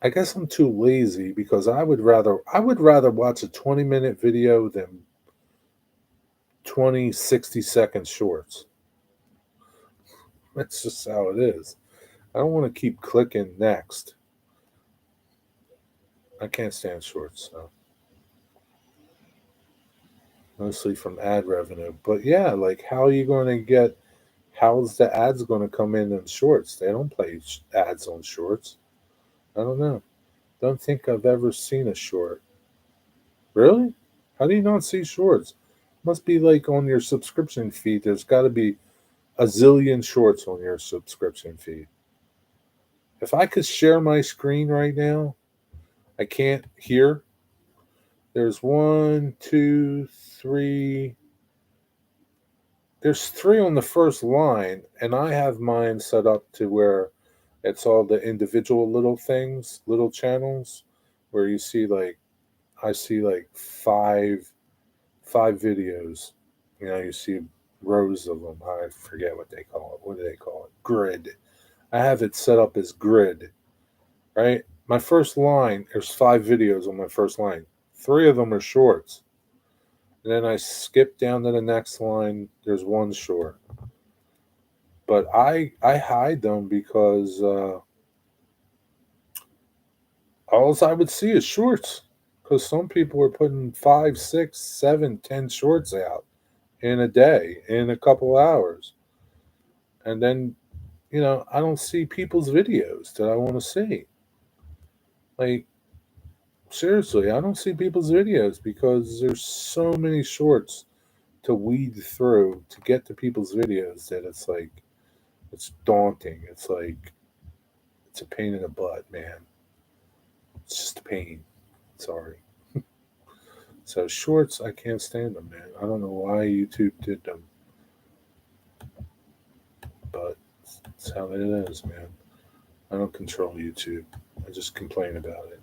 I guess I'm too lazy because I would rather watch a 20-minute video than 20 60-second shorts. That's just how it is. I don't want to keep clicking next. I can't stand shorts, so mostly from ad revenue. But yeah, like how are you going to get? How's the ads going to come in shorts? They don't play ads on shorts. I don't know. Don't think I've ever seen a short. Really? How do you not see shorts? Must be like on your subscription feed. There's got to be a zillion shorts on your subscription feed. If I could share my screen right now, I can't hear. There's one, two, three. There's three on the first line, and I have mine set up to where it's all the individual little things, little channels, where you see like I see like five videos. You see rows of them. I forget what they call it. What do they call it? Grid. I have it set up as grid, right? My first line, there's five videos on my first line. Three of them are shorts. And then I skip down to the next line. There's one short. But I hide them because all I would see is shorts. Because some people are putting 5, 6, 7, 10 shorts out in a day, in a couple hours. And then, I don't see people's videos that I want to see. Like, seriously, I don't see people's videos because there's so many shorts to weed through to get to people's videos that it's like it's daunting. It's like it's a pain in the butt, man. It's just a pain. Sorry. So shorts, I can't stand them, man. I don't know why YouTube did them, but it's how it is, man. I don't control YouTube. I just complain about it.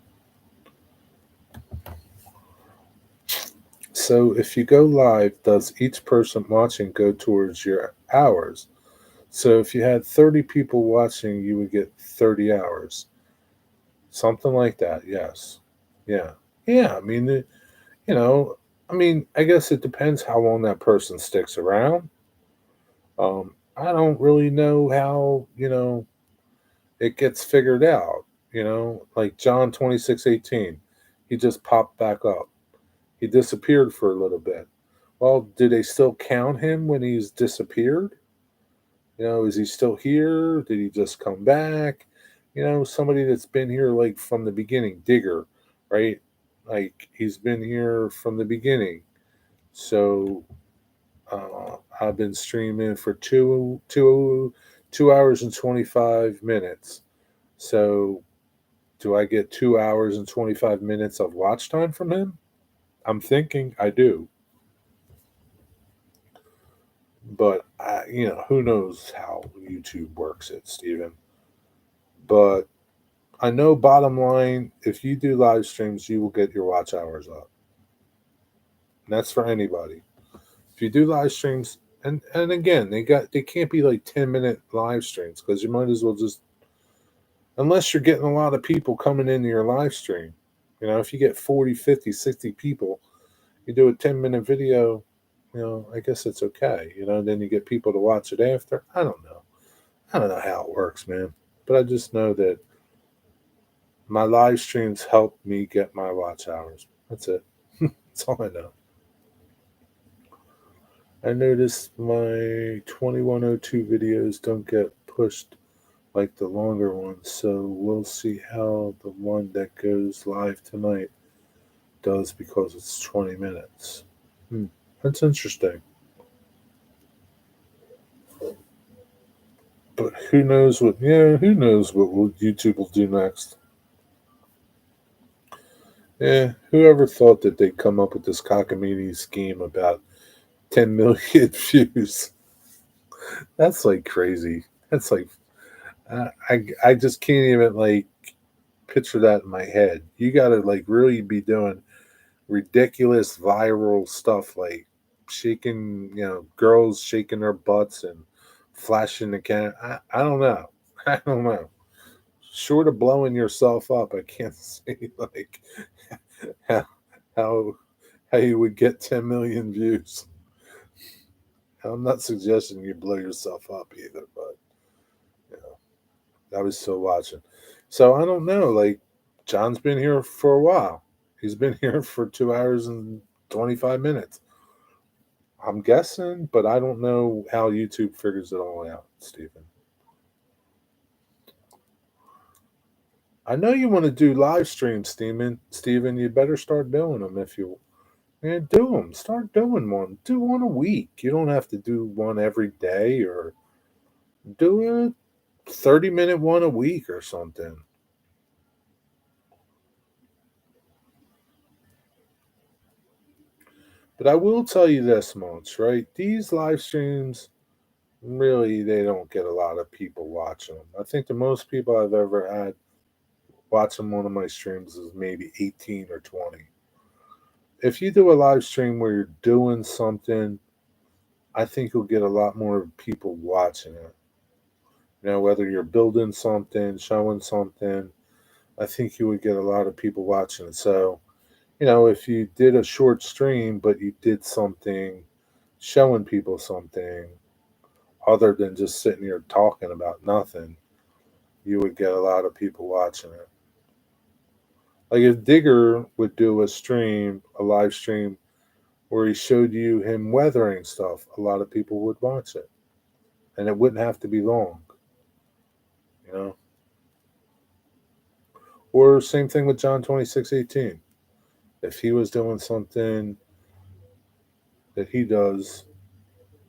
So if you go live, does each person watching go towards your hours? So if you had 30 people watching, you would get 30 hours. Something like that, yes. Yeah. Yeah, I mean, you know, I guess it depends how long that person sticks around. I don't really know how, it gets figured out, like John 26:18. He just popped back up. He disappeared for a little bit. Well, do they still count him when he's disappeared? Is he still here? Did he just come back? somebody that's been here like from the beginning, Digger, right? Like he's been here from the beginning. So I've been streaming for 2 hours and 25 minutes. So do I get 2 hours and 25 minutes of watch time from him? I'm thinking I do. But who knows how YouTube works it, Steven. But I know bottom line, if you do live streams, you will get your watch hours up. And that's for anybody. If you do live streams, and again, they can't be like 10-minute live streams because you might as well just, unless you're getting a lot of people coming into your live stream. If you get 40, 50, 60 people, you do a 10-minute video, I guess it's okay. Then you get people to watch it after. I don't know. I don't know how it works, man. But I just know that my live streams help me get my watch hours. That's it. That's all I know. I noticed my 2102 videos don't get pushed like the longer ones, so we'll see how the one that goes live tonight does because it's 20 minutes. That's interesting. But who knows what YouTube will do next. Whoever thought that they'd come up with this cockamamie scheme about 10 million views? That's like crazy. That's like, I just can't even like picture that in my head. You got to like really be doing ridiculous viral stuff like shaking, girls shaking their butts and flashing the camera. I don't know. I don't know. Short of blowing yourself up, I can't see like how how, how you would get 10 million views. I'm not suggesting you blow yourself up either, but I was still watching. So I don't know. Like John's been here for a while. He's been here for 2 hours and 25 minutes. I'm guessing, but I don't know how YouTube figures it all out, Stephen. I know you want to do live streams, Stephen. You better start doing them if you. Yeah, do them. Start doing one. Do one a week. You don't have to do one every day, or do a 30-minute one a week or something. But I will tell you this much, right? These live streams, really, they don't get a lot of people watching them. I think the most people I've ever had watching one of my streams is maybe 18 or 20. If you do a live stream where you're doing something, I think you'll get a lot more people watching it. Whether you're building something, showing something, I think you would get a lot of people watching it. So, if you did a short stream, but you did something showing people something other than just sitting here talking about nothing, you would get a lot of people watching it. Like if Digger would do a live stream, where he showed you him weathering stuff, a lot of people would watch it. And it wouldn't have to be long. You know? Or same thing with John 26:18. If he was doing something that he does,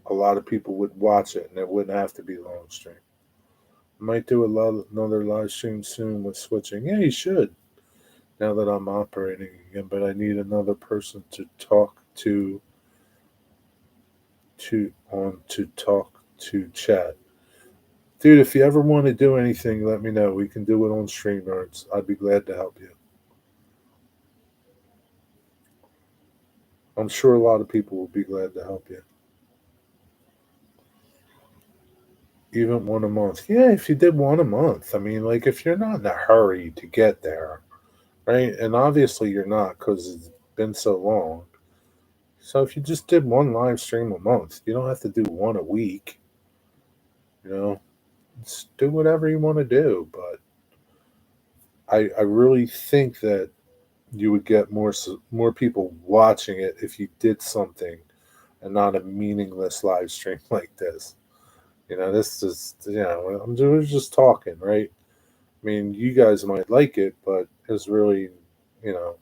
a lot of people would watch it and it wouldn't have to be long stream. Might do another live stream soon with switching. Yeah, you should. Now that I'm operating again, but I need another person to talk to chat. Dude, if you ever want to do anything, let me know. We can do it on StreamYards. I'd be glad to help you. I'm sure a lot of people will be glad to help you. Even one a month. Yeah, if you did one a month. I mean, like, if you're not in a hurry to get there, right? And obviously you're not because it's been so long. So if you just did one live stream a month, you don't have to do one a week. Just do whatever you want to do. But I really think that you would get more people watching it if you did something and not a meaningless live stream like this. This is we're just talking, right? I mean, you guys might like it, but it's really, you know,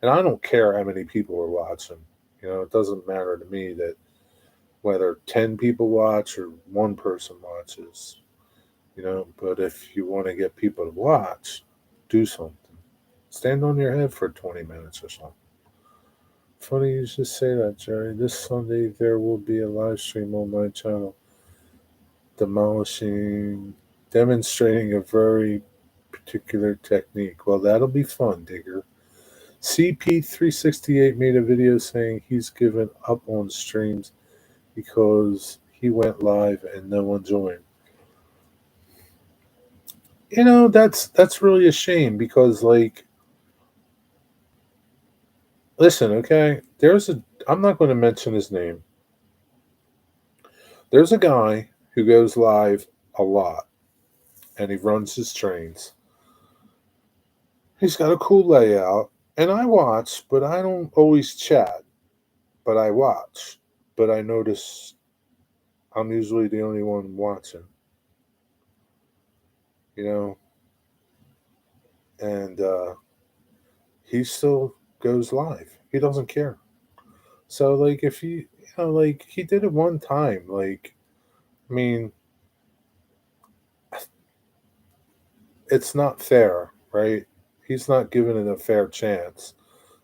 and I don't care how many people are watching. You know, it doesn't matter to me that whether 10 people watch or one person watches, you know, but if you want to get people to watch, do something. Stand on your head for 20 minutes or something. Funny you should say that, Jerry. This Sunday there will be a live stream on my channel demonstrating a very particular technique. Well, that'll be fun, Digger. CP368 made a video saying he's given up on streams because he went live and no one joined. You know, that's really a shame because, like, listen, okay, I'm not going to mention his name. There's a guy who goes live a lot and he runs his trains. He's got a cool layout and I watch, but I don't always chat, but I watch. But I notice I'm usually the only one watching, you know, and he still goes live. He doesn't care. So, like, if you know, like, he did it one time, like, I mean, it's not fair, right? He's not given it a fair chance.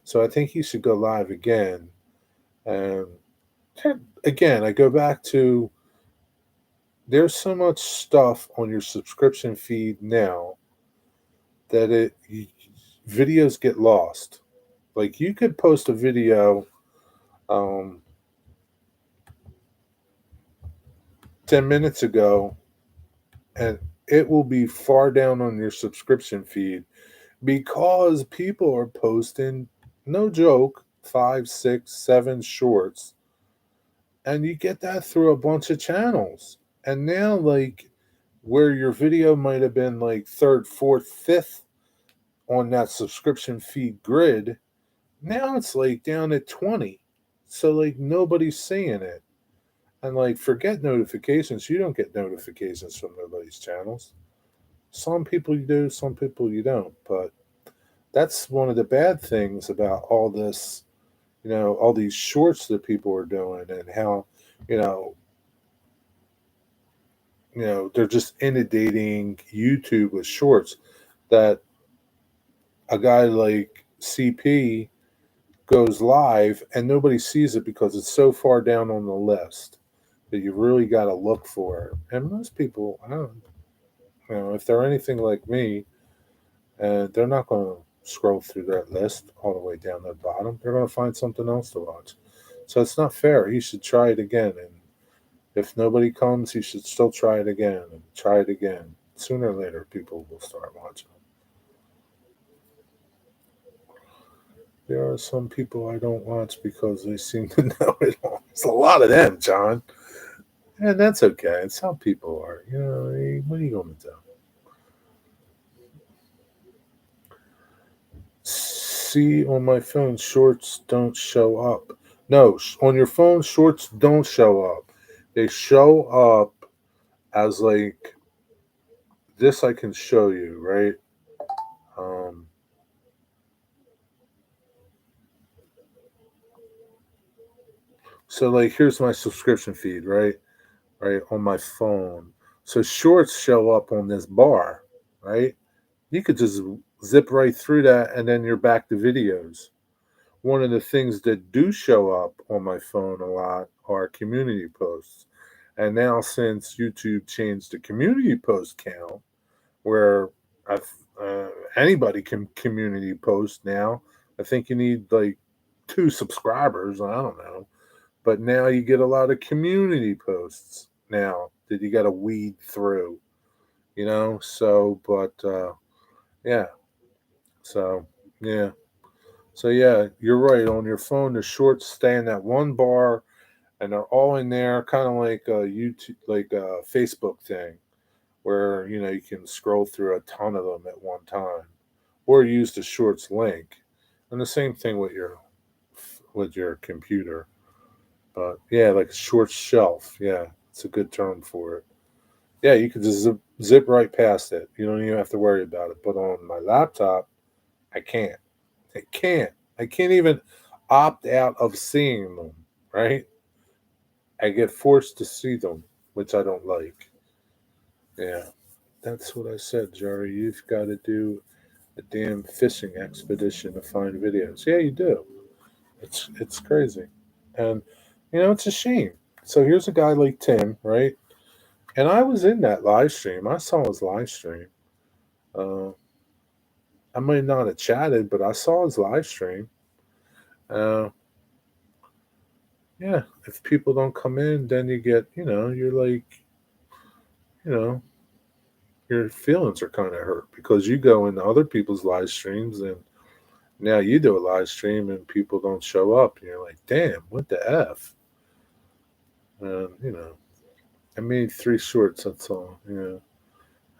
So I think he should go live again. And again, I go back to there's so much stuff on your subscription feed now that videos get lost. Like you could post a video um, 10 minutes ago and it will be far down on your subscription feed because people are posting, no joke, 5, 6, 7 shorts, and you get that through a bunch of channels. And now, like, where your video might have been like third, fourth, fifth on that subscription feed grid, now it's like down at 20. So, like, nobody's seeing it. And, like, forget notifications. You don't get notifications from nobody's channels. Some people you do, some people you don't. But that's one of the bad things about all this, you know, all these shorts that people are doing and how, you know, they're just inundating YouTube with shorts that a guy like CP goes live and nobody sees it because it's so far down on the list that you really got to look for it. And most people, I don't, if they're anything like me, and they're not going to scroll through that list all the way down to the bottom. They're going to find something else to watch. So it's not fair. He should try it again. And if nobody comes, he should still try it again and try it again. Sooner or later, people will start watching. There are some people I don't watch because they seem to know it all. There's a lot of them, John. And that's okay. It's how people are. You know, what are you going to do? See, on my phone, shorts don't show up. No, on your phone, shorts don't show up. They show up as like this. I can show you, right? Um, so, like, here's my subscription feed, right? Right on my phone. So, shorts show up on this bar, right? You could just zip right through that, and then you're back to videos. One of the things that do show up on my phone a lot are community posts. And now, since YouTube changed the community post count, where anybody can community post now, I think you need like 2 subscribers. I don't know. But now you get a lot of community posts now that you got to weed through, you know? So, but yeah. So, yeah. So yeah, you're right. On your phone, the shorts stay in that one bar, and they're all in there, kind of like a YouTube, like a Facebook thing, where you can scroll through a ton of them at one time, or use the shorts link, and the same thing with your computer. But yeah, like a short shelf. Yeah, it's a good term for it. Yeah, you could just zip right past it. You don't even have to worry about it. But on my laptop, I can't. I can't. I can't even opt out of seeing them, right? I get forced to see them, which I don't like. Yeah, that's what I said, Jerry. You've got to do a damn fishing expedition to find videos. Yeah, you do. It's crazy, and it's a shame. So here's a guy like Tim, right? And I was in that live stream. I saw his live stream. Uh, I might not have chatted, but I saw his live stream. Uh, yeah, if people don't come in, then you get, you're like, you know, your feelings are kind of hurt because you go into other people's live streams and now you do a live stream and people don't show up. And you're like, damn, what the F? And, I made 3 shorts, that's all.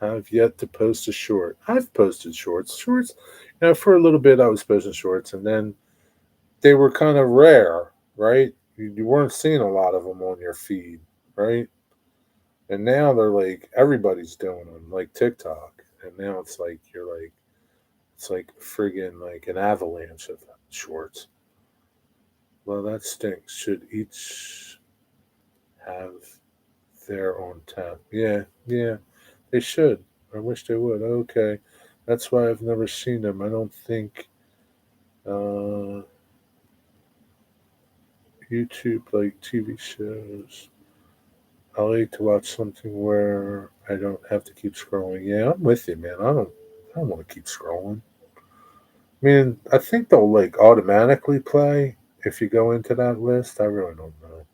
I've yet to post a short. I've posted shorts. Shorts, for a little bit I was posting shorts and then they were kind of rare, right? You weren't seeing a lot of them on your feed, right? And now they're like everybody's doing them, like TikTok. And now it's like it's like friggin' like an avalanche of shorts. Well, that stinks. Should each have their own tab? Yeah, yeah, they should. I wish they would. Okay, that's why I've never seen them. I don't think uh, YouTube like TV shows. I like to watch something where I don't have to keep scrolling. Yeah, I'm with you, man. I don't want to keep scrolling. I mean, I think they'll like automatically play if you go into that list. I really don't know,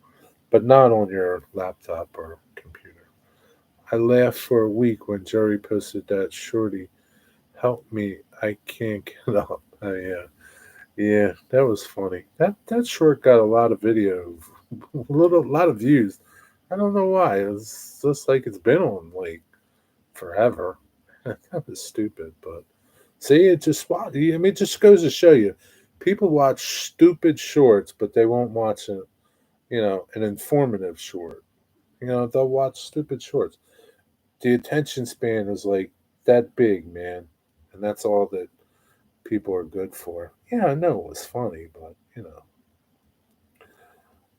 but not on your laptop or computer. I laughed for a week when Jerry posted that shorty. Help me, I can't get up. Yeah, yeah, that was funny. That short got a lot of video, lot of views. I don't know why. It's just like it's been on like forever. That was stupid, but see, it just it just goes to show you, people watch stupid shorts, but they won't watch an informative short. They'll watch stupid shorts. The attention span is like that big, man, and that's all that people are good for. Yeah, I know it was funny, but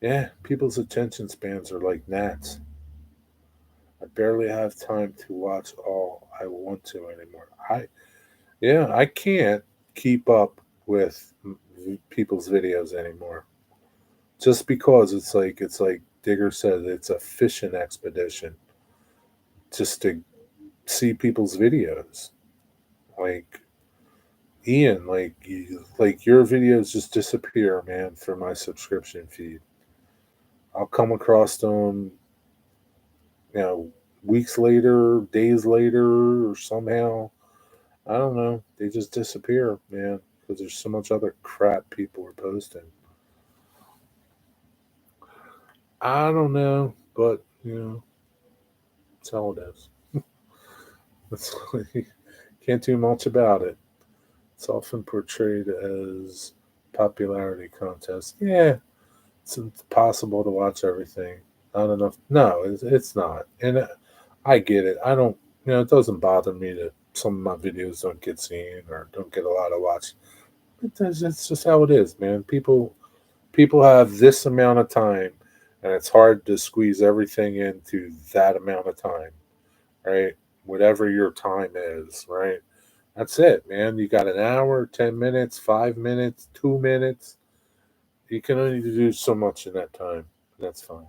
yeah, people's attention spans are like gnats. I barely have time to watch all I want to anymore. I can't keep up with people's videos anymore. Just because it's like Digger said, it's a fishing expedition just to see people's videos. Like Ian, like your videos just disappear, man, from my subscription feed. I'll come across them, you know, weeks later, days later, or somehow. I don't know. They just disappear, man, because there's so much other crap people are posting. I don't know, but that's how it is. It's like, can't do much about it. It's often portrayed as popularity contest. Yeah, it's impossible to watch everything. Not enough. No, it's not. And I get it. I don't. It doesn't bother me that some of my videos don't get seen or don't get a lot of watch. It's just how it is, man. People have this amount of time, and it's hard to squeeze everything into that amount of time, right? Whatever your time is, right? That's it, man. You got an hour, 10 minutes, 5 minutes, 2 minutes. You can only do so much in that time. That's fine.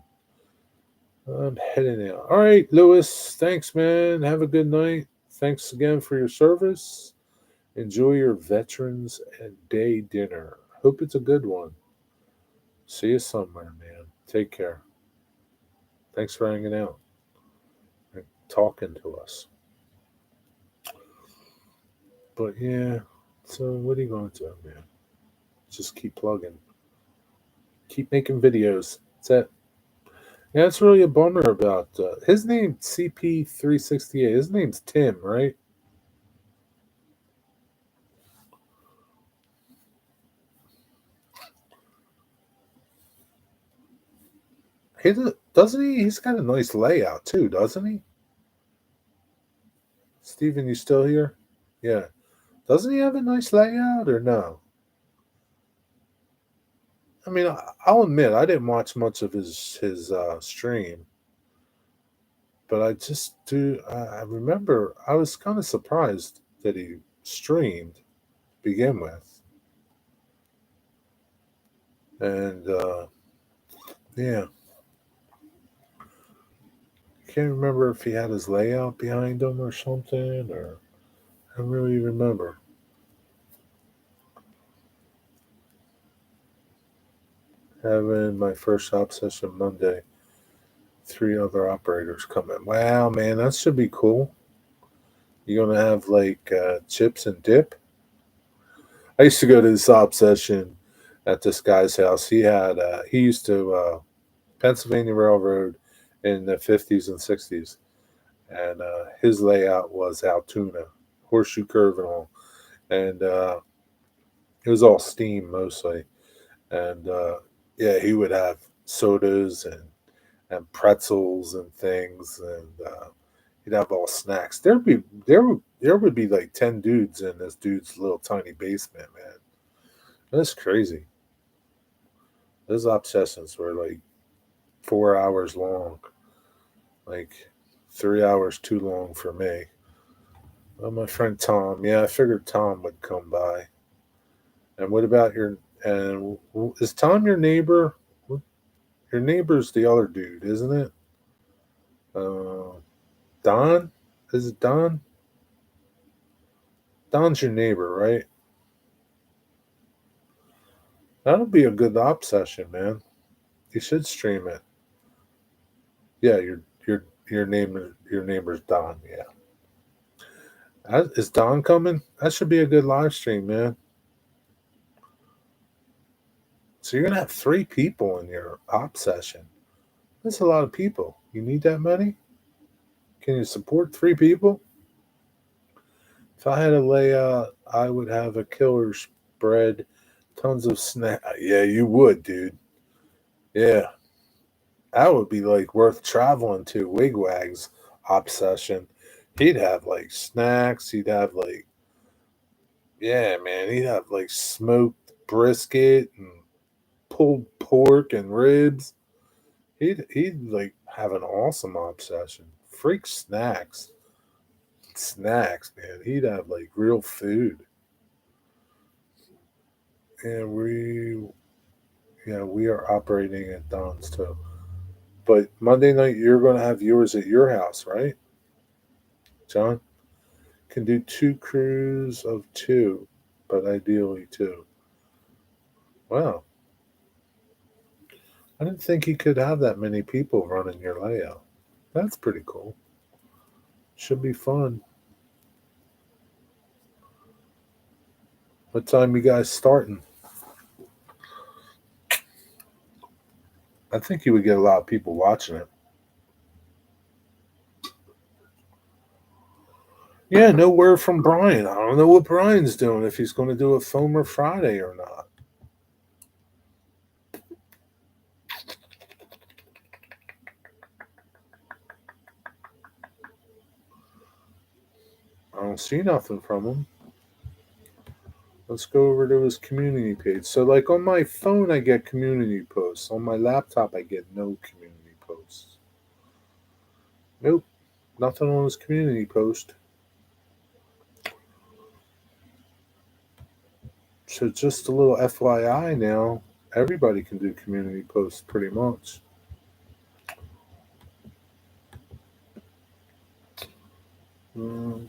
I'm heading out. All right, Lewis. Thanks, man. Have a good night. Thanks again for your service. Enjoy your Veterans Day dinner. Hope it's a good one. See you somewhere, man. Take care. Thanks for hanging out and talking to us. But yeah, so what are you going to do, man? Just keep plugging. Keep making videos. That's it. Yeah, it's really a bummer about his name CP368. His name's Tim, right? Doesn't he? He's got a nice layout too, doesn't he? Steven, you still here? Yeah. Doesn't he have a nice layout or no? I mean, I'll admit I didn't watch much of his stream, but I just do. I remember I was kind of surprised that he streamed to begin with, and yeah, I can't remember if he had his layout behind him or something, or I don't really remember. Having my first op session Monday, 3 other operators coming. Wow, man, that should be cool. You gonna have like chips and dip? I used to go to this op session at this guy's house. He used to Pennsylvania Railroad in the 50s and 60s, and his layout was Altoona, horseshoe curve and all, and it was all steam mostly, and yeah, he would have sodas and pretzels and things, and he'd have all snacks. There would be like 10 dudes in this dude's little tiny basement, man. That's crazy. Those obsessions were like 4 hours long, like 3 hours too long for me. Well, my friend Tom, yeah, I figured Tom would come by. And what about your? And is Tom your neighbor? Your neighbor's the other dude, isn't it? Uh, Don? Is it Don? Don's your neighbor, right? That'll be a good op session, man. You should stream it. Yeah, your neighbor's Don. Yeah, is Don coming? That should be a good live stream, man. So you're gonna have 3 people in your op session. That's a lot of people. You need that many? Can you support 3 people? If I had a layout, I would have a killer spread, tons of snack. Yeah, you would, dude. Yeah, that would be like worth traveling to. Wigwag's obsession. He'd have like snacks. He'd have like, yeah, man. He'd have like smoked brisket and pulled pork and ribs. He'd like have an awesome obsession. Freak snacks, man. He'd have like real food. And we are operating at Don's too. But Monday night you're gonna have yours at your house, right, John? Can do 2 crews of 2, but ideally 2. Wow. I didn't think you could have that many people running your layout. That's pretty cool. Should be fun. What time you guys starting? I think you would get a lot of people watching it. Yeah, no word from Brian. I don't know what Brian's doing, if he's going to do a Foamer Friday or not. I don't see nothing from him. Let's go over to his community page. So, like on my phone, I get community posts. On my laptop, I get no community posts. Nope, nothing on his community post. So, just a little FYI now, everybody can do community posts pretty much.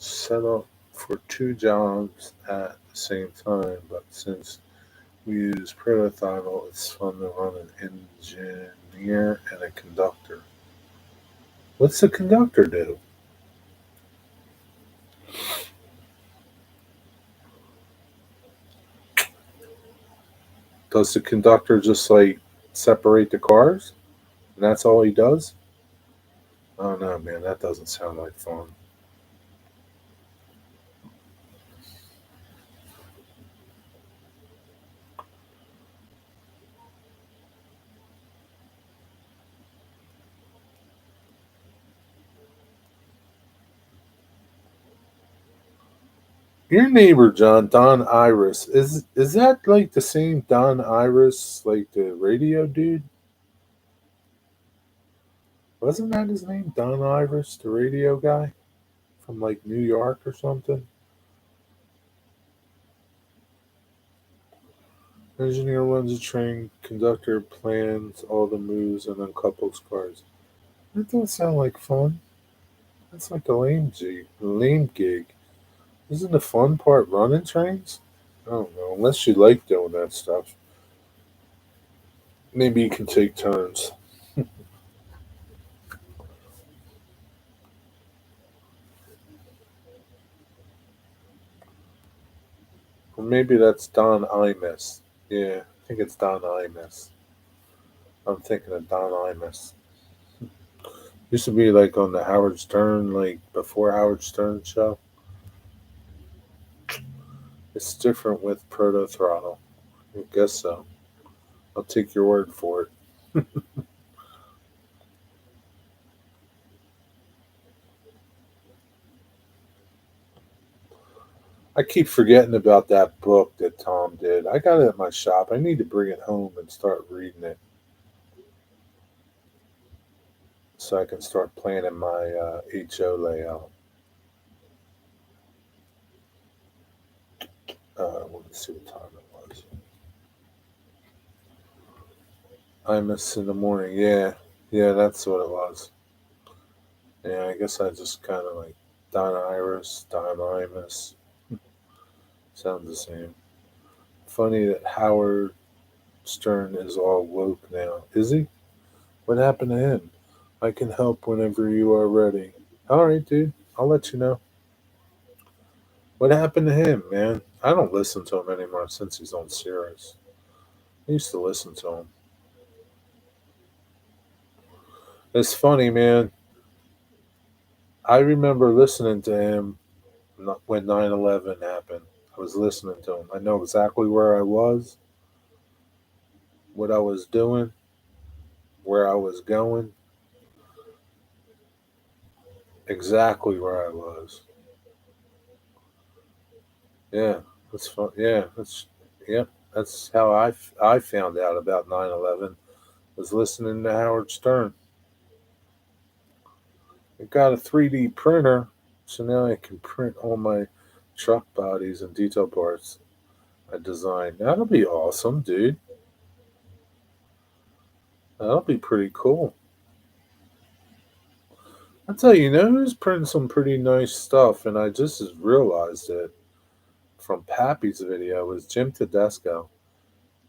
Set up for 2 jobs at the same time, but since we use Protothrottle, it's fun to run an engineer and a conductor. What's the conductor do? Does the conductor just like separate the cars? And that's all he does? Oh no, man, that doesn't sound like fun. Your neighbor, John, Don Iris, is that like the same Don Iris, like the radio dude? Wasn't that his name, Don Iris, the radio guy from like New York or something? Engineer runs a train, conductor plans all the moves and uncouples cars. That doesn't sound like fun. That's like a lame gig. Isn't the fun part running trains? I don't know, unless you like doing that stuff. Maybe you can take turns. Or maybe that's Don Imus. Yeah, I think it's Don Imus. I'm thinking of Don Imus. Used to be like on the Howard Stern, like before Howard Stern show. It's different with Proto Throttle. I guess so. I'll take your word for it. I keep forgetting about that book that Tom did. I got it at my shop. I need to bring it home and start reading it so I can start planning my HO layout. Let's see what time it was. I miss in the morning. Yeah, yeah, that's what it was. Yeah, I guess I just kind of like Don Iris, Don Imus. Sounds the same. Funny that Howard Stern is all woke now. Is he? What happened to him? I can help whenever you are ready. All right, dude. I'll let you know. What happened to him, man? I don't listen to him anymore since he's on Sirius. I used to listen to him. It's funny, man. I remember listening to him when 9/11 happened. I was listening to him. I know exactly where I was, what I was doing, where I was going, exactly where I was. Yeah, that's fun. Yeah, yep. That's how I found out about 9/11. Was listening to Howard Stern. I got a 3D printer, so now I can print all my truck bodies and detail parts I designed. That'll be awesome, dude. That'll be pretty cool. I tell you, who's printing some pretty nice stuff, and I just realized it from Pappy's video was Jim Tedesco.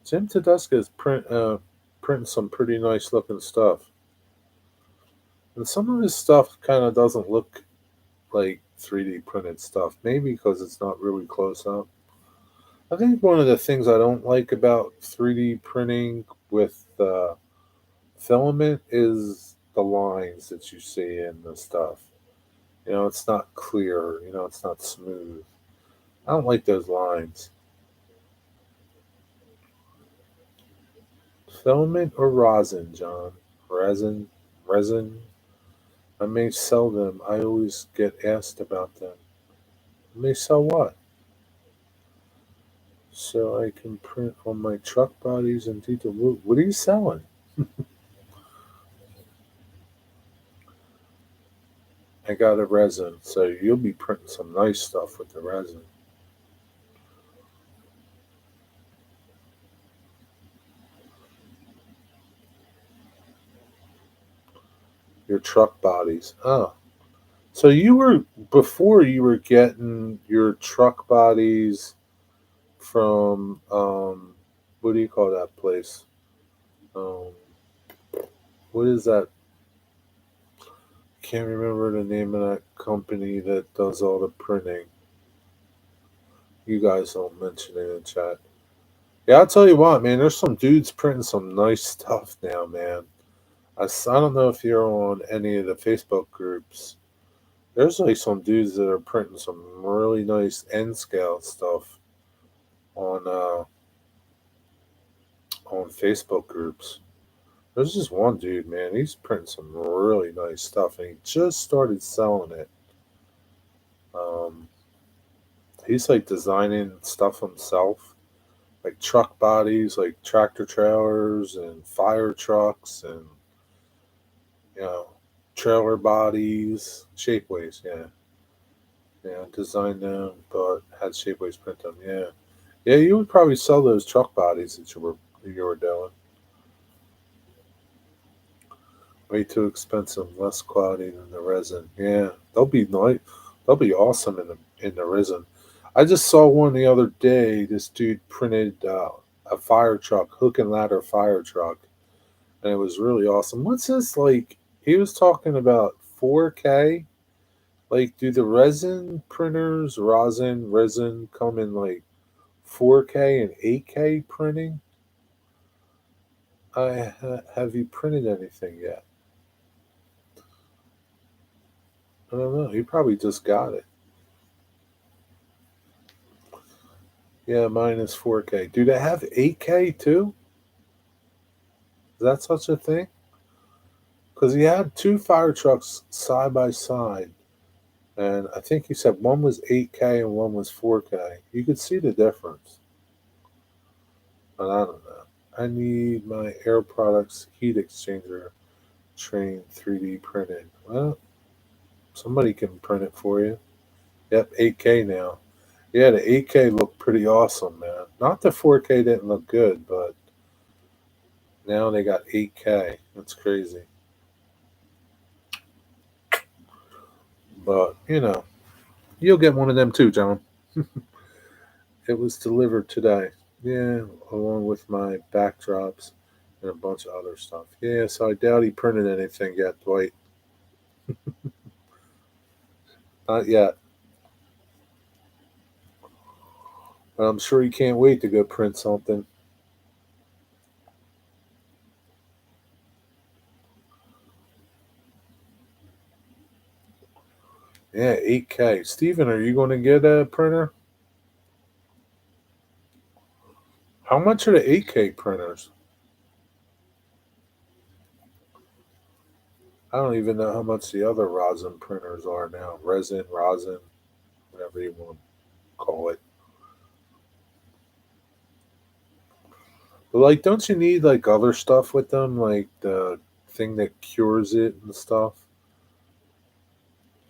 Jim Tedesco is printing some pretty nice looking stuff, and some of his stuff kind of doesn't look like 3D printed stuff. Maybe because it's not really close up. I think one of the things I don't like about 3D printing with filament is the lines that you see in the stuff. It's not clear. It's not smooth. I don't like those lines. Filament or rosin, John? Resin? Resin? I may sell them. I always get asked about them. I may sell what? So I can print on my truck bodies and detail. What are you selling? I got a resin, so you'll be printing some nice stuff with the resin. Your truck bodies. Oh, so you were before you were getting your truck bodies from what do you call that place? Um, what is that? Can't remember the name of that company that does all the printing. You guys don't mention it in chat. Yeah, I'll tell you what, man. There's some dudes printing some nice stuff now, man. I don't know if you're on any of the Facebook groups. There's like some dudes that are printing some really nice N scale stuff on on Facebook groups. There's just one dude, man. He's printing some really nice stuff, and he just started selling it. Um, He's like designing stuff himself, like truck bodies, like tractor trailers and fire trucks and you know trailer bodies, shapeways. Yeah, yeah, designed them, but had shapeways print them. Yeah, yeah. You would probably sell those truck bodies that you were doing. Way too expensive, less quality than the resin. Yeah, they'll be nice. They'll be awesome in the resin. I just saw one the other day. This dude printed a fire truck, hook and ladder fire truck, and it was really awesome. What's this like? He was talking about 4K. Like, do the resin come in like 4K and 8K printing? Have you printed anything yet? I don't know. He probably just got it. Yeah, mine is 4K. Do they have 8K too? Is that such a thing? Because he had two fire trucks side by side, and I think he said one was 8K and one was 4K. You could see the difference, but I don't know. I need my Air Products heat exchanger train 3D printed. Well, somebody can print it for you. Yep, 8K now. Yeah, the 8K looked pretty awesome, man. Not the 4K didn't look good, but now they got 8K. That's crazy. But, you'll get one of them too, John. It was delivered today. Yeah, along with my backdrops and a bunch of other stuff. Yeah, so I doubt he printed anything yet, Dwight. Not yet. But I'm sure he can't wait to go print something. Yeah, 8K. Steven, are you going to get a printer? How much are the 8K printers? I don't even know how much the other rosin printers are now. Rosin, whatever you want to call it. But like, don't you need like other stuff with them, like the thing that cures it and stuff?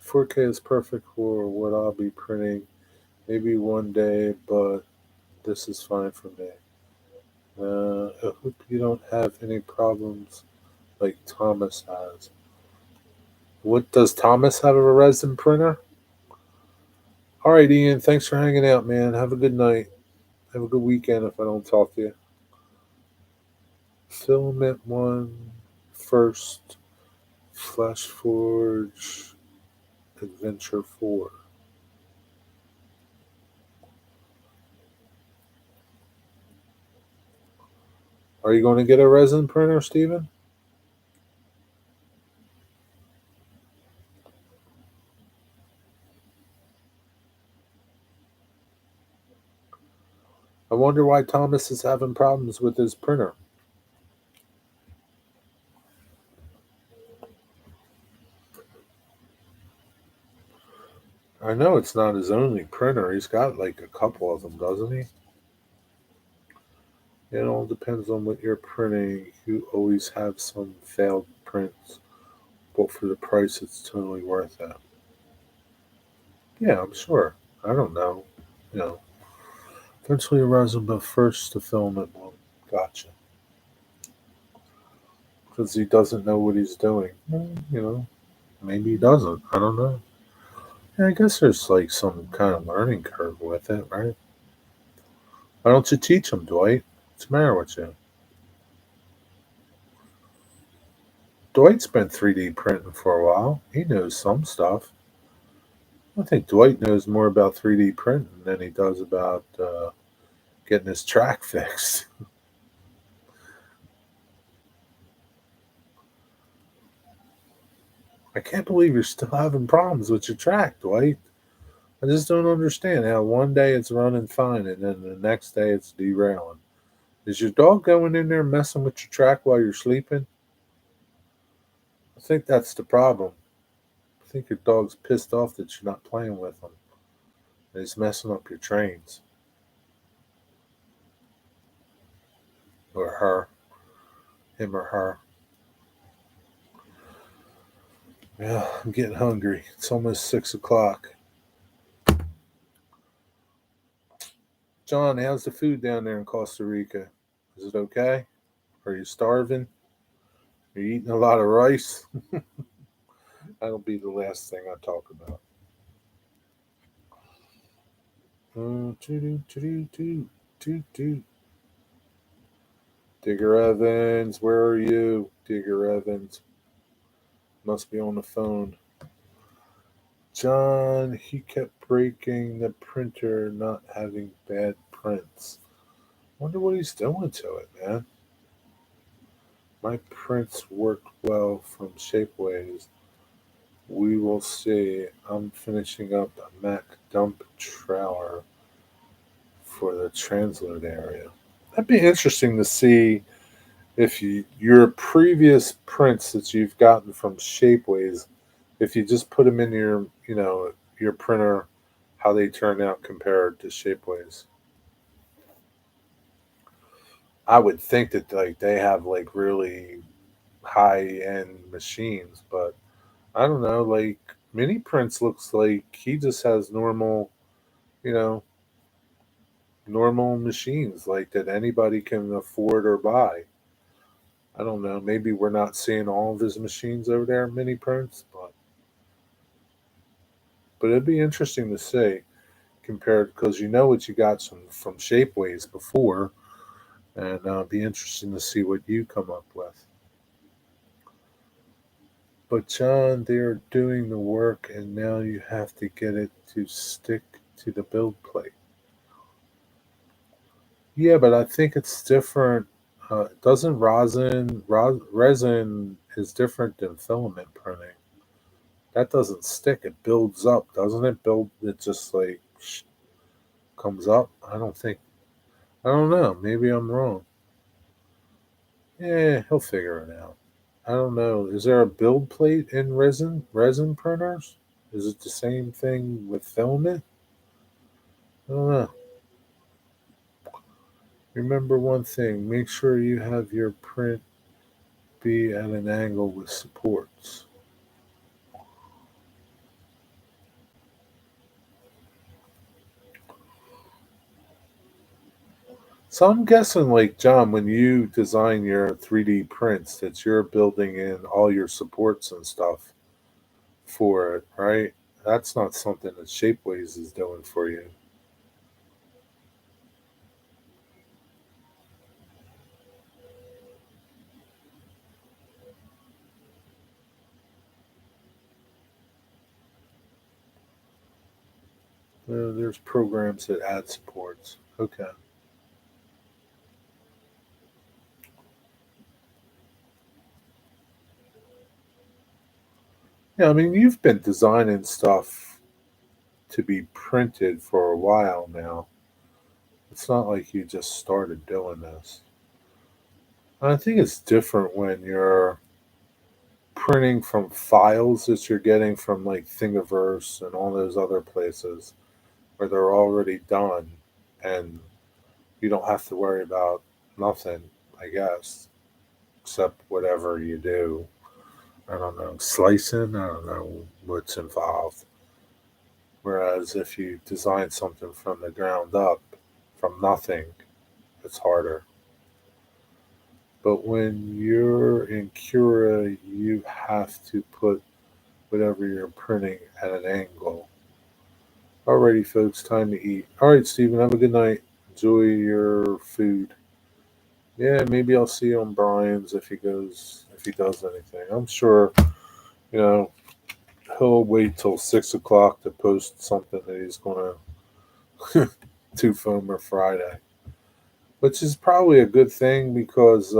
4K is perfect for what I'll be printing maybe one day, but this is fine for me. I hope you don't have any problems like Thomas has. What does Thomas have a resin printer? All right, Ian. Thanks for hanging out, man. Have a good night. Have a good weekend. If I don't talk to you, Filament One, First, Flash Forge, Adventure 4. Are you going to get a resin printer, Steven? I wonder why Thomas is having problems with his printer. I know it's not his only printer. He's got like a couple of them, doesn't he? It all depends on what you're printing. You always have some failed prints, but for the price, it's totally worth it. Yeah, I'm sure. I don't know. You know, eventually resin, but first the filament one. Gotcha. Because he doesn't know what he's doing. Maybe he doesn't. I don't know. Yeah, I guess there's like some kind of learning curve with it, right? Why don't you teach him, Dwight? What's the matter with you? Dwight's been 3D printing for a while. He knows some stuff. I think Dwight knows more about 3D printing than he does about getting his track fixed. I can't believe you're still having problems with your track, Dwight. I just don't understand how one day it's running fine and then the next day it's derailing. Is your dog going in there messing with your track while you're sleeping? I think that's the problem. I think your dog's pissed off that you're not playing with him. It's messing up your trains. Or her. Him or her. Yeah, I'm getting hungry. It's almost 6 o'clock. John, how's the food down there in Costa Rica? Is it okay? Are you starving? Are you eating a lot of rice? That'll be the last thing I talk about. Digger Evans, where are you? Digger Evans must be on the phone. John, he kept breaking the printer, not having bad prints. Wonder what he's doing to it, man. My prints worked well from Shapeways. We will see. I'm finishing up a Mac dump trailer for the transload area. That'd be interesting to see if your previous prints that you've gotten from Shapeways, if you just put them in your printer, how they turn out compared to Shapeways. I would think that like they have like really high end machines, but I don't know. Like Mini Prince looks like he just has you know, normal machines like that anybody can afford or buy. I don't know. Maybe we're not seeing all of his machines over there, Mini Prince, but it'd be interesting to see compared because you know what you got from Shapeways before, and be interesting to see what you come up with. But John, they're doing the work, and now you have to get it to stick to the build plate. Yeah, but I think it's different. Doesn't resin is different than filament printing? That doesn't stick. It builds up, doesn't it? It just like comes up. I don't think. I don't know. Maybe I'm wrong. Yeah, he'll figure it out. I don't know. Is there a build plate in resin printers? Is it the same thing with filament? I don't know. Remember one thing: make sure you have your print be at an angle with supports. So I'm guessing, like John, when you design your 3D prints, that you're building in all your supports and stuff for it, right? That's not something that Shapeways is doing for you. There's programs that add supports. Okay. Yeah, I mean, you've been designing stuff to be printed for a while now. It's not like you just started doing this. I think it's different when you're printing from files that you're getting from like Thingiverse and all those other places where they're already done and you don't have to worry about nothing, I guess, except whatever you do. I don't know, slicing, I don't know what's involved. Whereas if you design something from the ground up, from nothing, it's harder. But when you're in Cura, you have to put whatever you're printing at an angle. Alrighty, folks, time to eat. All right, Stephen, have a good night. Enjoy your food. Yeah, maybe I'll see you on Brian's if he does anything. I'm sure, you know, he'll wait till 6 o'clock to post something that he's going to do Foamer Friday, which is probably a good thing because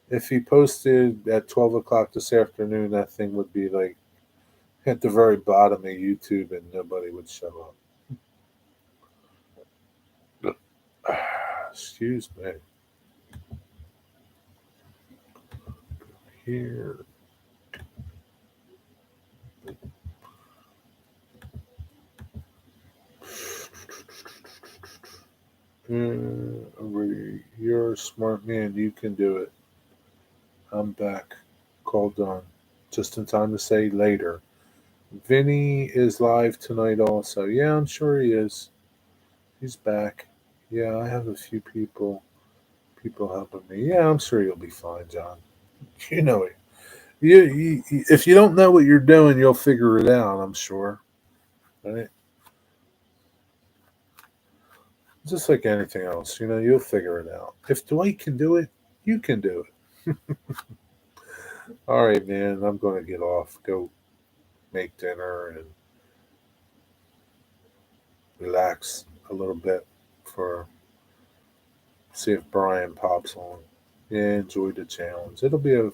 if he posted at 12 o'clock this afternoon, that thing would be like at the very bottom of YouTube and nobody would show up. Excuse me. Here. You're a smart man. You can do it. I'm back. Call done. Just in time to say later. Vinny is live tonight also. Yeah, I'm sure he is. He's back. Yeah, I have a few people helping me. Yeah, I'm sure you'll be fine, John. You know it. If you don't know what you're doing, you'll figure it out, I'm sure. Right? Just like anything else, you'll figure it out. If Dwight can do it, you can do it. All right, man, I'm going to get off, go make dinner, and relax a little bit for see if Brian pops on. Yeah, enjoy the challenge. It'll be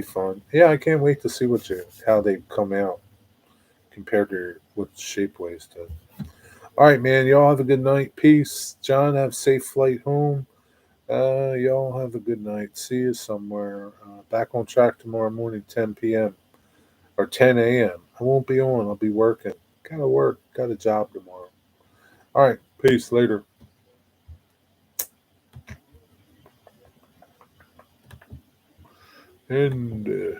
fun. Yeah, I can't wait to see how they come out compared to what Shapeways did. All right, man. Y'all have a good night. Peace. John, have a safe flight home. Y'all have a good night. See you somewhere. Back on track tomorrow morning, 10 p.m. or 10 a.m. I won't be on. I'll be working. Gotta work. Got a job tomorrow. All right. Peace. Later. And.